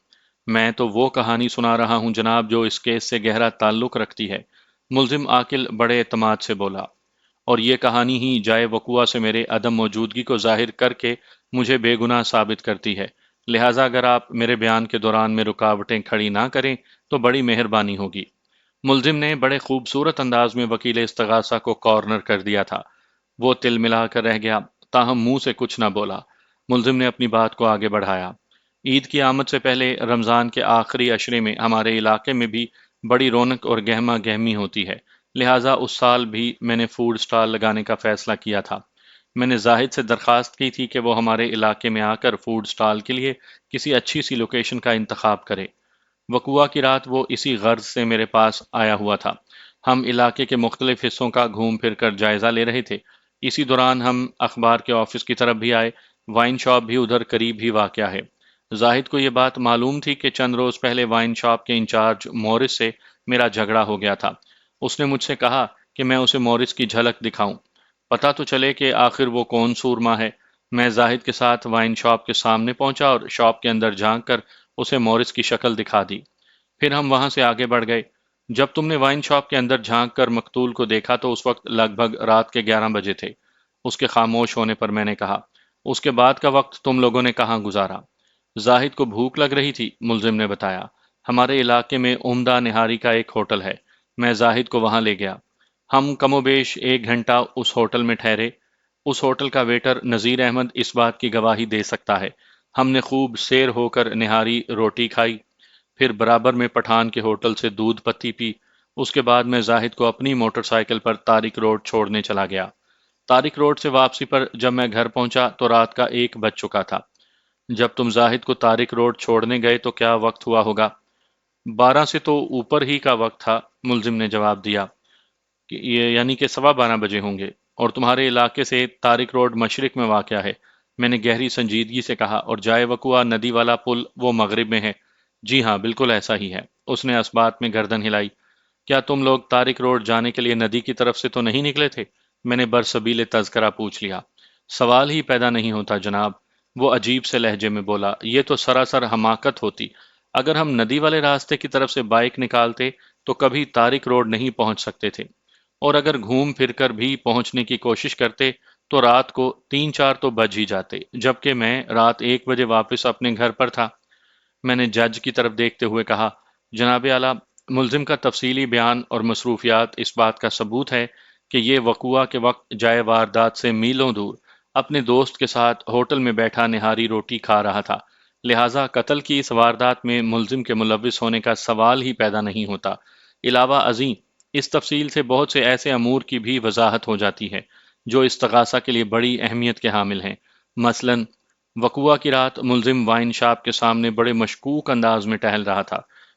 میں تو وہ کہانی سنا رہا ہوں جناب جو اس کیس سے گہرا تعلق رکھتی ہے، ملزم عاقل بڑے اعتماد سے بولا، اور یہ کہانی ہی جائے وقوع سے میرے عدم موجودگی کو ظاہر کر کے مجھے بے گناہ ثابت کرتی ہے۔ لہٰذا اگر آپ میرے بیان کے دوران میں رکاوٹیں کھڑی نہ کریں تو بڑی مہربانی ہوگی۔ ملزم نے بڑے خوبصورت انداز میں وکیل استغاثہ کو کارنر کر دیا تھا۔ وہ تل ملا کر رہ گیا، تاہم منہ سے کچھ نہ بولا۔ ملزم نے اپنی بات کو آگے بڑھایا۔ عید کی آمد سے پہلے رمضان کے آخری عشرے میں ہمارے علاقے میں بھی بڑی رونق اور گہما گہمی ہوتی ہے، لہٰذا اس سال بھی میں نے فوڈ سٹال لگانے کا فیصلہ کیا تھا۔ میں نے زاہد سے درخواست کی تھی کہ وہ ہمارے علاقے میں آ کر فوڈ سٹال کے لیے کسی اچھی سی لوکیشن کا انتخاب کرے۔ وقوعہ کی رات وہ اسی غرض سے میرے پاس آیا ہوا تھا۔ ہم علاقے کے مختلف حصوں کا گھوم پھر کر جائزہ لے رہے تھے۔ اسی دوران ہم اخبار کے آفس کی طرف بھی آئے۔ وائن شاپ بھی ادھر قریب ہی واقع ہے۔ زاہد کو یہ بات معلوم تھی کہ چند روز پہلے وائن شاپ کے انچارج مورس سے میرا جھگڑا ہو گیا تھا۔ اس نے مجھ سے کہا کہ میں اسے مورس کی جھلک دکھاؤں، پتہ تو چلے کہ آخر وہ کون سورما ہے۔ میں زاہد کے ساتھ وائن شاپ کے سامنے پہنچا اور شاپ کے اندر جھانک کر اسے مورس کی شکل دکھا دی۔ پھر ہم وہاں سے آگے بڑھ گئے۔ جب تم نے وائن شاپ کے اندر جھانک کر مقتول کو دیکھا تو اس وقت لگ بھگ رات کے 11 بجے تھے۔ اس کے خاموش ہونے پر میں نے کہا، اس کے بعد کا وقت تم لوگوں نے کہاں گزارا؟ زاہد کو بھوک لگ رہی تھی، ملزم نے بتایا۔ ہمارے علاقے میں عمدہ نہاری کا ایک ہوٹل ہے، میں زاہد کو وہاں لے گیا۔ ہم کم و بیش 1 گھنٹہ اس ہوٹل میں ٹھہرے۔ اس ہوٹل کا ویٹر نذیر احمد اس بات کی گواہی دے سکتا ہے۔ ہم نے خوب سیر ہو کر نہاری روٹی کھائی، پھر برابر میں پٹھان کے ہوٹل سے دودھ پتی پی۔ اس کے بعد میں زاہد کو اپنی موٹر سائیکل پر طارق روڈ چھوڑنے چلا گیا۔ طارق روڈ سے واپسی پر جب میں گھر پہنچا تو رات کا 1 بج چکا تھا۔ جب تم زاہد کو طارق روڈ چھوڑنے گئے تو کیا وقت ہوا ہوگا؟ 12 سے تو اوپر ہی کا وقت تھا، ملزم نے جواب دیا، کہ یہ یعنی کہ 12:15 بجے ہوں گے، اور تمہارے علاقے سے طارق روڈ مشرق میں واقع ہے۔ میں نے گہری سنجیدگی سے کہا، اور جائے وقوع ندی والا پل وہ مغرب میں ہے؟ جی ہاں، بالکل ایسا ہی ہے۔ اس نے اس بات میں گردن ہلائی۔ کیا تم لوگ طارق روڈ جانے کے لیے ندی کی طرف سے تو نہیں نکلے تھے؟ میں نے برسبیل تذکرہ پوچھ لیا۔ سوال ہی پیدا نہیں ہوتا جناب، وہ عجیب سے لہجے میں بولا، یہ تو سراسر حماقت ہوتی۔ اگر ہم ندی والے راستے کی طرف سے بائک نکالتے تو کبھی طارق روڈ نہیں پہنچ سکتے تھے، اور اگر گھوم پھر کر بھی پہنچنے کی کوشش کرتے تو رات کو 3-4 تو بج ہی جاتے، جبکہ میں رات 1 بجے واپس اپنے گھر پر تھا۔ میں نے جج کی طرف دیکھتے ہوئے کہا، جناب اعلیٰ، ملزم کا تفصیلی بیان اور مصروفیات اس بات کا ثبوت ہے کہ یہ وقوعہ کے وقت جائے واردات سے میلوں دور اپنے دوست کے ساتھ ہوٹل میں بیٹھا نہاری روٹی کھا رہا تھا، لہٰذا قتل کی اس واردات میں ملزم کے ملوث ہونے کا سوال ہی پیدا نہیں ہوتا۔ علاوہ ازیں اس تفصیل سے بہت سے ایسے امور کی بھی وضاحت ہو جاتی ہے جو استغاثہ کے لیے بڑی اہمیت کے حامل ہیں۔ مثلاً وقوعہ کی رات ملزم وائن شاپ کے سامنے بڑے مشکوک انداز میں ٹہل رہا تھا،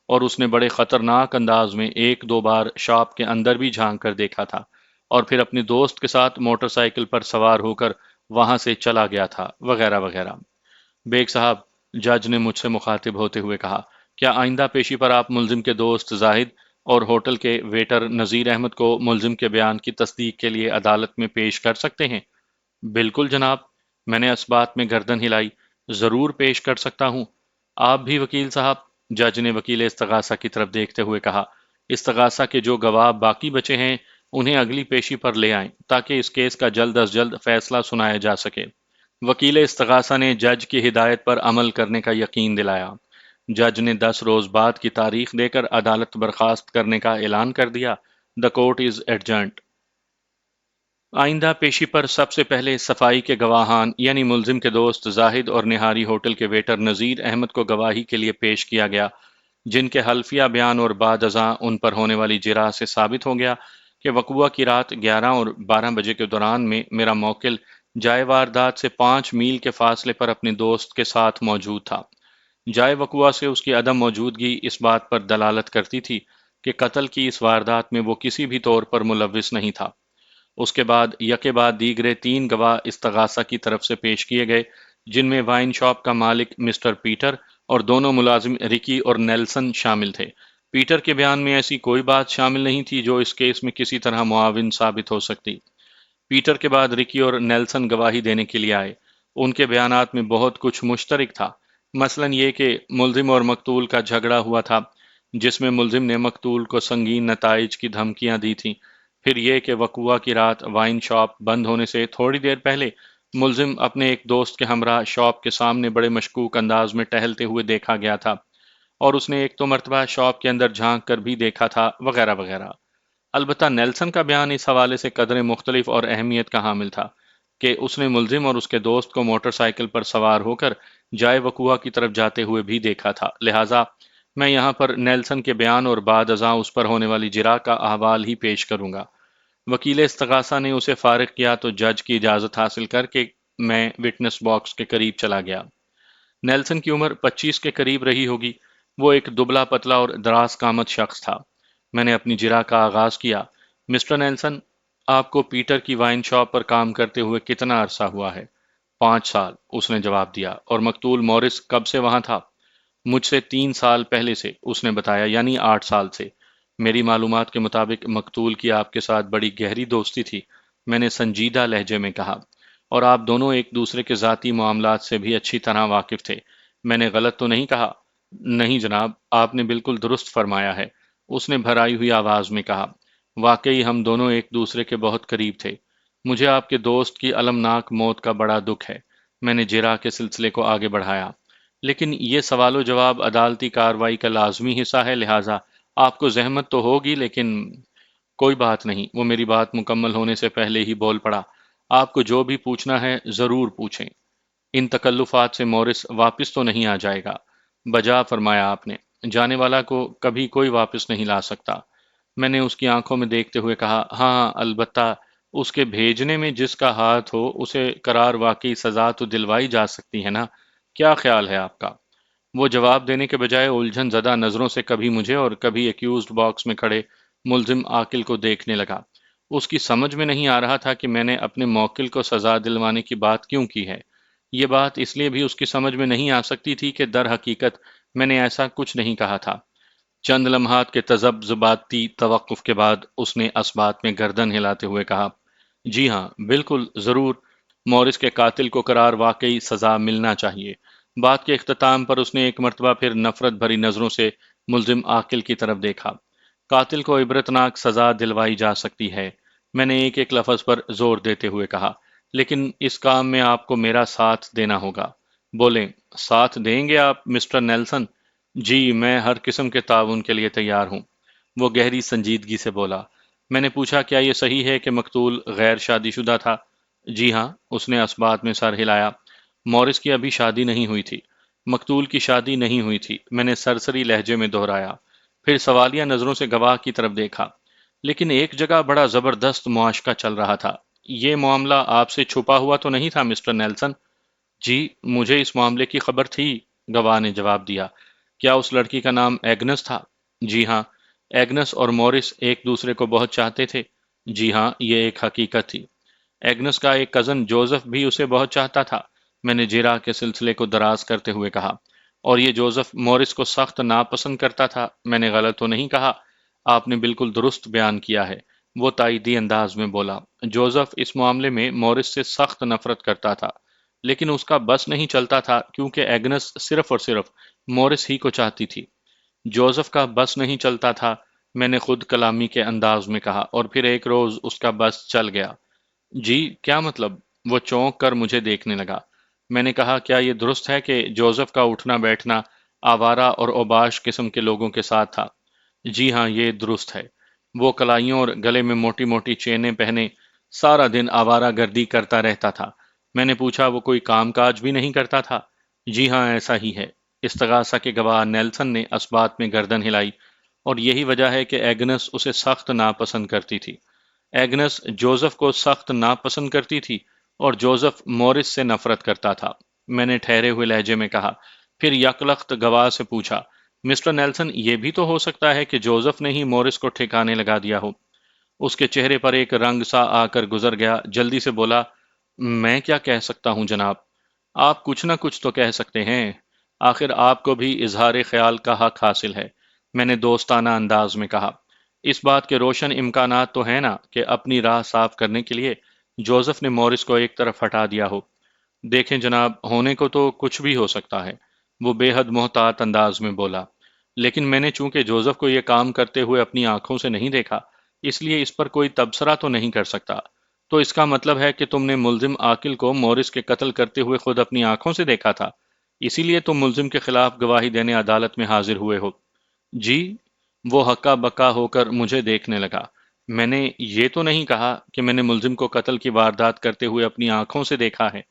اور اس نے بڑے خطرناک انداز میں 1-2 بار شاپ کے اندر بھی جھانک کر دیکھا تھا، اور پھر اپنے دوست کے ساتھ موٹر سائیکل پر سوار ہو کر وہاں سے چلا گیا تھا، وغیرہ وغیرہ۔ بیگ صاحب، جج نے مجھ سے مخاطب ہوتے ہوئے کہا، کیا آئندہ پیشی پر آپ ملزم کے دوست زاہد اور ہوٹل کے ویٹر نذیر احمد کو ملزم کے بیان کی تصدیق کے لیے عدالت میں پیش کر سکتے ہیں؟ بالکل جناب، میں نے اس بات میں گردن ہلائی، ضرور پیش کر سکتا ہوں۔ آپ بھی وکیل صاحب، جج نے وکیل استغاثہ کی طرف دیکھتے ہوئے کہا، استغاثہ کے جو گواہ باقی بچے ہیں انہیں اگلی پیشی پر لے آئیں تاکہ اس کیس کا جلد از جلد فیصلہ سنایا جا سکے۔ وکیل استغاثہ نے جج کی ہدایت پر عمل کرنے کا یقین دلایا۔ جج نے 10 روز بعد کی تاریخ دے کر عدالت برخاست کرنے کا اعلان کر دیا۔ The court is adjourned۔ آئندہ پیشی پر سب سے پہلے صفائی کے گواہان یعنی ملزم کے دوست زاہد اور نہاری ہوٹل کے ویٹر نذیر احمد کو گواہی کے لیے پیش کیا گیا، جن کے حلفیہ بیان اور بعد ازاں ان پر ہونے والی جرح سے ثابت ہو گیا کہ وقوعہ کی رات 11 اور 12 بجے کے دوران میں میرا موکل جائے واردات سے 5 میل کے فاصلے پر اپنے دوست کے ساتھ موجود تھا۔ جائے وقوعہ سے اس کی عدم موجودگی اس بات پر دلالت کرتی تھی کہ قتل کی اس واردات میں وہ کسی بھی طور پر ملوث نہیں تھا۔ اس کے بعد یکے بعد دیگرے 3 گواہ استغاثہ کی طرف سے پیش کیے گئے، جن میں وائن شاپ کا مالک مسٹر پیٹر اور دونوں ملازم رکی اور نیلسن شامل تھے۔ پیٹر کے بیان میں ایسی کوئی بات شامل نہیں تھی جو اس کیس میں کسی طرح معاون ثابت ہو سکتی۔ پیٹر کے بعد رکی اور نیلسن گواہی دینے کے لیے آئے۔ ان کے بیانات میں بہت کچھ مشترک تھا، مثلاً یہ کہ ملزم اور مقتول کا جھگڑا ہوا تھا جس میں ملزم نے مقتول کو سنگین نتائج کی دھمکیاں دی تھیں۔ پھر یہ کہ وقوعہ کی رات وائن شاپ بند ہونے سے تھوڑی دیر پہلے ملزم اپنے ایک دوست کے ہمراہ شاپ کے سامنے بڑے مشکوک انداز میں ٹہلتے ہوئے دیکھا گیا تھا۔ اور اس نے ایک دو مرتبہ شاپ کے اندر جھانک کر بھی دیکھا تھا، وغیرہ وغیرہ۔ البتہ نیلسن کا بیان اس حوالے سے قدرے مختلف اور اہمیت کا حامل تھا کہ اس نے ملزم اور اس کے دوست کو موٹر سائیکل پر سوار ہو کر جائے وقوعہ کی طرف جاتے ہوئے بھی دیکھا تھا، لہٰذا میں یہاں پر نیلسن کے بیان اور بعد ازاں اس پر ہونے والی جرح کا احوال ہی پیش کروں گا۔ وکیل استغاثہ نے اسے فارغ کیا تو جج کی اجازت حاصل کر کے میں وٹنس باکس کے قریب چلا گیا۔ نیلسن کی عمر 25 کے قریب رہی ہوگی۔ وہ ایک دبلا پتلا اور دراز قامت شخص تھا۔ میں نے اپنی جرح کا آغاز کیا۔ مسٹر نیلسن، آپ کو پیٹر کی وائن شاپ پر کام کرتے ہوئے کتنا عرصہ ہوا ہے؟ 5 سال، اس نے جواب دیا۔ اور مقتول مورس کب سے وہاں تھا؟ مجھ سے 3 سال پہلے سے، اس نے بتایا، یعنی 8 سال سے۔ میری معلومات کے مطابق مقتول کی آپ کے ساتھ بڑی گہری دوستی تھی، میں نے سنجیدہ لہجے میں کہا، اور آپ دونوں ایک دوسرے کے ذاتی معاملات سے بھی اچھی طرح واقف تھے۔ میں نے غلط تو نہیں کہا؟ نہیں جناب، آپ نے بالکل درست فرمایا ہے، اس نے بھرائی ہوئی آواز میں کہا۔ واقعی ہم دونوں ایک دوسرے کے بہت قریب تھے۔ مجھے آپ کے دوست کی المناک موت کا بڑا دکھ ہے۔ میں نے جرح کے سلسلے کو آگے بڑھایا۔ لیکن یہ سوال و جواب عدالتی کارروائی کا لازمی حصہ ہے، لہٰذا آپ کو زحمت تو ہوگی، لیکن کوئی بات نہیں۔ وہ میری بات مکمل ہونے سے پہلے ہی بول پڑا۔ آپ کو جو بھی پوچھنا ہے ضرور پوچھیں۔ ان تکلفات سے مورس واپس تو نہیں آ جائے گا؟ بجا فرمایا آپ نے، جانے والا کو کبھی کوئی واپس نہیں لا سکتا۔ میں نے اس کی آنکھوں میں دیکھتے ہوئے کہا، ہاں البتہ اس کے بھیجنے میں جس کا ہاتھ ہو اسے قرار واقعی سزا تو دلوائی جا سکتی ہے نا؟ کیا خیال ہے آپ کا؟ وہ جواب دینے کے بجائے الجھن زدہ نظروں سے کبھی مجھے اور کبھی ایکیوزڈ باکس میں کھڑے ملزم عاقل کو دیکھنے لگا۔ اس کی سمجھ میں نہیں آ رہا تھا کہ میں نے اپنے موکل کو سزا دلوانے کی بات کیوں کی ہے۔ یہ بات اس لیے بھی اس کی سمجھ میں نہیں آ سکتی تھی کہ در حقیقت میں نے ایسا کچھ نہیں کہا تھا۔ چند لمحات کے تذبذباتی توقف کے بعد اس نے اسبات میں گردن ہلاتے ہوئے کہا، جی ہاں، بالکل، ضرور، مورس کے قاتل کو قرار واقعی سزا ملنا چاہیے۔ بات کے اختتام پر اس نے ایک مرتبہ پھر نفرت بھری نظروں سے ملزم عاقل کی طرف دیکھا۔ قاتل کو عبرتناک سزا دلوائی جا سکتی ہے، میں نے ایک ایک لفظ پر زور دیتے ہوئے کہا، لیکن اس کام میں آپ کو میرا ساتھ دینا ہوگا۔ بولیں، ساتھ دیں گے آپ مسٹر نیلسن؟ جی، میں ہر قسم کے تعاون کے لیے تیار ہوں، وہ گہری سنجیدگی سے بولا۔ میں نے پوچھا، کیا یہ صحیح ہے کہ مقتول غیر شادی شدہ تھا؟ جی ہاں، اس نے اسبات میں سر ہلایا۔ مورس کی ابھی شادی نہیں ہوئی تھی۔ مقتول کی شادی نہیں ہوئی تھی، میں نے سرسری لہجے میں دہرایا، پھر سوالیہ نظروں سے گواہ کی طرف دیکھا۔ لیکن ایک جگہ بڑا زبردست معاشقہ چل رہا تھا۔ یہ معاملہ آپ سے چھپا ہوا تو نہیں تھا مسٹر نیلسن؟ جی، مجھے اس معاملے کی خبر تھی، گواہ نے جواب دیا۔ کیا اس لڑکی کا نام ایگنس تھا؟ جی ہاں۔ ایگنس اور مورس ایک دوسرے کو بہت چاہتے تھے؟ جی ہاں، یہ ایک حقیقت تھی۔ ایگنس کا ایک کزن جوزف بھی اسے بہت چاہتا تھا، میں نے جرح کے سلسلے کو دراز کرتے ہوئے کہا۔ اور یہ جوزف مورس کو سخت ناپسند کرتا تھا، میں نے غلط تو نہیں کہا؟ آپ نے بالکل درست بیان کیا ہے، وہ تائیدی انداز میں بولا۔ جوزف اس معاملے میں مورس سے سخت نفرت کرتا تھا، لیکن اس کا بس نہیں چلتا تھا کیونکہ ایگنس صرف اور صرف مورس ہی کو چاہتی تھی۔ جوزف کا بس نہیں چلتا تھا، میں نے خود کلامی کے انداز میں کہا، اور پھر ایک روز اس کا بس چل گیا۔ جی، کیا مطلب؟ وہ چونک کر مجھے دیکھنے لگا۔ میں نے کہا، کیا یہ درست ہے کہ جوزف کا اٹھنا بیٹھنا آوارہ اور اوباش قسم کے لوگوں کے ساتھ تھا؟ جی ہاں، یہ درست ہے۔ وہ کلائیوں اور گلے میں موٹی موٹی چینیں پہنے سارا دن آوارہ گردی کرتا رہتا تھا۔ میں نے پوچھا، وہ کوئی کام کاج بھی نہیں کرتا تھا؟ جی ہاں، ایسا ہی ہے۔ استغاثہ کے گواہ نیلسن نے اسبات میں گردن ہلائی، اور یہی وجہ ہے کہ ایگنس اسے سخت ناپسند کرتی تھی۔ ایگنس جوزف کو سخت ناپسند کرتی تھی اور جوزف مورس سے نفرت کرتا تھا، میں نے ٹھہرے ہوئے لہجے میں کہا۔ پھر یکلخت گواہ سے پوچھا، مسٹر نیلسن، یہ بھی تو ہو سکتا ہے کہ جوزف نے ہی مورس کو ٹھکانے لگا دیا ہو؟ اس کے چہرے پر ایک رنگ سا آ کر گزر گیا، جلدی سے بولا، میں کیا کہہ سکتا ہوں جناب؟ آپ کچھ نہ کچھ تو کہہ سکتے ہیں، آخر آپ کو بھی اظہار خیال کا حق حاصل ہے، میں نے دوستانہ انداز میں کہا۔ اس بات کے روشن امکانات تو ہیں نا کہ اپنی راہ صاف کرنے کے لیے جوزف نے مورس کو ایک طرف ہٹا دیا ہو؟ دیکھیں جناب، ہونے کو تو کچھ بھی ہو سکتا ہے، وہ بے حد محتاط انداز میں بولا، لیکن میں نے چونکہ جوزف کو یہ کام کرتے ہوئے اپنی آنکھوں سے نہیں دیکھا، اس لیے اس پر کوئی تبصرہ تو نہیں کر سکتا۔ تو اس کا مطلب ہے کہ تم نے ملزم عاقل کو مورس کے قتل کرتے ہوئے خود اپنی آنکھوں سے دیکھا تھا؟ اسی لیے تم ملزم کے خلاف گواہی دینے عدالت میں حاضر ہوئے ہو؟ جی۔ وہ ہکا بکا ہو کر مجھے دیکھنے لگا۔ میں نے یہ تو نہیں کہا کہ میں نے ملزم کو قتل کی واردات کرتے ہوئے اپنی آنکھوں سے دیکھا ہے۔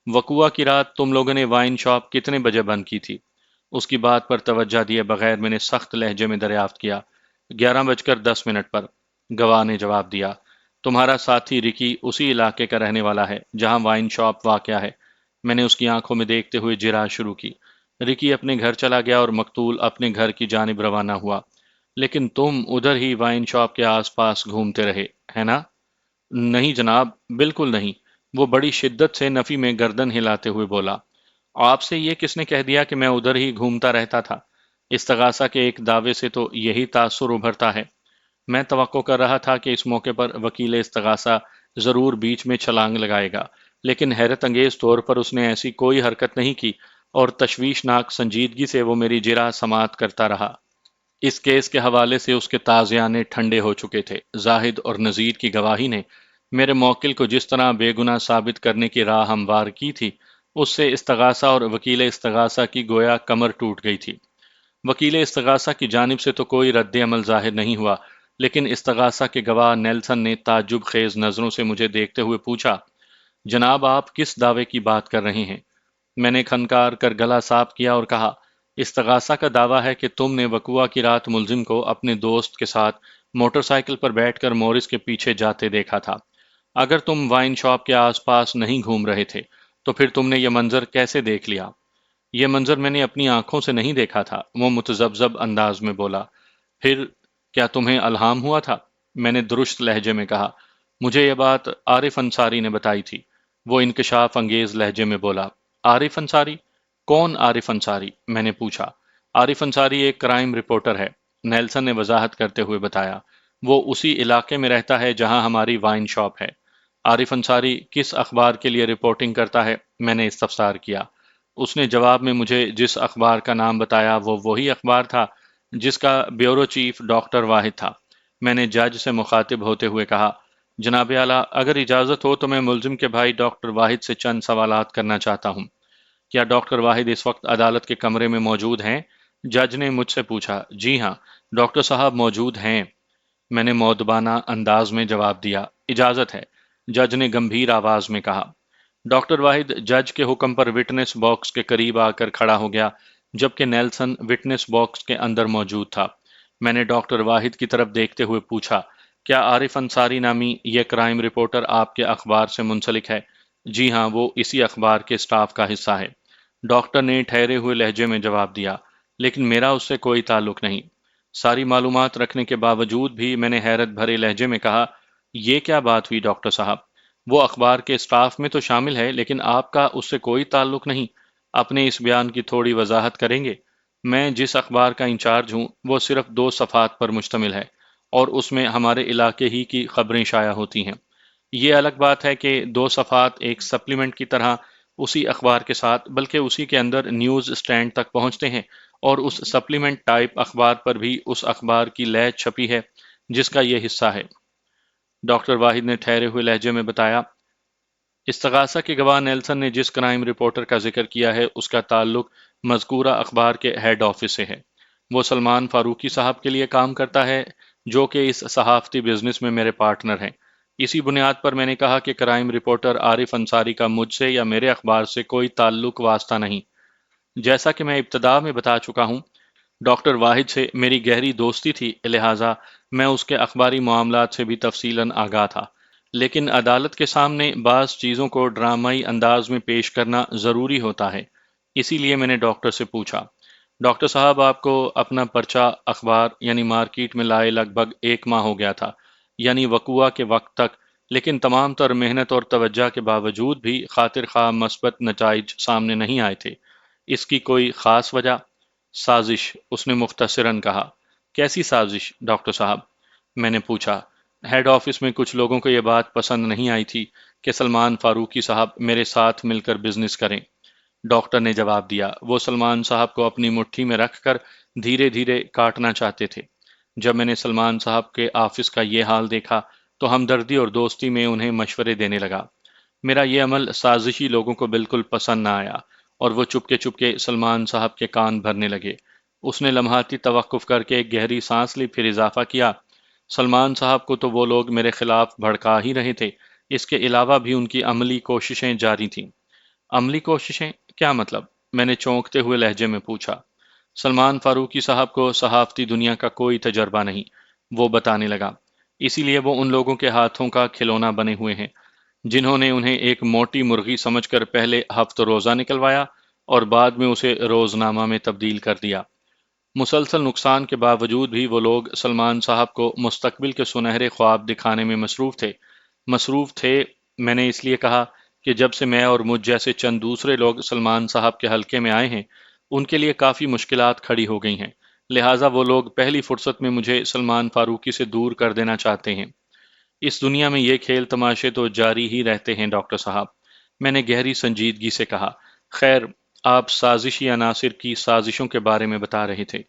وقوعہ کی رات تم لوگوں نے وائن شاپ کتنے بجے بند کی تھی؟ اس کی بات پر توجہ دیے بغیر میں نے سخت لہجے میں دریافت کیا۔ 11:10 پر، گواہ نے جواب دیا۔ تمہارا ساتھی رکی اسی علاقے کا رہنے والا ہے جہاں وائن شاپ واقع ہے۔ میں نے اس کی آنکھوں میں دیکھتے ہوئے جرح شروع کی۔ رکی اپنے گھر چلا گیا اور مقتول اپنے گھر کی جانب روانہ ہوا، لیکن تم ادھر ہی وائن شاپ کے آس پاس گھومتے رہے، ہے نا؟ نہیں جناب، بالکل نہیں۔ وہ بڑی شدت سے نفی میں گردن ہلاتے ہوئے بولا۔ آپ سے یہ کس نے کہہ دیا کہ میں ادھر ہی گھومتا رہتا تھا؟ استغاثہ کے ایک دعوے سے تو یہی تاثر ابھرتا ہے۔ میں توقع کر رہا تھا کہ اس موقع پر وکیل استغاثہ ضرور بیچ میں چھلانگ لگائے گا، لیکن حیرت انگیز طور پر اس نے ایسی کوئی حرکت نہیں کی اور تشویشناک سنجیدگی سے وہ میری جرح سماعت کرتا رہا۔ اس کیس کے حوالے سے اس کے تازیانے ٹھنڈے ہو چکے تھے۔ زاہد اور نذیر کی گواہی نے میرے موکل کو جس طرح بے گناہ ثابت کرنے کی راہ ہموار کی تھی، اس سے استغاثہ اور وکیل استغاثہ کی گویا کمر ٹوٹ گئی تھی۔ وکیل استغاثہ کی جانب سے تو کوئی رد عمل ظاہر نہیں ہوا، لیکن استغاثہ کے گواہ نیلسن نے تعجب خیز نظروں سے مجھے دیکھتے ہوئے پوچھا، جناب آپ کس دعوے کی بات کر رہے ہیں؟ میں نے کھنکار کر گلا صاف کیا اور کہا، استغاثہ کا دعویٰ ہے کہ تم نے وقوعہ کی رات ملزم کو اپنے دوست کے ساتھ موٹر سائیکل پر بیٹھ کر مورس کے پیچھے جاتے دیکھا تھا۔ اگر تم وائن شاپ کے آس پاس نہیں گھوم رہے تھے تو پھر تم نے یہ منظر کیسے دیکھ لیا؟ یہ منظر میں نے اپنی آنکھوں سے نہیں دیکھا تھا، وہ متذبذب انداز میں بولا۔ پھر کیا تمہیں الہام ہوا تھا؟ میں نے درست لہجے میں کہا، مجھے یہ بات عارف انصاری نے بتائی تھی۔ وہ انکشاف انگیز لہجے میں بولا، عارف انصاری؟ کون عارف انصاری؟ میں نے پوچھا۔ عارف انصاری ایک کرائم رپورٹر ہے، نیلسن نے وضاحت کرتے ہوئے بتایا۔ وہ اسی علاقے میں رہتا ہے جہاں ہماری وائن شاپ ہے۔ عارف انصاری کس اخبار کے لیے رپورٹنگ کرتا ہے؟ میں نے استفسار کیا۔ اس نے جواب میں مجھے جس اخبار کا نام بتایا وہ وہی اخبار تھا جس کا بیورو چیف ڈاکٹر واحد تھا۔ میں نے جج سے مخاطب ہوتے ہوئے کہا، جناب اعلیٰ، اگر اجازت ہو تو میں ملزم کے بھائی ڈاکٹر واحد سے چند سوالات کرنا چاہتا ہوں۔ کیا ڈاکٹر واحد اس وقت عدالت کے کمرے میں موجود ہیں؟ جج نے مجھ سے پوچھا۔ جی ہاں، ڈاکٹر صاحب موجود ہیں، میں نے مؤدبانہ انداز میں جواب دیا۔ اجازت ہے، جج نے گمبھیر آواز میں کہا۔ ڈاکٹر واحد جج کے حکم پر وٹنس باکس کے قریب آ کر کھڑا ہو گیا، جبکہ نیلسن وٹنس باکس کے اندر موجود تھا۔ میں نے ڈاکٹر واحد کی طرف دیکھتے ہوئے پوچھا، کیا عارف انصاری نامی یہ کرائم رپورٹر آپ کے اخبار سے منسلک ہے؟ جی ہاں، وہ اسی اخبار کے سٹاف کا حصہ ہے، ڈاکٹر نے ٹھہرے ہوئے لہجے میں جواب دیا، لیکن میرا اس سے کوئی تعلق نہیں۔ ساری معلومات رکھنے کے باوجود بھی میں نے حیرت بھرے لہجے میں کہا، یہ کیا بات ہوئی ڈاکٹر صاحب؟ وہ اخبار کے سٹاف میں تو شامل ہے لیکن آپ کا اس سے کوئی تعلق نہیں۔ اپنے اس بیان کی تھوڑی وضاحت کریں گے؟ میں جس اخبار کا انچارج ہوں وہ صرف 2 صفحات پر مشتمل ہے اور اس میں ہمارے علاقے ہی کی خبریں شائع ہوتی ہیں۔ یہ الگ بات ہے کہ 2 صفحات ایک سپلیمنٹ کی طرح اسی اخبار کے ساتھ بلکہ اسی کے اندر نیوز سٹینڈ تک پہنچتے ہیں، اور اس سپلیمنٹ ٹائپ اخبار پر بھی اس اخبار کی لے چھپی ہے جس کا یہ حصہ ہے، ڈاکٹر واحد نے ٹھہرے ہوئے لہجے میں بتایا۔ استغاثہ کے گواہ نیلسن نے جس کرائم رپورٹر کا ذکر کیا ہے اس کا تعلق مذکورہ اخبار کے ہیڈ آفس سے ہے۔ وہ سلمان فاروقی صاحب کے لیے کام کرتا ہے جو کہ اس صحافتی بزنس میں میرے پارٹنر ہیں۔ اسی بنیاد پر میں نے کہا کہ کرائم رپورٹر عارف انصاری کا مجھ سے یا میرے اخبار سے کوئی تعلق واسطہ نہیں۔ جیسا کہ میں ابتدا میں بتا چکا ہوں، ڈاکٹر واحد سے میری گہری دوستی تھی، لہٰذا میں اس کے اخباری معاملات سے بھی تفصیلاً آگاہ تھا، لیکن عدالت کے سامنے بعض چیزوں کو ڈرامائی انداز میں پیش کرنا ضروری ہوتا ہے، اسی لیے میں نے ڈاکٹر سے پوچھا، ڈاکٹر صاحب آپ کو اپنا پرچہ اخبار یعنی مارکیٹ میں لائے لگ بھگ 1 ماہ ہو گیا تھا، یعنی وقوعہ کے وقت تک، لیکن تمام تر محنت اور توجہ کے باوجود بھی خاطر خواہ مثبت نتائج سامنے نہیں آئے تھے۔ اس کی کوئی خاص وجہ؟ سازش، اس نے مختصراً کہا۔ کیسی سازش ڈاکٹر صاحب؟ میں نے پوچھا۔ ہیڈ آفس میں کچھ لوگوں کو یہ بات پسند نہیں آئی تھی کہ سلمان فاروقی صاحب میرے ساتھ مل کر بزنس کریں، ڈاکٹر نے جواب دیا۔ وہ سلمان صاحب کو اپنی مٹھی میں رکھ کر دھیرے دھیرے کاٹنا چاہتے تھے۔ جب میں نے سلمان صاحب کے آفس کا یہ حال دیکھا تو ہمدردی اور دوستی میں انہیں مشورے دینے لگا۔ میرا یہ عمل سازشی لوگوں کو بالکل پسند نہ آیا اور وہ چپ کے سلمان صاحب کے کان بھرنے لگے۔ اس نے لمحاتی توقف کر کے ایک گہری سانس لی، پھر اضافہ کیا، سلمان صاحب کو تو وہ لوگ میرے خلاف بھڑکا ہی رہے تھے، اس کے علاوہ بھی ان کی عملی کوششیں جاری تھیں۔ عملی کوششیں؟ کیا مطلب؟ میں نے چونکتے ہوئے لہجے میں پوچھا۔ سلمان فاروقی صاحب کو صحافتی دنیا کا کوئی تجربہ نہیں، وہ بتانے لگا، اسی لیے وہ ان لوگوں کے ہاتھوں کا کھلونا بنے ہوئے ہیں جنہوں نے انہیں ایک موٹی مرغی سمجھ کر پہلے ہفت روزہ نکلوایا اور بعد میں اسے روزنامہ میں تبدیل کر دیا۔ مسلسل نقصان کے باوجود بھی وہ لوگ سلمان صاحب کو مستقبل کے سنہرے خواب دکھانے میں مصروف تھے۔ میں نے اس لیے کہا کہ جب سے میں اور مجھ جیسے چند دوسرے لوگ سلمان صاحب کے حلقے میں آئے ہیں، ان کے لیے کافی مشکلات کھڑی ہو گئی ہیں، لہٰذا وہ لوگ پہلی فرصت میں مجھے سلمان فاروقی سے دور کر دینا چاہتے ہیں۔ اس دنیا میں یہ کھیل تماشے تو جاری ہی رہتے ہیں ڈاکٹر صاحب، میں نے گہری سنجیدگی سے کہا۔ خیر، آپ سازشی عناصر کی سازشوں کے بارے میں بتا رہے تھے،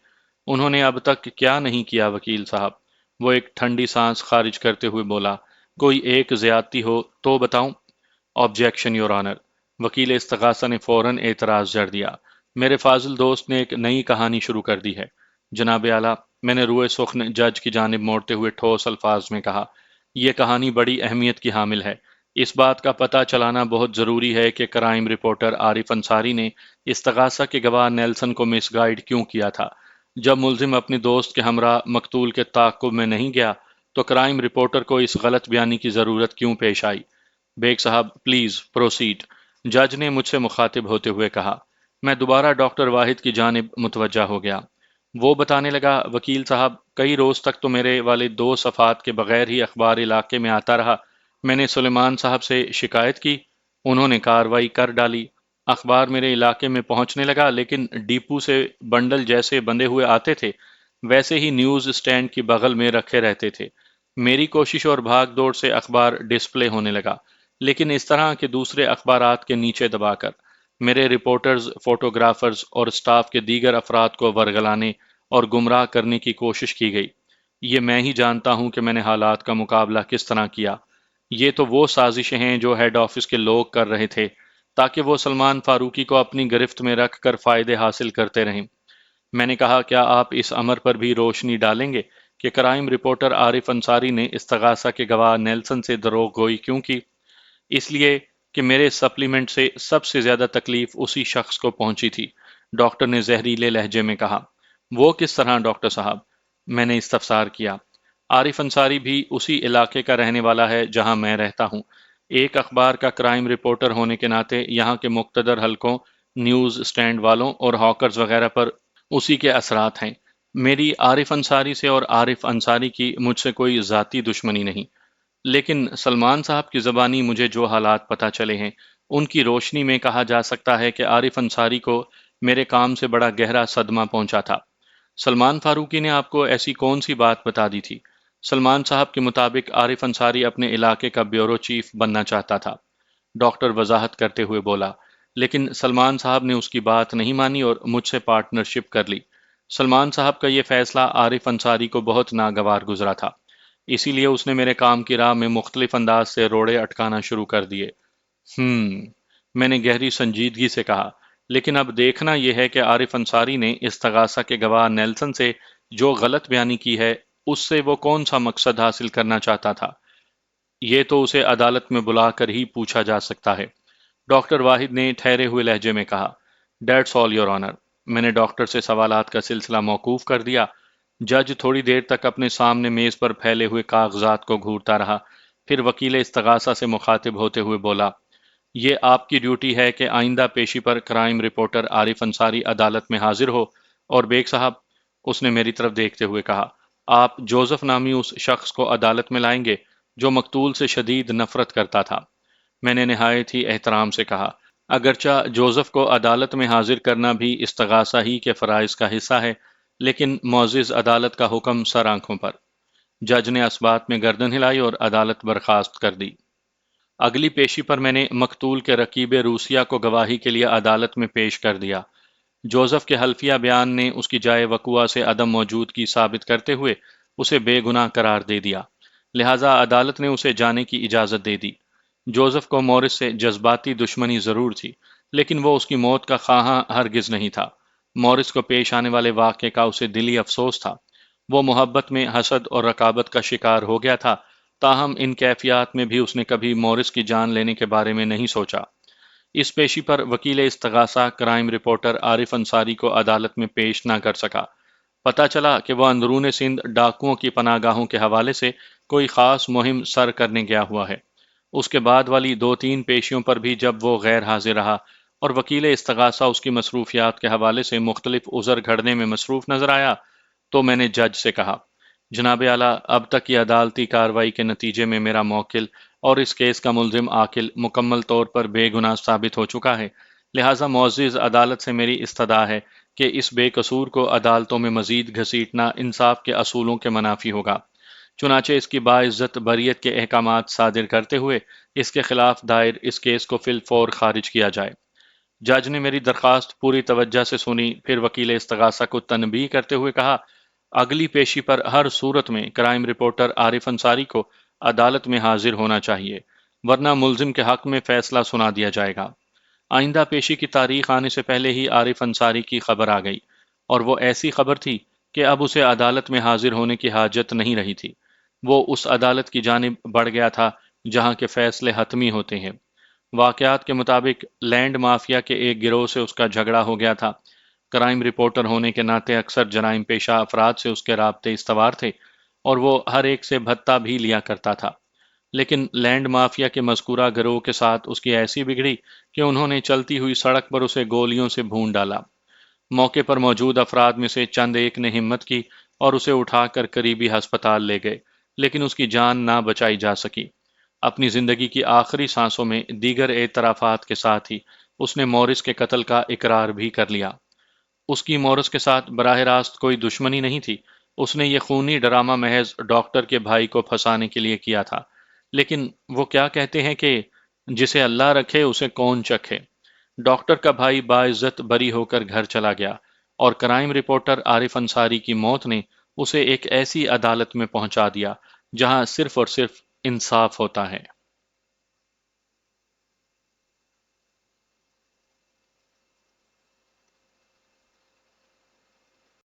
انہوں نے اب تک کیا نہیں کیا وکیل صاحب؟ وہ ایک ٹھنڈی سانس خارج کرتے ہوئے بولا، کوئی ایک زیادتی ہو تو بتاؤں؟ آبجیکشن یور آنر، وکیل استغاثہ نے فوراً اعتراض جڑ دیا، میرے فاضل دوست نے ایک نئی کہانی شروع کر دی ہے۔ جناب اعلیٰ، میں نے روئے سخن جج کی جانب موڑتے ہوئے ٹھوس الفاظ میں کہا، یہ کہانی بڑی اہمیت کی حامل ہے۔ اس بات کا پتہ چلانا بہت ضروری ہے کہ کرائم رپورٹر عارف انصاری نے استغاثہ کے گواہ نیلسن کو مس گائیڈ کیوں کیا تھا۔ جب ملزم اپنے دوست کے ہمراہ مقتول کے تعاقب میں نہیں گیا تو کرائم رپورٹر کو اس غلط بیانی کی ضرورت کیوں پیش آئی؟ بیگ صاحب پلیز پروسیڈ، جج نے مجھ سے مخاطب ہوتے ہوئے کہا۔ میں دوبارہ ڈاکٹر واحد کی جانب متوجہ ہو گیا۔ وہ بتانے لگا، وکیل صاحب، کئی روز تک تو میرے والد 2 صفحات کے بغیر ہی اخبار علاقے میں آتا رہا۔ میں نے سلیمان صاحب سے شکایت کی، انہوں نے کارروائی کر ڈالی، اخبار میرے علاقے میں پہنچنے لگا، لیکن ڈیپو سے بنڈل جیسے بندے ہوئے آتے تھے ویسے ہی نیوز اسٹینڈ کی بغل میں رکھے رہتے تھے۔ میری کوشش اور بھاگ دوڑ سے اخبار ڈسپلے ہونے لگا، لیکن اس طرح کہ دوسرے اخبارات کے نیچے دبا کر میرے رپورٹرز، فوٹوگرافرز اور اسٹاف کے دیگر افراد کو ورگلانے اور گمراہ کرنے کی کوشش کی گئی۔ یہ میں ہی جانتا ہوں کہ میں نے حالات کا مقابلہ کس طرح کیا۔ یہ تو وہ سازشیں ہیں جو ہیڈ آفس کے لوگ کر رہے تھے تاکہ وہ سلمان فاروقی کو اپنی گرفت میں رکھ کر فائدے حاصل کرتے رہیں۔ میں نے کہا، کیا آپ اس امر پر بھی روشنی ڈالیں گے کہ کرائم رپورٹر عارف انصاری نے استغاثہ کے گواہ نیلسن سے دروغ گوئی کیوں کی؟ اس لیے کہ میرے سپلیمنٹ سے سب سے زیادہ تکلیف اسی شخص کو پہنچی تھی، ڈاکٹر نے زہریلے لہجے میں کہا۔ وہ کس طرح ڈاکٹر صاحب؟ میں نے استفسار کیا۔ عارف انصاری بھی اسی علاقے کا رہنے والا ہے جہاں میں رہتا ہوں۔ ایک اخبار کا کرائم رپورٹر ہونے کے ناطے یہاں کے مقتدر حلقوں، نیوز اسٹینڈ والوں اور ہاکرز وغیرہ پر اسی کے اثرات ہیں۔ میری عارف انصاری سے اور عارف انصاری کی مجھ سے کوئی ذاتی دشمنی نہیں، لیکن سلمان صاحب کی زبانی مجھے جو حالات پتہ چلے ہیں ان کی روشنی میں کہا جا سکتا ہے کہ عارف انصاری کو میرے کام سے بڑا گہرا صدمہ پہنچا تھا۔ سلمان فاروقی نے آپ کو ایسی کون سی بات بتا دی تھی؟ سلمان صاحب کے مطابق عارف انصاری اپنے علاقے کا بیورو چیف بننا چاہتا تھا، ڈاکٹر وضاحت کرتے ہوئے بولا، لیکن سلمان صاحب نے اس کی بات نہیں مانی اور مجھ سے پارٹنرشپ کر لی۔ سلمان صاحب کا یہ فیصلہ عارف انصاری کو بہت ناگوار گزرا تھا، اسی لیے اس نے میرے کام کی راہ میں مختلف انداز سے روڑے اٹکانا شروع کر دیے۔ میں نے گہری سنجیدگی سے کہا، لیکن اب دیکھنا یہ ہے کہ عارف انصاری نے استغاثہ کے گواہ نیلسن سے جو غلط بیانی کی ہے اس سے وہ کون سا مقصد حاصل کرنا چاہتا تھا؟ یہ تو اسے عدالت میں بلا کر ہی پوچھا جا سکتا ہے، ڈاکٹر واحد نے ٹھہرے ہوئے لہجے میں کہا۔ ڈیٹس آل یور آنر، میں نے ڈاکٹر سے سوالات کا سلسلہ موقوف کر دیا۔ جج تھوڑی دیر تک اپنے سامنے میز پر پھیلے ہوئے کاغذات کو گھورتا رہا، پھر وکیل استغاثہ سے مخاطب ہوتے ہوئے بولا، یہ آپ کی ڈیوٹی ہے کہ آئندہ پیشی پر کرائم رپورٹر عارف انصاری عدالت میں حاضر ہو، اور بیگ صاحب، اس نے میری طرف دیکھتے ہوئے کہا، آپ جوزف نامی اس شخص کو عدالت میں لائیں گے جو مقتول سے شدید نفرت کرتا تھا۔ میں نے نہایت ہی احترام سے کہا، اگرچہ جوزف کو عدالت میں حاضر کرنا بھی استغاثہ ہی کے فرائض کا حصہ ہے، لیکن معزز عدالت کا حکم سر آنکھوں پر۔ جج نے اسبات میں گردن ہلائی اور عدالت برخاست کر دی۔ اگلی پیشی پر میں نے مقتول کے رقیب روسیہ کو گواہی کے لیے عدالت میں پیش کر دیا۔ جوزف کے حلفیہ بیان نے اس کی جائے وقوع سے عدم موجودگی ثابت کرتے ہوئے اسے بے گناہ قرار دے دیا، لہذا عدالت نے اسے جانے کی اجازت دے دی۔ جوزف کو مورس سے جذباتی دشمنی ضرور تھی، لیکن وہ اس کی موت کا خواہاں ہرگز نہیں تھا۔ مورس کو پیش آنے والے واقعے کا اسے دلی افسوس تھا۔ وہ محبت میں حسد اور رقابت کا شکار ہو گیا تھا، تاہم ان کیفیات میں بھی اس نے کبھی مورس کی جان لینے کے بارے میں نہیں سوچا۔ اس پیشی پر وکیل استغاثہ کرائم رپورٹر عارف انصاری کو عدالت میں پیش نہ کر سکا۔ پتہ چلا کہ وہ اندرون سندھ ڈاکوؤں کی پناہ گاہوں کے حوالے سے کوئی خاص مہم سر کرنے گیا ہوا ہے۔ اس کے بعد والی 2-3 پیشیوں پر بھی جب وہ غیر حاضر رہا اور وکیل استغاثہ اس کی مصروفیات کے حوالے سے مختلف عذر گھڑنے میں مصروف نظر آیا، تو میں نے جج سے کہا، جناب اعلیٰ، اب تک کی عدالتی کارروائی کے نتیجے میں میرا موکل اور اس کیس کا ملزم عاقل مکمل طور پر بے گناہ ثابت ہو چکا ہے، لہٰذا معزز عدالت سے میری استدعا ہے کہ اس بے قصور کو عدالتوں میں مزید گھسیٹنا انصاف کے اصولوں کے منافی ہوگا، چنانچہ اس کی باعزت بریت کے احکامات صادر کرتے ہوئے اس کے خلاف دائر اس کیس کو فی الفور خارج کیا جائے۔ جج نے میری درخواست پوری توجہ سے سنی، پھر وکیل استغاثہ کو تنبیہ کرتے ہوئے کہا، اگلی پیشی پر ہر صورت میں کرائم رپورٹر عارف انصاری کو عدالت میں حاضر ہونا چاہیے، ورنہ ملزم کے حق میں فیصلہ سنا دیا جائے گا۔ آئندہ پیشی کی تاریخ آنے سے پہلے ہی عارف انصاری کی خبر آ گئی، اور وہ ایسی خبر تھی کہ اب اسے عدالت میں حاضر ہونے کی حاجت نہیں رہی تھی۔ وہ اس عدالت کی جانب بڑھ گیا تھا جہاں کے فیصلے حتمی ہوتے ہیں۔ واقعات کے مطابق لینڈ مافیا کے ایک گروہ سے اس کا جھگڑا ہو گیا تھا۔ کرائم رپورٹر ہونے کے ناطے اکثر جرائم پیشہ افراد سے اس کے رابطے استوار تھے اور وہ ہر ایک سے بھتہ بھی لیا کرتا تھا، لیکن لینڈ مافیا کے مذکورہ گروہ کے ساتھ اس کی ایسی بگڑی کہ انہوں نے چلتی ہوئی سڑک پر اسے گولیوں سے بھون ڈالا۔ موقع پر موجود افراد میں سے چند ایک نے ہمت کی اور اسے اٹھا کر قریبی ہسپتال لے گئے، لیکن اس کی جان نہ بچائی جا سکی۔ اپنی زندگی کی آخری سانسوں میں دیگر اعترافات کے ساتھ ہی اس نے مورس کے قتل کا اقرار بھی کر لیا۔ اس کی مورس کے ساتھ براہ راست کوئی دشمنی نہیں تھی، اس نے یہ خونی ڈرامہ محض ڈاکٹر کے بھائی کو پھنسانے کے لیے کیا تھا، لیکن وہ کیا کہتے ہیں کہ جسے اللہ رکھے اسے کون چکھے۔ ڈاکٹر کا بھائی باعزت بری ہو کر گھر چلا گیا، اور کرائم رپورٹر عارف انصاری کی موت نے اسے ایک ایسی عدالت میں پہنچا دیا جہاں صرف اور صرف انصاف ہوتا ہے۔